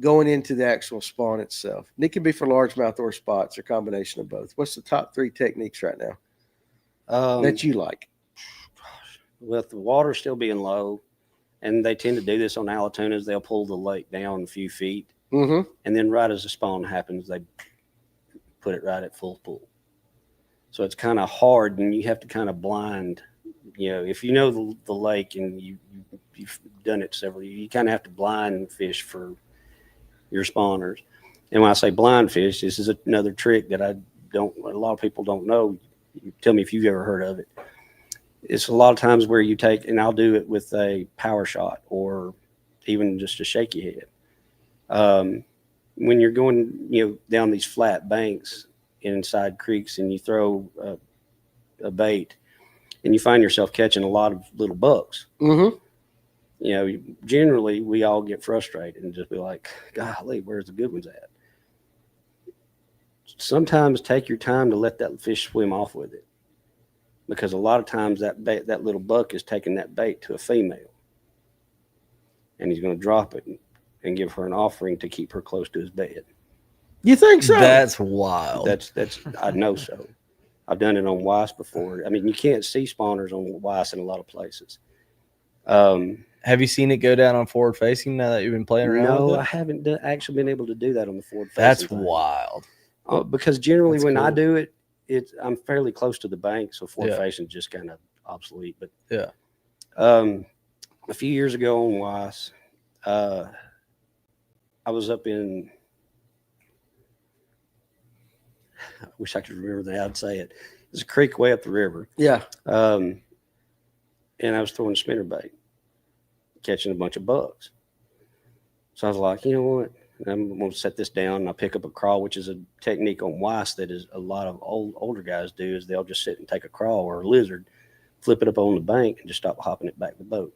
going into the actual spawn itself. And it can be for largemouth or spots or combination of both. What's the top 3 techniques right now that you like? With the water still being low, and they tend to do this on Allatoonas, they'll pull the lake down a few feet, Mm-hmm. and then right as the spawn happens, they put it right at full pull. So it's kind of hard, and you have to kind of blind. If you know the lake and you've done it several, you kind of have to blind fish for your spawners. And when I say blind fish, this is another trick that a lot of people don't know. You tell me if you've ever heard of it. It's a lot of times where you take, and I'll do it with a power shot or even just a shaky head. When you're going, down these flat banks inside creeks, and you throw a bait, and you find yourself catching a lot of little bugs. Mm-hmm. Generally we all get frustrated and just be like, golly, where's the good ones at? Sometimes take your time to let that fish swim off with it, because a lot of times that little buck is taking that bait to a female, and he's going to drop it and give her an offering to keep her close to his bed. You think so? That's wild. That's I know so. I've done it on Weiss before. I mean, you can't see spawners on Weiss in a lot of places. Have you seen it go down on forward facing now that you've been playing around No, with I it? haven't actually been able to do that on the forward facing. That's thing. wild. Because generally That's when I cool. do it, I'm fairly close to the bank, so forward Yeah. facing is just kind of obsolete. But Yeah. a few years ago on Weiss, I was up in. I wish I could remember how I'd say it. There's a creek way up the river. Yeah. And I was throwing spinnerbait, catching a bunch of bugs. So I was like, you know what? I'm going to set this down, and I pick up a crawl, which is a technique on Weiss that is a lot of older guys do, is they'll just sit and take a crawl or a lizard, flip it up on the bank, and just stop hopping it back to the boat.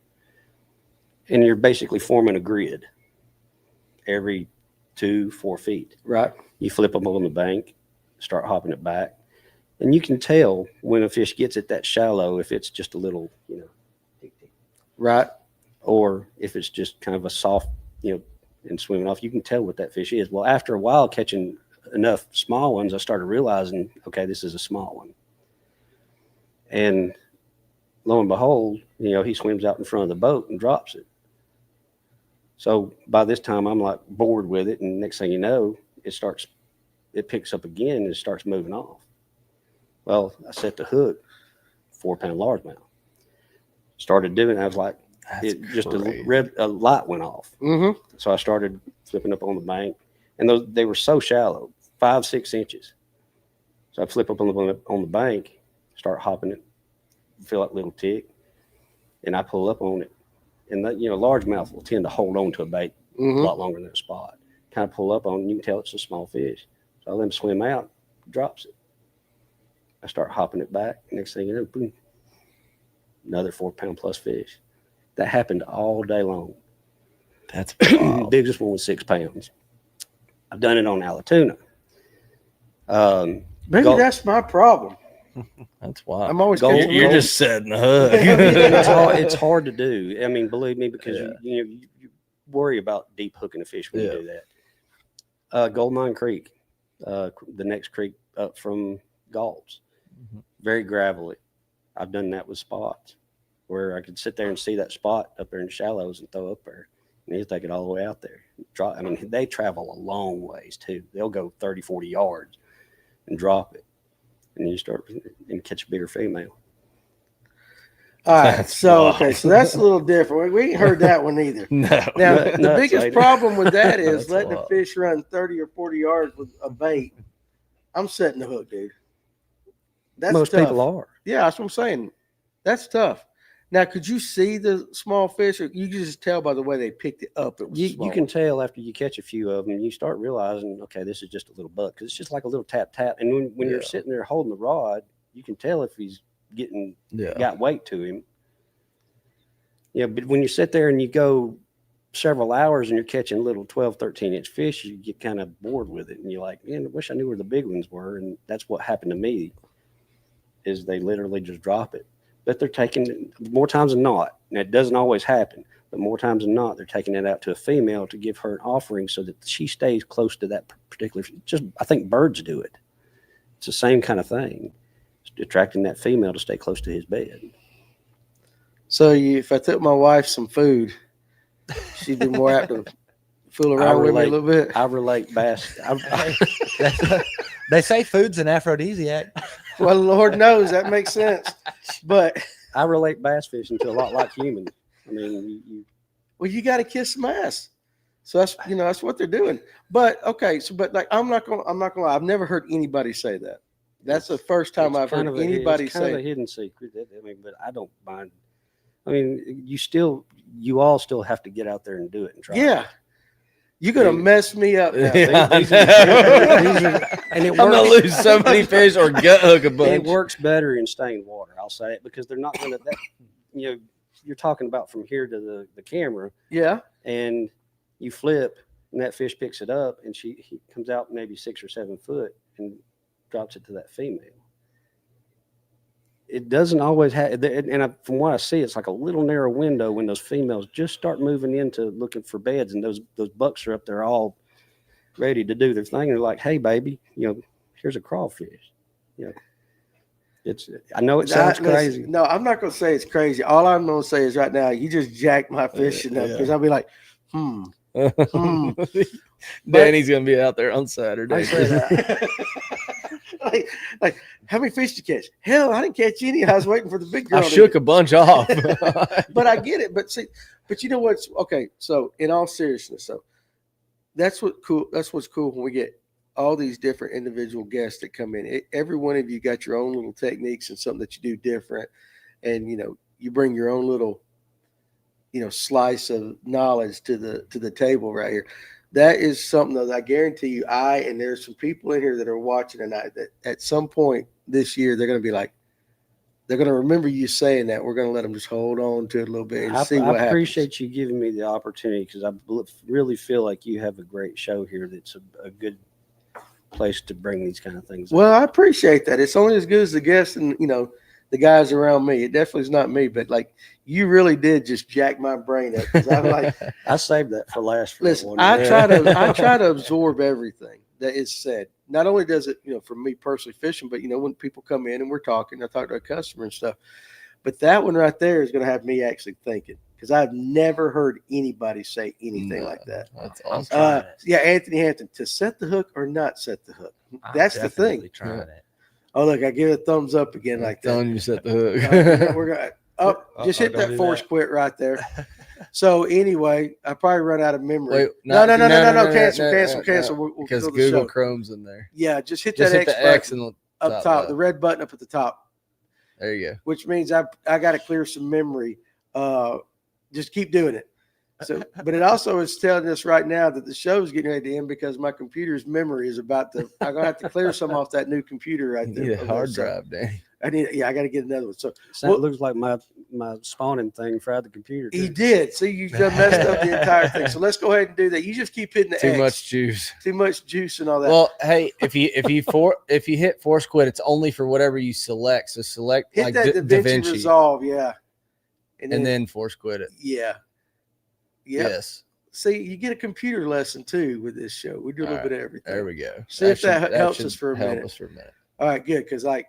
And you're basically forming a grid every 2-4 feet. Right. You flip them on the bank, start hopping it back. And you can tell when a fish gets it that shallow if it's just a little, Right. or if it's just kind of a soft, and swimming off. You can tell what that fish is. Well, after a while catching enough small ones, I started realizing, okay, this is a small one. And lo and behold, he swims out in front of the boat and drops it. So by this time I'm like bored with it, and next thing you know, it picks up again and it starts moving off. Well, I set the hook, 4-pound largemouth. Started doing it, I was like, a light went off. Mm-hmm. So I started flipping up on the bank, and they were so shallow, 5-6 inches. So I flip up on the bank, start hopping it, feel like a little tick, and I pull up on it. And largemouth will tend to hold on to a bait a lot longer than a spot. Kind of pull up on it, and you can tell it's a small fish. So I let him swim out, drops it. I start hopping it back. Next thing you know, boom, another 4-pound plus fish. That happened all day long. That's The biggest one was 6 pounds. I've done it on Allatoona. Maybe that's my problem. That's wild. I'm always Gold- catching You're gold. just setting the hook. It's hard to do. I mean, believe me, because you worry about deep hooking a fish when you do that. Gold Mine Creek, the next creek up from Galt's, very gravelly. I've done that with spots where I could sit there and see that spot up there in the shallows and throw up there. And he'll take it all the way out there. Drop. I mean, they travel a long ways too. They'll go 30, 40 yards and drop it. And you start and catch a bigger female. All right. That's So, wild. okay. So that's a little different. We ain't heard that one either. No. Now, Nuts, the biggest ain't it? problem with that is That's letting a wild. fish run 30 or 40 yards with a bait. I'm setting the hook, dude. That's Most tough. people are. Yeah, that's what I'm saying. That's tough. Now, could you see the small fish, or you can just tell by the way they picked it up? It was You small. can tell after you catch a few of them, you start realizing, okay, this is just a little buck because it's just like a little tap tap. And when you're Yeah. sitting there holding the rod, you can tell if he's Yeah. got weight to him. Yeah, but when you sit there and you go several hours and you're catching little 12, 13-inch fish, you get kind of bored with it. And you're like, man, I wish I knew where the big ones were. And that's what happened to me, is they literally just drop it. But they're taking, more times than not, and it doesn't always happen, but more times than not, they're taking it out to a female to give her an offering so that she stays close to that particular, just, I think birds do it. It's the same kind of thing. It's attracting that female to stay close to his bed. So if I took my wife some food, she'd be more apt to fool around with me a little bit. I relate bass. They say food's an aphrodisiac. Well, Lord knows that makes sense. But I relate bass fishing to a lot like humans. I mean, well, you got to kiss some ass. So that's what they're doing. But okay, but like I'm not gonna lie. I've never heard anybody say that. That's the first time I've heard anybody it's kind of say a hidden secret. I mean, but I don't mind. I mean, you all still have to get out there and do it and try. yeah. You're gonna mess me up now. Yeah, I These are- know. And it I'm gonna works. lose so many fish or gut hook a bunch. It works better in stained water. I'll say it because they're not going to. You're talking about from here to the camera, Yeah. and you flip, and that fish picks it up, and he comes out maybe 6 or 7 foot and drops it to that female. It doesn't always have, from what I see, it's like a little narrow window when those females just start moving into looking for beds, and those bucks are up there all ready to do their thing. And they're like, "Hey, baby, here's a crawfish." I know it sounds crazy. No, I'm not gonna say it's crazy. All I'm gonna say is right now, you just jacked my fishing up because I'll be like, Danny's gonna be out there on Saturday. I say that. like, how many fish did you catch? Hell, I didn't catch any. I was waiting for the big girl. I shook a bunch off. But I get it. But you know what's okay? So in all seriousness, that's what's cool when we get all these different individual guests that come in. Every one of you got your own little techniques and something that you do different, and you bring your own little slice of knowledge to the table right here. That is something that I guarantee you, and there's some people in here that are watching tonight that at some point this year, they're going to be like, they're going to remember you saying that. We're going to let them just hold on to it a little bit and see what happens. I appreciate you giving me the opportunity because I really feel like you have a great show here. That's a good place to bring these kind of things up. Well, I appreciate that. It's only as good as the guests and, the guys around me. It definitely is not me, but like you really did just jack my brain up. 'Cause I'm like, I saved that for last. listen, that one. I try to absorb everything that is said. Not only does it, for me personally fishing, but when people come in and we're talking, I talk to a customer and stuff. But that one right there is going to have me actually thinking because I've never heard anybody say anything like that. That's awesome. Yeah, Anthony Hampton, to set the hook or not set the hook. That's the thing. Trying it. Oh, look, I give it a thumbs up again like that. Telling you to set the hook. We're gonna just hit don't that do force that. quit right there. So anyway, I probably run out of memory. Wait, No, no, cancel. no, We'll because kill the Google show. Chrome's in there. Yeah, just hit Just that hit X the X button and up top, left. the red button up at the top, There you go. which means I got to clear some memory. Just keep doing it. So, but it also is telling us right now that the show is getting ready to end because my computer's memory is about to. I'm gonna have to clear some off that new computer right You there. need a hard drive, Danny. I got to get another one. So That looks like my spawning thing fried the computer. he too. did. See, you just messed up the entire thing. So let's go ahead and do that. You just keep hitting the Too X. much juice. Too much juice and all that. Well, hey, if you hit force quit, it's only for whatever you select. So select hit like that Da DaVinci Vinci, Resolve, yeah. and then force quit it. yeah. Yep. Yes. See, you get a computer lesson too with this show. We do a little All right. bit of everything. There we go. See if that helps should us for a help minute. us for a minute. All right, good. Because like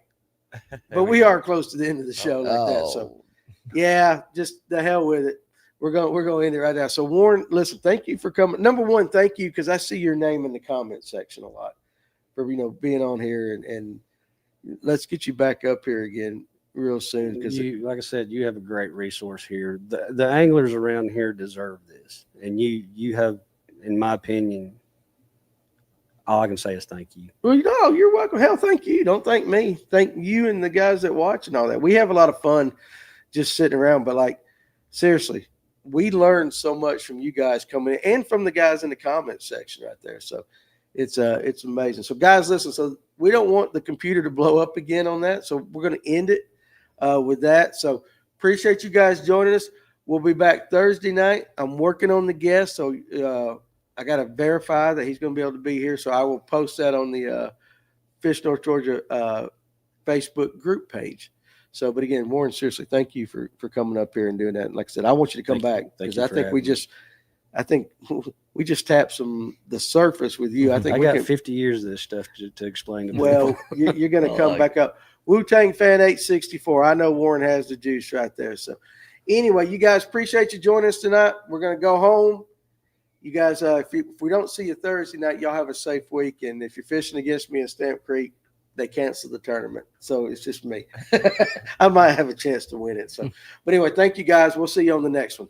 but we are close to the end of the show like that. So Oh, yeah, just the hell with it. We're going to end it right now. So Warren, listen, thank you for coming. Number one, thank you because I see your name in the comment section a lot for being on here, and let's get you back up here again real soon because You, like I said, you have a great resource here. The anglers around here deserve this, and you have, in my opinion, all I can say is thank you. well, you're welcome. Hell, thank you. Don't thank me. Thank you and the guys that watch and all that. We have a lot of fun just sitting around, but like seriously, we learned so much from you guys coming in and from the guys in the comment section right there. So it's amazing. So guys, listen. So we don't want the computer to blow up again on that. So we're going to end it with that. So appreciate you guys joining us. We'll be back Thursday night. I'm working on the guest, so I got to verify that he's going to be able to be here. So I will post that on the Fish North Georgia Facebook group page. So, but again, Warren, seriously, thank you for coming up here and doing that. And like I said, I want you to come back because I think we just tapped the surface with you. I think I we got can, 50 years of this stuff to explain to well, you're going to come back up. Wu-Tang Fan 864. I know Warren has the juice right there. So anyway, you guys, appreciate you joining us tonight. We're going to go home. You guys, if we don't see you Thursday night, y'all have a safe week. And if you're fishing against me in Stamp Creek, they cancel the tournament. So it's just me. I might have a chance to win it. So, but anyway, thank you guys. We'll see you on the next one.